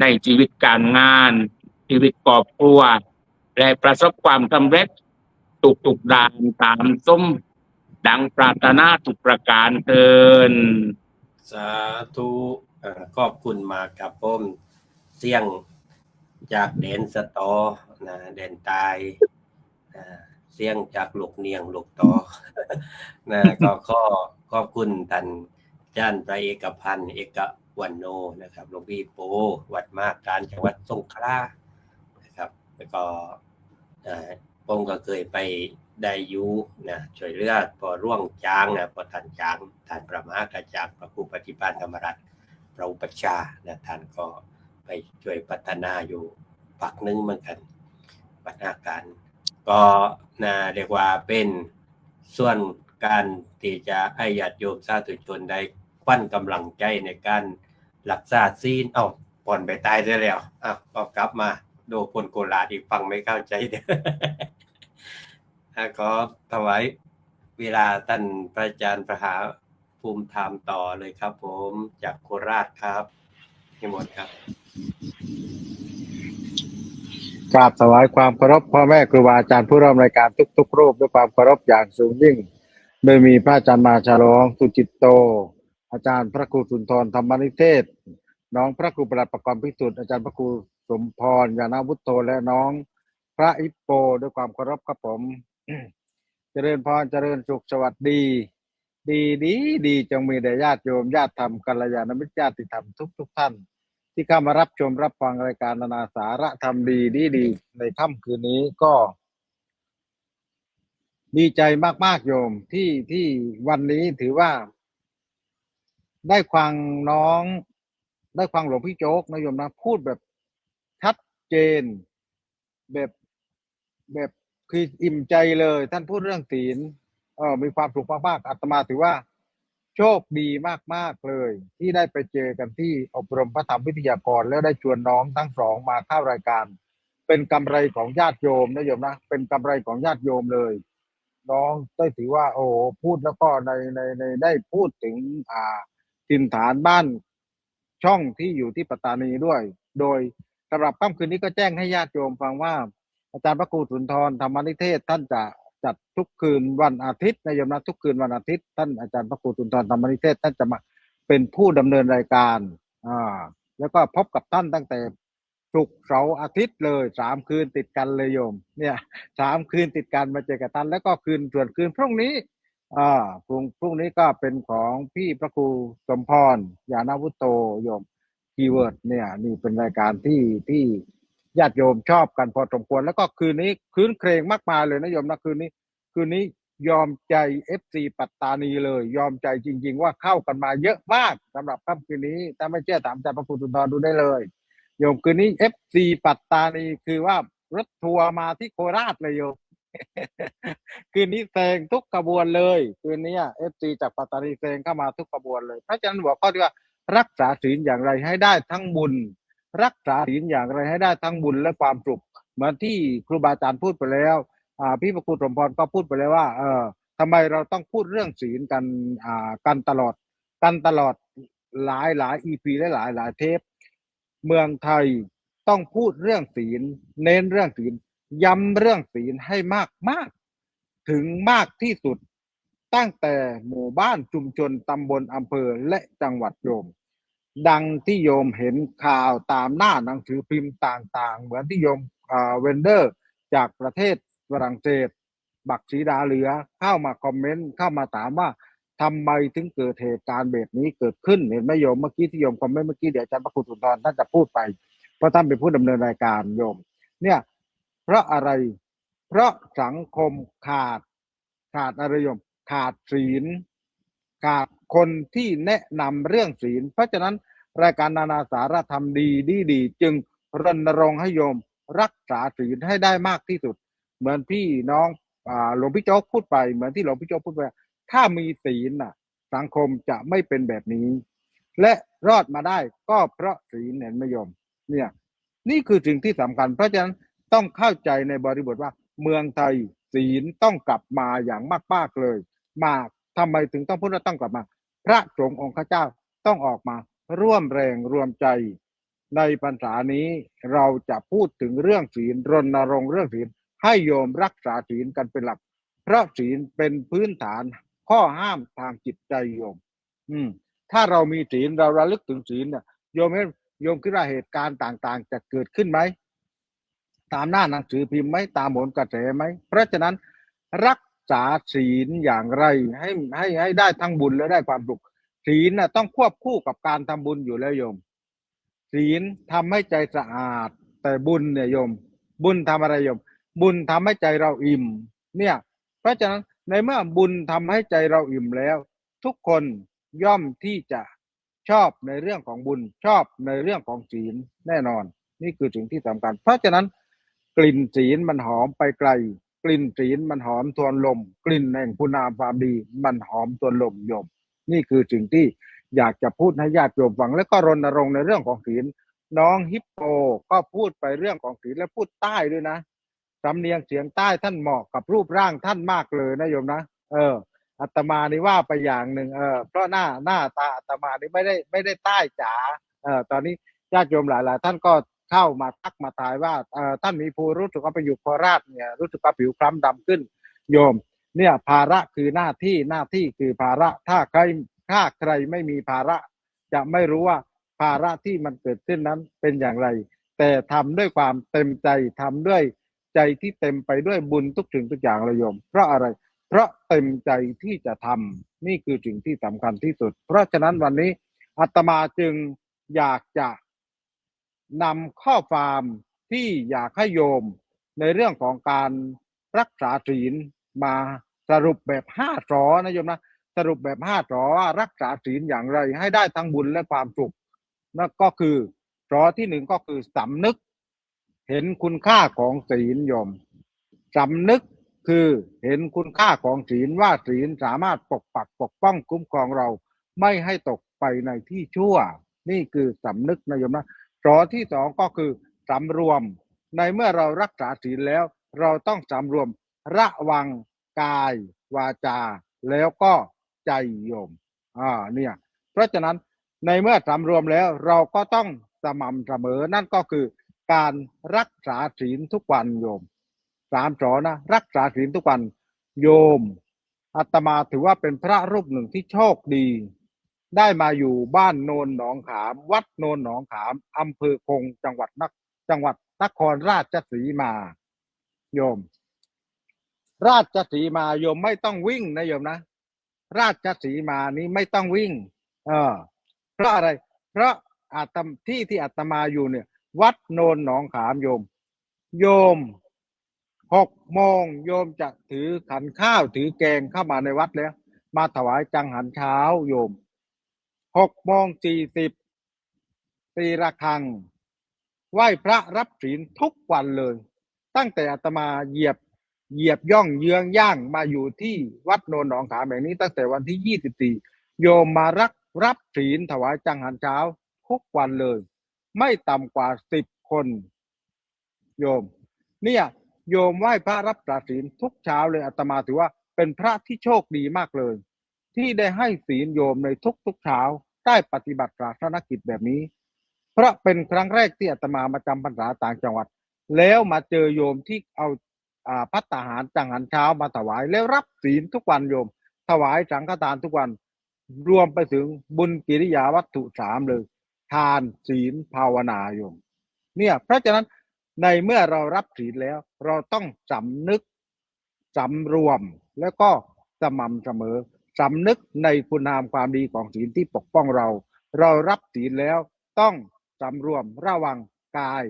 Speaker 6: ในชีวิตการงานชีวิตครอบครัวและประสบความสำเร็จทุกด้านตามสมดังปรารถนาทุกประการเทิน
Speaker 3: สาธุขอบคุณมากครับผมเสียงจากแดนสตอนะแดนใต้เสียงจากลูกเนียงลูกตอนะก็ขอบคุณท่านอาจารย์พระเอกพันธ์เอกวันโนนะครับหลวงพี่โปวัดมากการจังหวัดสงขลานะครับแล้วก็ผมก็เคยไปได้อยู่นะช่วยเหลือพอร่วงจางนะพอท่านจางท่านประมากระจากพระครูปฏิภาณธรรมรัตน์พระอุปัชฌาย์นะท่านก็ไปช่วยพัฒนาอยู่ปักนึงเหมือนกันพัฒนาการก็นะเรียกว่าเป็นส่วนการที่จะให้ญาติโยมสาธุชนได้ขวัญกำลังใจในการรักษาศีลผ่อนไปตายได้แล้วก็กลับมาดูคนโคราชอีกฟังไม่เข้าใจเด้อก็ถวายเวลาท่านพระอาจารย์พระหาภูมิธรรมต่อเลยครับผมจากโคราชครับให้หมดครับ
Speaker 7: กราบถวายความเคารพพ่อแม่ครูบาอาจารย์ผู้ร่วมรายการทุกๆรูปด้วยความเคารพอย่างสูงยิ่งโดยมีพระอาจารย์มาชาลองสุจิตโต อาจารย์พระครูสุนทรธรรมนิเทศ น้องพระครูประหลัดประกอบพิสุทธิ์อาจารย์พระครูสมพรยานาวุฒโธและน้องพระอิปโปด้วยความเคารพครับผม เจริญพรเจริญสุขสวัสดี ดีจงมีแด่ญาติโยมญาติธรรมกัลยาณมิตรญาติธรรมทุกท่าน ที่เข้ามารับชมรับฟังรายการนานาสาระธรรมดีในค่ำคืนนี้ก็ดีใจมากๆโยมที่วันนี้ถือว่าได้ฟังน้องได้ฟังหลวงพี่โจ๊กนะโยมนะพูดแบบชัดเจนแบบคืออิ่มใจเลยท่านพูดเรื่องศีลมีความสุขมากๆอาตมาถือว่าโชคดีมากๆเลยที่ได้ไปเจอกันที่อบรมพระธรรมวิทยากรแล้วได้ชวนน้องทั้งสองมาเข้ารายการเป็นกำไรของญาติโยมนะโยมนะเป็นกำไรของญาติโยมเลยน้องได้ถือว่าโอ้พูดแล้วก็ในได้พูดถึงถิ่นฐานบ้านช่องที่อยู่ที่ปัตตานีด้วยโดยสำหรับค่ำคืนนี้ก็แจ้งให้ญาติโยมฟังว่าอาจารย์พระครูสุนทรธรรมนิเทศท่านจะจัดทุกคืนวันอาทิตย์นะโยมนะทุกคืนวันอาทิตย์ท่านอาจารย์พระครูสุนทรธรรมนิเทศท่านจะมาเป็นผู้ดำเนินรายการแล้วก็พบกับท่านตั้งแต่ศุกร์เสาร์อาทิตย์เลย3 คืนติดกันเลยโยมเนี่ย3 คืนติดกันมาเจอกับท่านแล้วก็ส่วนคืนพรุ่งนี้พรุ่งนี้ก็เป็นของพี่พระครูสมพรยานาวุฒโตโยมคีย์เวิร์ดเนี่ยนี่เป็นรายการที่ญาติโยมชอบกันพอสมควรแล้วก็คืนนี้คืนเครงมากมายเลยนะโยมนะคืนนี้ยอมใจ FC ปัตตานีเลยยอมใจจริงๆว่าเข้ากันมาเยอะมากสำหรับค่ำคืนนี้ถ้าไม่เชื่อถามอาจารย์พระครูสุนทรดูได้เลยโยมคืนนี้ FC ปัตตานีคือว่ารถทัวร์มาที่โคราชเลยโยม คืนนี้แซงทุกขบวนเลยคืนนี้FC จากปัตตานีแซงเข้ามาทุกขบวนเลยเพราะฉะนั้นหัวข้อที่ว่ารักษาศีลอย่างไรให้ได้ทั้งบุญรักษาศีลอย่างไรให้ได้ทั้งบุญและความสุขเหมือนที่ครูบาอาจารย์พูดไปแล้วพี่พระครูสมพรก็พูดไปแล้วว่าทำไมเราต้องพูดเรื่องศีลกันตลอดหลาย EP และหลายเทปเมืองไทยต้องพูดเรื่องศีลเน้นเรื่องศีลย้ำเรื่องศีลให้มากถึงมากที่สุดตั้งแต่หมู่บ้านชุมชนตำบลอำเภอและจังหวัดโยมดังที่โยมเห็นข่าวตามหน้าหนังสือพิมพ์ต่างๆเหมือนที่โยมเวนเดอร์จากประเทศฝรั่งเศสบักศรีดาเหลือเข้ามาคอมเมนต์เข้ามาถามว่าทำไมถึงเกิดเหตุการณ์แบบนี้เกิดขึ้นเห็นไหมโยมเมื่อกี้ที่โยมคอมเมนต์เมื่อกี้เดี๋ยวอาจารย์พระครูสุนทรท่านจะพูดไปเพราะท่านเป็นผู้ดำเนินรายการโยมเนี่ยเพราะอะไรเพราะสังคมขาดอะไรโยมขาดศีลขาดคนที่แนะนำเรื่องศีลเพราะฉะนั้นรายการนานาสาระธรรมดีจึงรณรงค์ให้โยมรักษาศีลให้ได้มากที่สุดเหมือนพี่น้องหลวงพี่โจ๊กพูดไปเหมือนที่หลวงพี่โจ๊กพูดไปถ้ามีศีลสังคมจะไม่เป็นแบบนี้และรอดมาได้ก็เพราะศีลเห็นไหมโยมเนี่ยนี่คือสิ่งที่สำคัญเพราะฉะนั้นต้องเข้าใจในบริบทว่าเมืองไทยศีลต้องกลับมาอย่างมากๆเลยมาทำไมถึงต้องพูดว่าต้องกลับมาพระสงฆ์องค์ข้าเจ้าต้องออกมาร่วมแรงรวมใจในพรรษานี้เราจะพูดถึงเรื่องศีลรณรงค์เรื่องศีลให้โยมรักษาศีลกันเป็นหลักเพราะศีลเป็นพื้นฐานข้อห้ามทางจิตใจโยมถ้าเรามีศีลเราระลึกถึงศีลเนี่ยโยมคิดว่าเหตุการณ์ต่างๆจะเกิดขึ้นไหมตามหน้าหนังสือพิมพ์ไหมตามโหนกระแสไหมเพราะฉะนั้นรักษาศีลอย่างไรให้ได้ทั้งบุญและได้ความสุขศีลต้องควบคู่กับการทำบุญอยู่แล้วโยมศีลทำให้ใจสะอาดแต่บุญเนี่ยโยมบุญทำอะไรโยมบุญทำให้ใจเราอิ่มเนี่ยเพราะฉะนั้นในเมื่อบุญทำให้ใจเราอิ่มแล้วทุกคนย่อมที่จะชอบในเรื่องของบุญชอบในเรื่องของศีลแน่นอนนี่คือสิ่งที่สำคัญเพราะฉะนั้นกลิ่นศีลมันหอมไปไกลกลิ่นศีลมันหอมทวนลมกลิ่นแห่งคุณงามความดีมันหอมทวนลมโยมนี่คือสิ่งที่อยากจะพูดให้ญาติโยมฟังและก็รณรงค์ในเรื่องของศีลน้องฮิปโปก็พูดไปเรื่องของศีลและพูดใต้ด้วยนะสำเนียงเสียงใต้ท่านเหมาะกับรูปร่างท่านมากเลยนะโยมนะอาตมานี่ว่าไปอย่างหนึ่งเพราะหน้าตาอาตมานี่ไม่ได้ใต้จ๋าตอนนี้ญาติโยมหลายๆท่านก็ เข้ามาทักมาทายว่าท่านมีภูรู้สึกว่าไปอยู่โคราชเนี่ยรู้สึกว่าผิวคล้ำดำขึ้นโยมเนี่ยภาระคือหน้าที่คือภาระถ้าใครไม่มีภาระจะไม่รู้ว่าภาระที่มันเกิดขึ้นนั้นเป็นอย่างไรแต่ทำด้วยความเต็มใจทำด้วยใจที่เต็มไปด้วยบุญทุกสิ่งทุกอย่างเลยโยมเพราะอะไรเพราะเต็มใจที่จะทำนี่คือสิ่งที่สำคัญที่สุดเพราะฉะนั้นวันนี้อาตมาจึงอยากจะนำข้อความที่อยากให้โยมในเรื่องของการรักษาศีลมาสรุปแบบ5 สอนะโยมนะสรุปแบบ5 สอว่ารักษาศีลอย่างไรให้ได้ทั้งบุญและความสุขนั่นก็คือสอที่1ก็คือสำนึกเห็นคุณค่าของศีลโยมสำนึกคือเห็นคุณค่าของศีลว่าศีลสามารถปกป้องคุ้มครองเราไม่ให้ตกไปในที่ชั่วนี่คือสำนึกนะโยมนะสอที่2ก็คือสำรวมในเมื่อเรารักษาศีลแล้วเราต้องสำรวมระวังกายวาจาแล้วก็ใจโยมเนี่ยเพราะฉะนั้นในเมื่อสำรวมแล้วเราก็ต้องสม่ำเสมอนั่นก็คือการรักษาศีลทุกวันโยม3 สอนะรักษาศีลทุกวันโยมอาตมาถือว่าเป็นพระรูปหนึ่งที่โชคดีได้มาอยู่บ้านโนนหนองขามวัดโนนหนองขามอำเภอคงจังหวัดนครราชสีมาโยมราชสีมาโยมไม่ต้องวิ่งนะโยมนะราชสีมานี้ไม่ต้องวิ่งเพราะอะไรเพราะที่อาตมาอยู่เนี่ยวัดโนนหนองขามโยม6 โมงโยมจะถือขันข้าวถือแกงเข้ามาในวัดแล้วมาถวายจังหันเช้าโยม6:40ตีระฆังไหว้พระรับศีลทุกวันเลยตั้งแต่อาตมาเหยียบย่องเยื้องย่างมาอยู่ที่วัดโนนหนองขามแห่งนี้ตั้งแต่วันที่24โยมมารับศีลถวายจังหันเช้าทุกวันเลยไม่ต่ำกว่า10 คนโยมเนี่ยโยมไหว้พระรับศีลทุกเช้าเลยอาตมาถือว่าเป็นพระที่โชคดีมากเลยที่ได้ให้ศีลโยมในทุกเช้าได้ปฏิบัติศาสนกิจแบบนี้เพราะเป็นครั้งแรกที่อาตมามาจำพรรษาต่างจังหวัดแล้วมาเจอโยมที่เอาภัตตาหารจังหันเช้ามาถวายแล้วรับศีลทุกวันโยมถวายสังฆทานทุกวันรวมไปถึงบุญกิริยาวัตถุ3เลยทานศีลภาวนาโยมเนี่ยเพราะฉะนั้นในเมื่อเรารับศีลแล้วเราต้องสำนึกสำรวมแล้วก็สม่ำเสมอสำนึกในคุณงามความดีของศีลที่ปกป้องเรารับศีลแล้วต้องสำรวมระวังกาย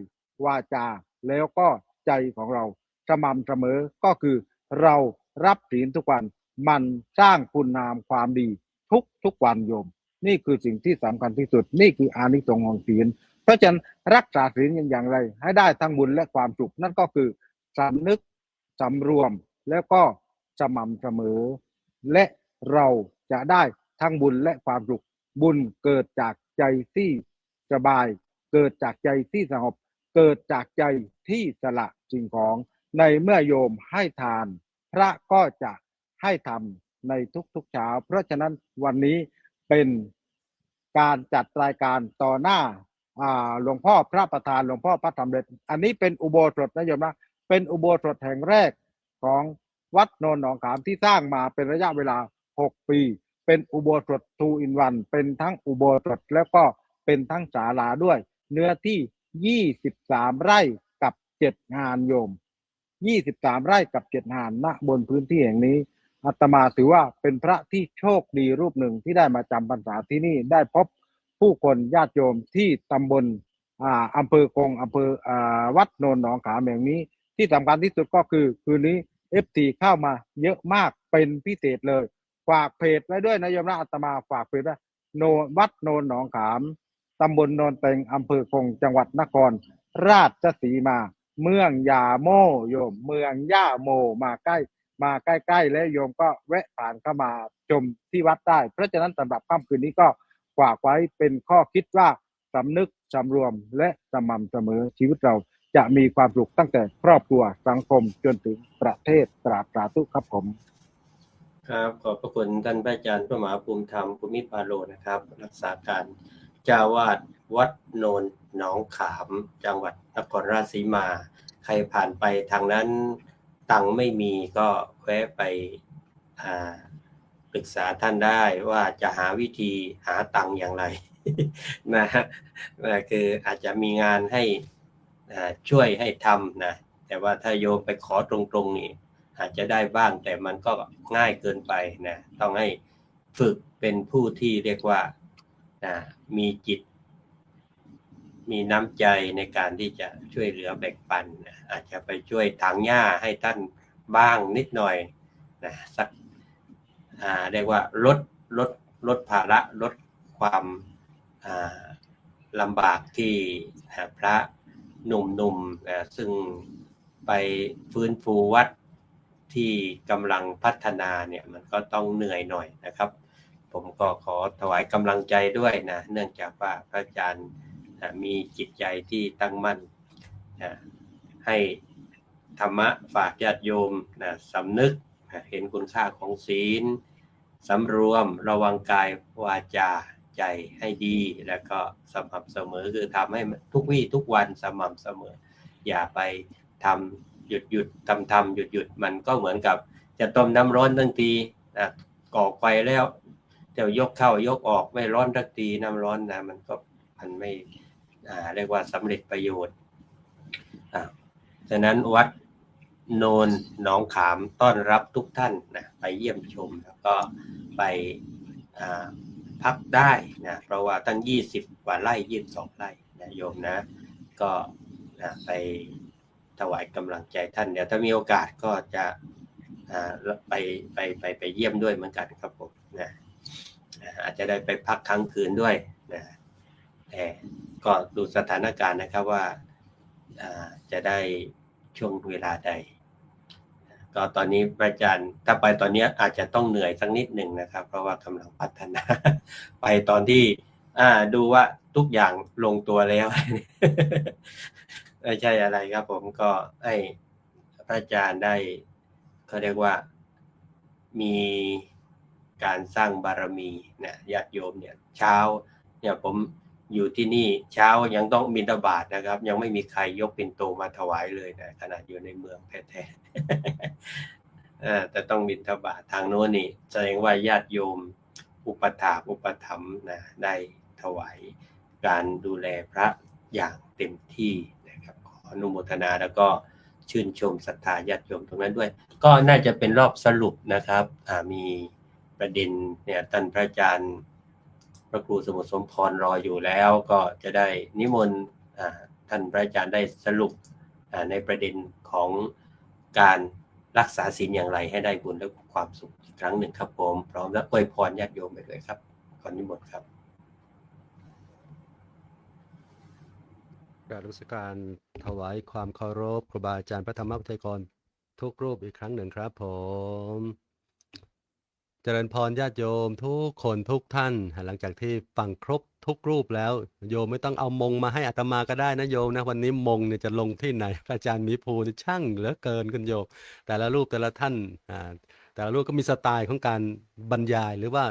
Speaker 7: วาจาแล้วก็ใจของเราสม่ำเสมอก็คือเรารับศีลทุกวันมันสร้างคุณงามความดีทุกวันโยมนี่คือสิ่งที่สำคัญที่สุดนี่คืออานิสงส์ของศีลเพราะฉะนั้นรักษาศีลอย่างไรให้ได้ทั้งบุญและความสุขนั่นก็คือสำนึกสำรวมแล้วก็สม่ำเสมอและเราจะได้ทั้งบุญและความสุขบุญเกิดจากใจที่สบายเกิดจากใจที่สงบเกิดจากใจที่สละสิ่งของในเมื่อโยมให้ทานพระก็จะให้ทำในทุกเช้าเพราะฉะนั้นวันนี้เป็นการจัดรายการต่อหน้าหลวงพ่อพระประธานหลวงพ่อพระสำเร็จอันนี้เป็นอุโบสถนะโยมนะเป็นอุโบสถแห่งแรกของวัดโนนหนองขามที่สร้างมาเป็นระยะเวลา6 ปีเป็นอุโบสถ 2 in 1เป็นทั้งอุโบสถแล้วก็เป็นทั้งศาลาด้วยเนื้อที่23 ไร่กับ7 งานโยม23 ไร่กับ7 งานณบนพื้นที่แห่งนี้อาตมาถือว่าเป็นพระที่โชคดีรูปหนึ่งที่ได้มาจำพรรษาที่นี่ได้พบผู้คนญาติโยมที่ตำบลอำเภอคงอำเภอวัดโนนหนองขามแห่งนี้ที่สำคัญที่สุดก็คือคืนนี้ FT เข้ามาเยอะมากเป็นพิเศษเลยฝากเพจไว้ด้วยนะโยมนะอาตมาฝากเพจว่าวัดโนนหนองขามตำบลโนนเต็งอำเภอคงจังหวัดนครราชสีมาเมืองยาโมโยมเมืองย่าโมมาใกล้แล้วโยมก็แวะผ่านเข้ามาชมที่วัดได้เพราะฉะนั้นสำหรับค่ำคืนนี้ก็ฝากไว้เป็นข้อคิดว่าสำนึกสำรวมและสม่ำเสมอชีวิตเราจะมีความสุขตั้งแต่ครอบครัวสังคมจนถึงประเทศตราบสาธุครับผม
Speaker 3: ครับขอบพระคุณท่านพระอาจารย์พระมหาภูมิธรรมภูมิปาโลนะครับรักษาการ เจ้าวาดวัดโนนหนองขามจังหวัดนครราชสีมา ใครผ่านไปทางนั้นตังค์ไม่มีก็แวะไปปรึกษาท่านได้ว่าจะหาวิธีหาตังค์อย่างไร นะฮะคืออาจจะมีงานให้ช่วยให้ทำนะแต่ว่าถ้าโยมไปขอตรงๆนี่อาจจะได้บ้างแต่มันก็ง่ายเกินไปนะต้องให้ฝึกเป็นผู้ที่เรียกว่ามีจิตมีน้ำใจในการที่จะช่วยเหลือแบ่งปันนะอาจจะไปช่วยถางหญ้าให้ท่านบ้างนิดหน่อยนะสักเรียกว่าลดภาระลดความลำบากที่พระหนุ่มๆซึ่งไปฟื้นฟูวัดที่กำลังพัฒนาเนี่ยมันก็ต้องเหนื่อยหน่อยนะครับผมก็ขอถวายกำลังใจด้วยนะเนื่องจากว่าพระอาจารย์มีจิตใจที่ตั้งมั่นให้ธรรมะฝากญาติโยมสำนึกเห็นคุณค่าของศีลสำรวมระวังกายวาจาใจให้ดีแล้วก็สม่ำเสมอคือทำให้ทุกวี่ทุกวันสม่ำเสมออย่าไปทำหยุดทำหยุดมันก็เหมือนกับจะต้มน้ำร้อนทั้งทีก่อไฟแล้วเดี๋ยวยกเข้ายกออกไม่ร้อนทักทีน้ำร้อนนะมันไม่เรียกว่าสำเร็จประโยชน์ฉะนั้นวัดโนนหนองขามต้อนรับทุกท่านนะไปเยี่ยมชมแล้วก็ไปพักได้นะเพราะว่าตั้ง20 กว่าไร่22 ไร่นะโยมนะก็ไปถวายกำลังใจท่านเดี๋ยวถ้ามีโอกาสก็จะไปเยี่ยมด้วยเหมือนกันครับผมนะอาจจะได้ไปพักค้างคืนด้วยนะแต่ก็ดูสถานการณ์นะครับว่าจะได้ช่วงเวลาใดก็ตอนนี้พระอาจารย์ถ้าไปตอนนี้อาจจะต้องเหนื่อยสักนิดหนึ่งนะครับเพราะว่ากำลังพัฒนา ไปตอนที่ดูว่าทุกอย่างลงตัวแล้ว ไม่ใช่อะไรครับผมก็ให้พระอาจารย์ได้เขาเรียกว่ามีการสร้างบารมีนะญาติโยมเนี่ยเช้าเนี่ยผมอยู่ที่นี่เช้ายังต้องบิณฑบาตนะครับยังไม่มีใครยกปิ่นโตมาถวายเลยนะขนาดอยู่ในเมืองแท้ๆแต่ต้องบิณฑบาตทางโน้นนี่แสดงว่าญาติโยมอุปถัมภ์นะได้ถวายการดูแลพระอย่างเต็มที่นะครับขออนุโมทนาแล้วก็ชื่นชมศรัทธาญาติโยมตรงนั้นด้วยก็น่าจะเป็นรอบสรุปนะครับมีประเด็นเนี่ยท่านพระอาจารย์พระครูสมุทรสมพรรออยู่แล้วก็จะได้นิมนต์ท่านพระอาจารย์ได้สรุปในประเด็นของการรักษาศีลอย่างไรให้ได้บุญและความสุขอีกครั้งหนึ่งครับผมพร้อมและอวยพรญาติโยมไปเลยครับขอนิมนต์ครับ
Speaker 4: กราบนมัสการถวายความเคารพครูบาอาจารย์พระธรรมวิทยากรทุกรูปอีกครั้งหนึ่งครับผมเจริญพรญาติโยมทุกคนทุกท่านหลังจากที่ฟังครบทุกรูปแล้วโยมไม่ต้องเอามงมาให้อาตมาก็ได้นะโยมนะวันนี้มงเนี่ยจะลงที่ไหนอาจารย์มีภูนี่ช่างเหลือเกินคุณโยมแต่ละรูปแต่ละท่านแต่ละรูปก็มีสไตล์ของการบรรยายหรือว่า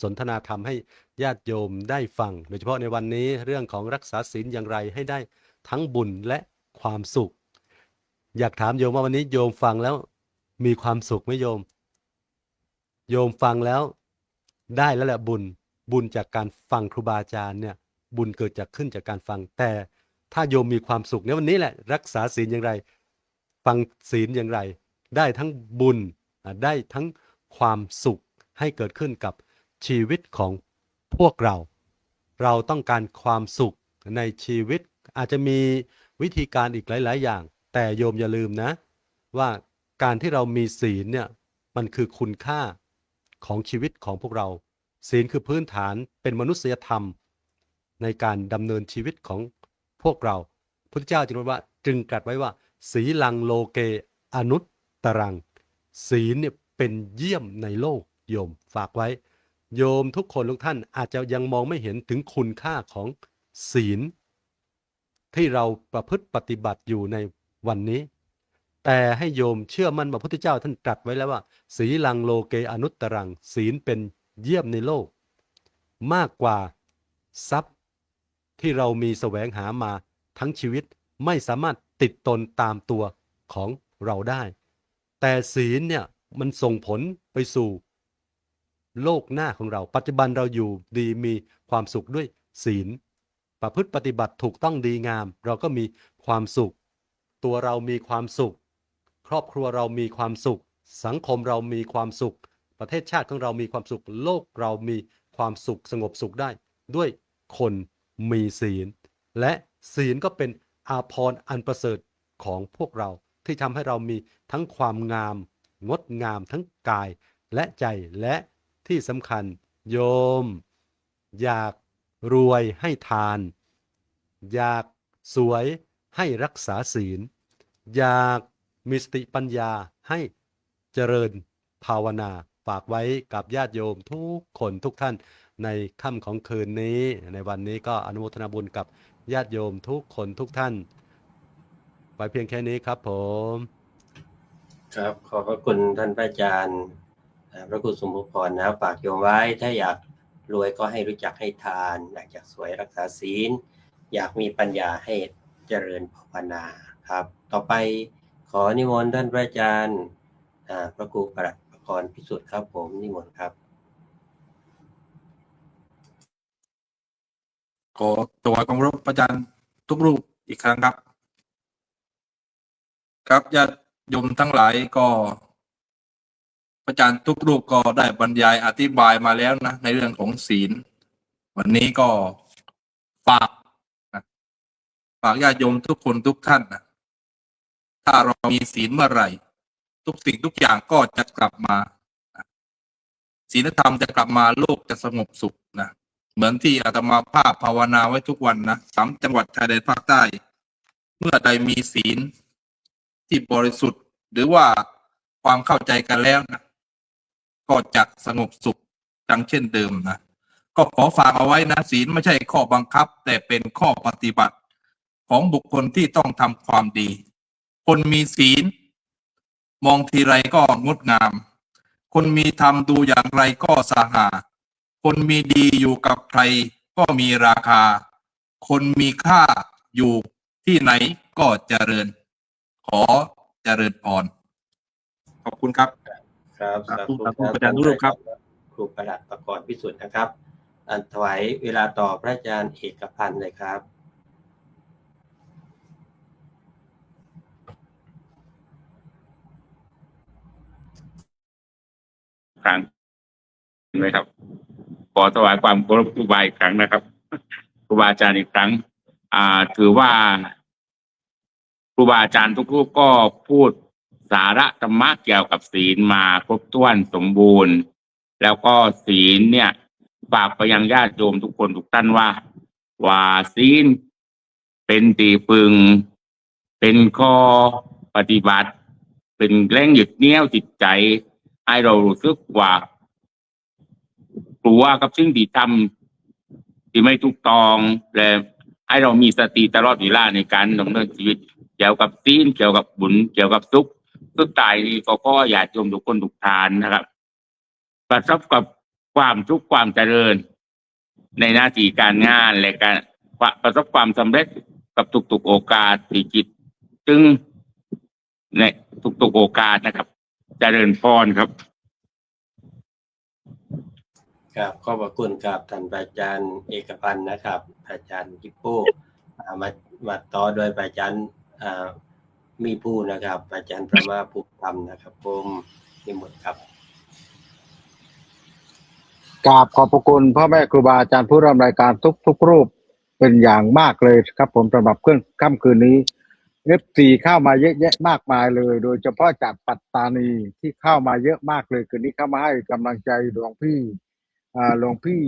Speaker 4: สนทนาธรรมให้ญาติโยมได้ฟังโดยเฉพาะในวันนี้เรื่องของรักษาศีลอย่างไรให้ได้ทั้งบุญและความสุขอยากถามโยมว่าวันนี้โยมฟังแล้วมีความสุขไหมโยมฟังแล้วได้แล้วแหละบุญจากการฟังครูบาอาจารย์เนี่ยบุญเกิดจากขึ้นจากการฟังแต่ถ้าโยมมีความสุขในวันนี้แหละรักษาศีลอย่างไรฟังศีลอย่างไรได้ทั้งบุญได้ทั้งความสุขให้เกิดขึ้นกับชีวิตของพวกเราต้องการความสุขในชีวิตอาจจะมีวิธีการอีกหลายๆอย่างแต่โยมอย่าลืมนะว่าการที่เรามีศีลเนี่ยมันคือคุณค่าของชีวิตของพวกเราศีลคือพื้นฐานเป็นมนุษยธรรมในการดำเนินชีวิตของพวกเราพุทธเจ้าจึงตรัสไว้ว่าศีลังโลเกอนุตตรังศีลเนี่ยเป็นเยี่ยมในโลกโยมฝากไว้โยมทุกคนทุกท่านอาจจะยังมองไม่เห็นถึงคุณค่าของศีลที่เราประพฤติปฏิบัติอยู่ในวันนี้แต่ให้โยมเชื่อมั่นว่าพระพุทธเจ้าท่านตรัสไว้แล้วว่าศีลังโลเกอนุตตรังศีลเป็นเยี่ยมในโลกมากกว่า ทรัพย์ที่เรามีแสวงหามาทั้งชีวิตไม่สามารถติดตนตามตัวของเราได้ แต่ศีลเนี่ยมันส่งผลไปสู่โลกหน้าของเราปัจจุบันเราอยู่ดีมีความสุขด้วยศีลประพฤติปฏิบัติถูกต้องดีงามเราก็มีความสุข ตัวเรามีความสุข ครอบครัวเรามีความสุข สังคมเรามีความสุข ประเทศชาติของเรามีความสุข โลกเรามีความสุขสงบสุขได้ด้วยคนมีศีล และศีลก็เป็นอาภรณ์อันประเสริฐของพวกเราที่ทำให้เรามีทั้งความงามงดงามทั้งกายและใจและที่สำคัญโยมอยากรวยให้ทาน อยากสวยให้รักษาศีล อยากมีสติปัญญาให้เจริญภาวนาฝากไว้กับญาติโยมทุกคนทุกท่านในค่ำของคืนนี้ในวันนี้ก็อนุโมทนาบุญกับญาติโยมทุกคนทุกท่านไว้เพียงแค่นี้ครับผม
Speaker 3: ครับขอบพระคุณท่านพระอาจารย์พระครูสมภพรนะฝากโยมไว้ถ้าอยากรวยก็ให้รู้จักให้ทานอยากสวยรักษาศีลอยากมีปัญญาให้เจริญภาวนาครับต่อไปขอนิมนต์ท่านพระอาจารย์พระครูประหลัดประกรณ์พิสุทธิ์ครับผมนิมนต์ครับ
Speaker 5: ขอถวายความเคารพอาจารย์ทุกรูปอีกครั้งครับ ครับญาติโยมทั้งหลายก็อาจารย์ทุกรูปก็ได้บรรยายอธิบายมาแล้วนะในเรื่องของศีลวันนี้ก็ฝากญาติโยมทุกคนทุกท่านนะถ้าเรามีศีลเมื่อไหร่ทุกสิ่งทุกอย่างก็จะกลับมาศีลธรรมจะกลับมาโลกจะสงบสุขนะเหมือนที่อาตมาภาพภาวนาไว้ทุกวันนะ3 จังหวัดชายแดนภาคใต้เมื่อใดมีศีลที่บริสุทธิ์หรือว่าความเข้าใจกันแล้วนะก็จะสงบสุขดังเช่นเดิมนะก็ขอฝากเอาไว้นะศีลไม่ใช่ข้อบังคับแต่เป็นข้อปฏิบัติของบุคคลที่ต้องทำความดีคนมีศีลมองทีไรก็งดงามคนมีธรรมดูอย่างไรก็สง่าคนมีดีอยู่กับใครก็มีราคาคนมีค่าอยู่ที่ไหนก็เจริญขอเจริญพรขอบคุณครับ
Speaker 3: ครับสาธุ
Speaker 5: ครับอาจารย์ทุกรูปครับ
Speaker 3: ครูประหลัดประกรณ์พิสุทธิ์นะครับถวายเวลาต่อพระอาจารย์เอกพันธ์เลยครับ
Speaker 6: ครั้งไหมครับขอถวายความเคารพครูบาอีกครั้งนะครับครูบาอาจารย์อีกครั้งถือว่าครูบาอาจารย์ทุกรูปก็พูดสาระธรรมะเกี่ยวกับศีลมาครบถ้วนสมบูรณ์แล้วก็ศีลเนี่ยฝากไปยังญาติโยมทุกคนทุกท่านว่าศีลเป็นตีปึงเป็นข้อปฏิบัติเป็นแรงหยุดเหนี่ยวจิตใจให้เรารู้สึกว่ากลัวกับสิ่งที่ทำที่ไม่ถูกต้องและให้เรามีสติตลอดเวลาในการดำเนินชีวิตเกี่ยวกับศีลเกี่ยวกับบุญเกี่ยวกับสุขท้ายนี้ก็อยากโยมทุกคนทุกท่านนะครับประสบกับความทุกข์ความเจริญในหน้าที่การงานและการประสบความสำเร็จกับทุกๆโอกาสที่จิตจึงในทุกๆโอกาสนะครับเจริญพรครับ
Speaker 3: ครับขอบพระคุณครับท่านอาจารย์เอกพันธ์นะครับอาจารย์กิปโป้มาต่อโดยอาจารย์มีผู้นะครับอาจารย์ประมาภูธรรมนะครับผมนิมนต์ครับ
Speaker 7: กราบขอบพระคุณพ่อแม่ครูบาอาจารย์ผู้ร่วมรายการทุกรูปเป็นอย่างมากเลยครับผมสำหรับค่ำคืนนี้ F4 เข้ามาเยอะแยะมากมายเลยโดยเฉพาะจากปัตตานีที่เข้ามาเยอะมากเลยคืนนี้เข้ามาให้กำลังใจหลวงพี่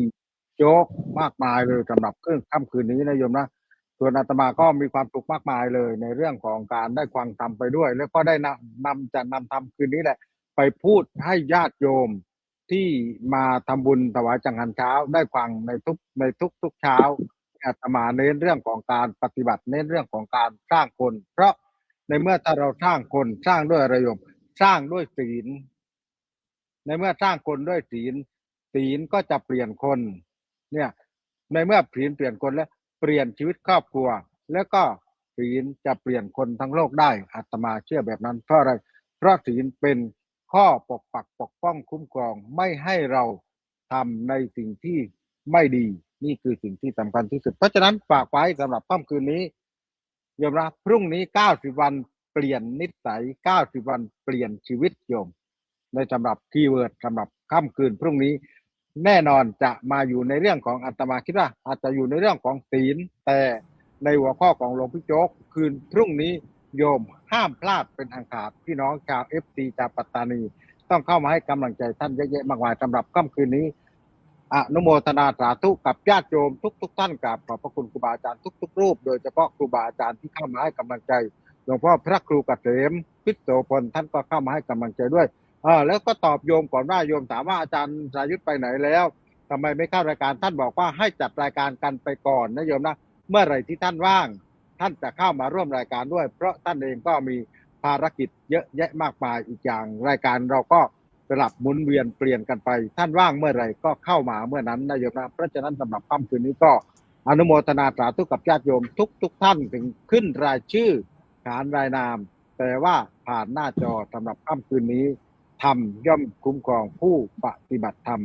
Speaker 7: โจ๊กมากมายเลยสำหรับค่ำคืนนี้นะโยมนะส่วนอาตมาก็มีความสุขมากมายเลยในเรื่องของการได้ฟังธรรมไปด้วยแล้วก็ได้นำธรรมคืนนี้แหละไปพูดให้ญาติโยมที่มาทำบุญถวายจังหันเช้าได้ฟังในทุกเช้าอาตมาเน้นเรื่องของการปฏิบัติเน้นเรื่องของการสร้างคนเพราะในเมื่อถ้าเราสร้างคนสร้างด้วยอะไรโยมสร้างด้วยศีลในเมื่อสร้างคนด้วยศีลก็จะเปลี่ยนคนเนี่ย ในเมื่อศีลเปลี่ยนคนแล้วเปลี่ยนชีวิตครอบครัว แล้วก็ศีลจะเปลี่ยนคนทั้งโลกได้อาตมาเชื่อแบบนั้นเพราะอะไรเพราะศีลเป็นข้อปกปักปกป้องคุ้มครองไม่ให้เราทำในสิ่งที่ไม่ดีนี่คือสิ่งที่สำคัญที่สุดเพราะฉะนั้นฝากไว้สำหรับค่ำคืนนี้โยมนะพรุ่งนี้90วันเปลี่ยนนิสัย90วันเปลี่ยนชีวิตโยมในสำหรับคีย์เวิร์ดสำหรับค่ำคืนพรุ่งนี้แน่นอนจะมาอยู่ในเรื่องของอาตมาคิดว่าอาจจะอยู่ในเรื่องของศีลแต่ในหัวข้อของหลวงพี่โจ๊กคืนพรุ่งนี้โยมห้ามพลาดเป็นอันขาดพี่น้องชาว FC ชาวปัตตานีต้องเข้ามาให้กำลังใจท่านเยอะแยะมากมายสำหรับค่ำคืนนี้อนุโมทนาสาธุกับญาติโยมทุกท่านกราบขอบพระคุณครูบาอาจารย์ทุกรูปโดยเฉพาะครูบาอาจารย์ที่เข้ามาให้กำลังใจหลวงพ่อพระครูเกษมพิษโสพลท่านก็เข้ามาให้กำลังใจด้วยแล้วก็ตอบโยมก่อนว่าโยมถามว่าอาจารย์สายุทธไปไหนแล้วทำไมไม่เข้ารายการท่านบอกว่าให้จัดรายการกันไปก่อนนะโยมนะเมื่อไหร่ที่ท่านว่างท่านจะเข้ามาร่วมรายการด้วยเพราะท่านเองก็มีภารกิจเยอะแยะมากมายอีกอย่างรายการเราก็สลับหมุนเวียนเปลี่ยนกันไปท่านว่างเมื่อไหร่ก็เข้ามาเมื่อนั้นนะโยมนะเพราะฉะนั้นสำหรับค่ำคืนนี้ก็อนุโมทนาสาธุกับญาติโยมทุกท่านถึงขึ้นรายชื่อขานรายนามแต่ว่าผ่านหน้าจอสำหรับค่ำคืนนี้ธรรมย่อมคุ้มครองผู้ปฏิบัติธรรม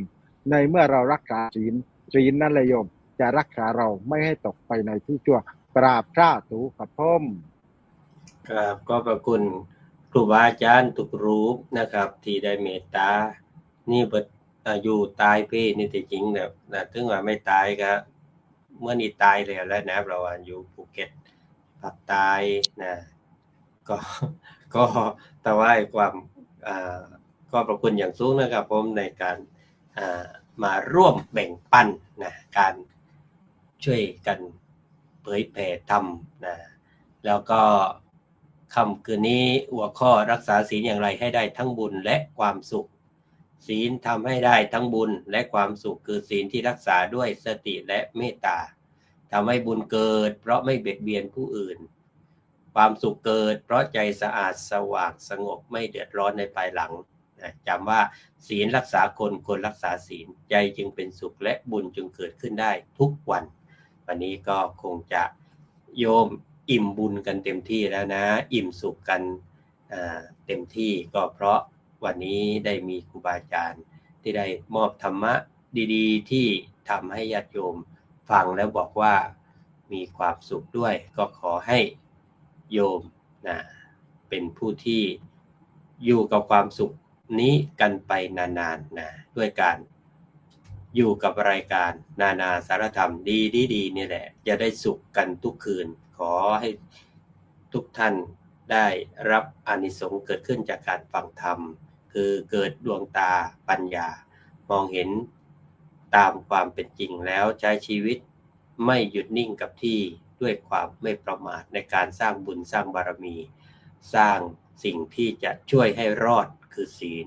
Speaker 7: ในเมื่อเรารักษาศีลนั่นเลยโยมจะรักษาเราไม่ให้ตกไปในที่ชั่วกราบพระถูกับพม
Speaker 3: ครับก็ขอบคุณครูบาอาจารย์ทุกรูปนะครับที่ได้เมตตานี่เบิดอยู่ตายพี่นี่ที่จริงแบบนะถึงว่าไม่ตายก็เมื่อนี้ตายแล้วนะเราอยู่ภูเก็ตปักตายนะก็แต่ว่าความก็ขอบคุณอย่างสูงนะครับผมในการมาร่วมแบ่งปันนะการช่วยกันเผยแผ่ธรรมนะแล้วก็ค่ำคืนนี้หัวข้อรักษาศีลอย่างไรให้ได้ทั้งบุญและความสุขศีลทำให้ได้ทั้งบุญและความสุขคือศีลที่รักษาด้วยสติและเมตตาทำให้บุญเกิดเพราะไม่เบียดเบียนผู้อื่นความสุขเกิดเพราะใจสะอาดสว่างสงบไม่เดือดร้อนในภายหลังนะจำว่าศีลรักษาคนรักษาศีลใจจึงเป็นสุขและบุญจึงเกิดขึ้นได้ทุกวันวันนี้ก็คงจะโยมอิ่มบุญกันเต็มที่แล้วนะอิ่มสุขกันเต็มที่ก็เพราะวันนี้ได้มีครูบาอาจารย์ที่ได้มอบธรรมะดีๆที่ทำให้ญาติโยมฟังแล้วบอกว่ามีความสุขด้วยก็ขอให้โยมนะเป็นผู้ที่อยู่กับความสุขนี้กันไปนานๆนะด้วยการอยู่กับรายการนานาสารธรรมดีนี่แหละจะได้สุขกันทุกคืนขอให้ทุกท่านได้รับอานิสงส์เกิดขึ้นจากการฟังธรรมคือเกิดดวงตาปัญญามองเห็นตามความเป็นจริงแล้วใช้ชีวิตไม่หยุดนิ่งกับที่ด้วยความไม่ประมาทในการสร้างบุญสร้างบารมีสร้างสิ่งที่จะช่วยให้รอดคือศีล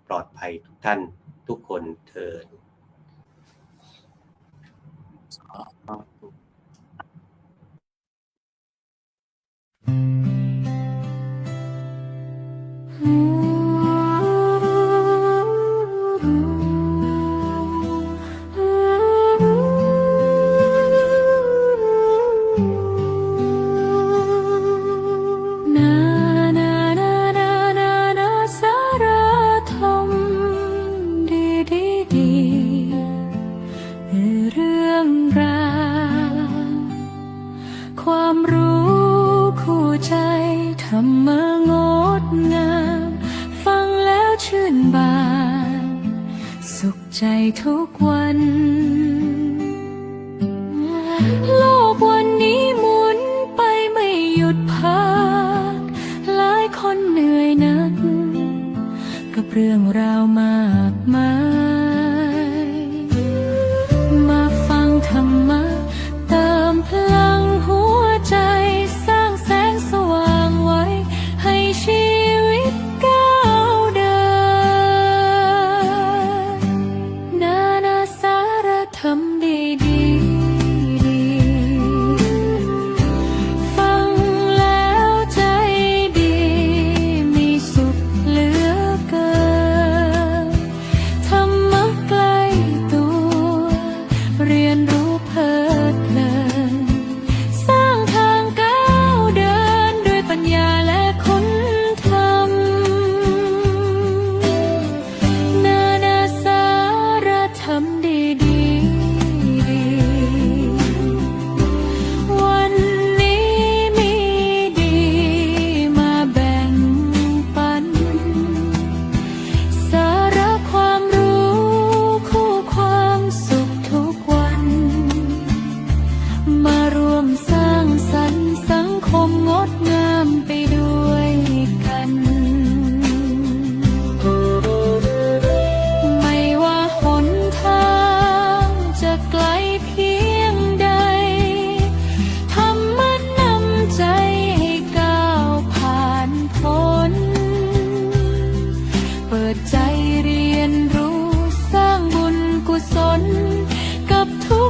Speaker 3: ปลอดภัยทุกท่านทุกคนเถิด
Speaker 2: ความรู้คู่ใจธรรมะงดงามฟังแล้วชื่นบานสุขใจทุกวันโลกวันนี้หมุนไปไม่หยุดพักหลายคนเหนื่อยนักกับเรื่องราวมากมายมาฟังธรรมะเติมพลังหัวใจสร้างแสงสว่างไว้ให้ชีวิตก้าวเดินนานาสารธรร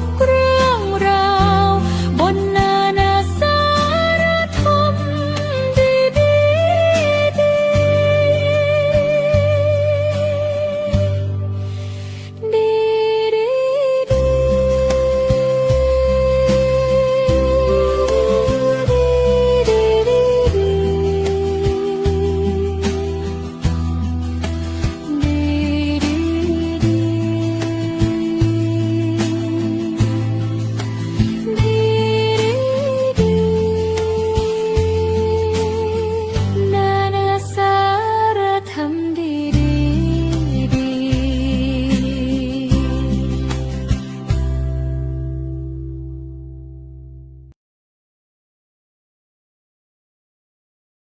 Speaker 2: กเรื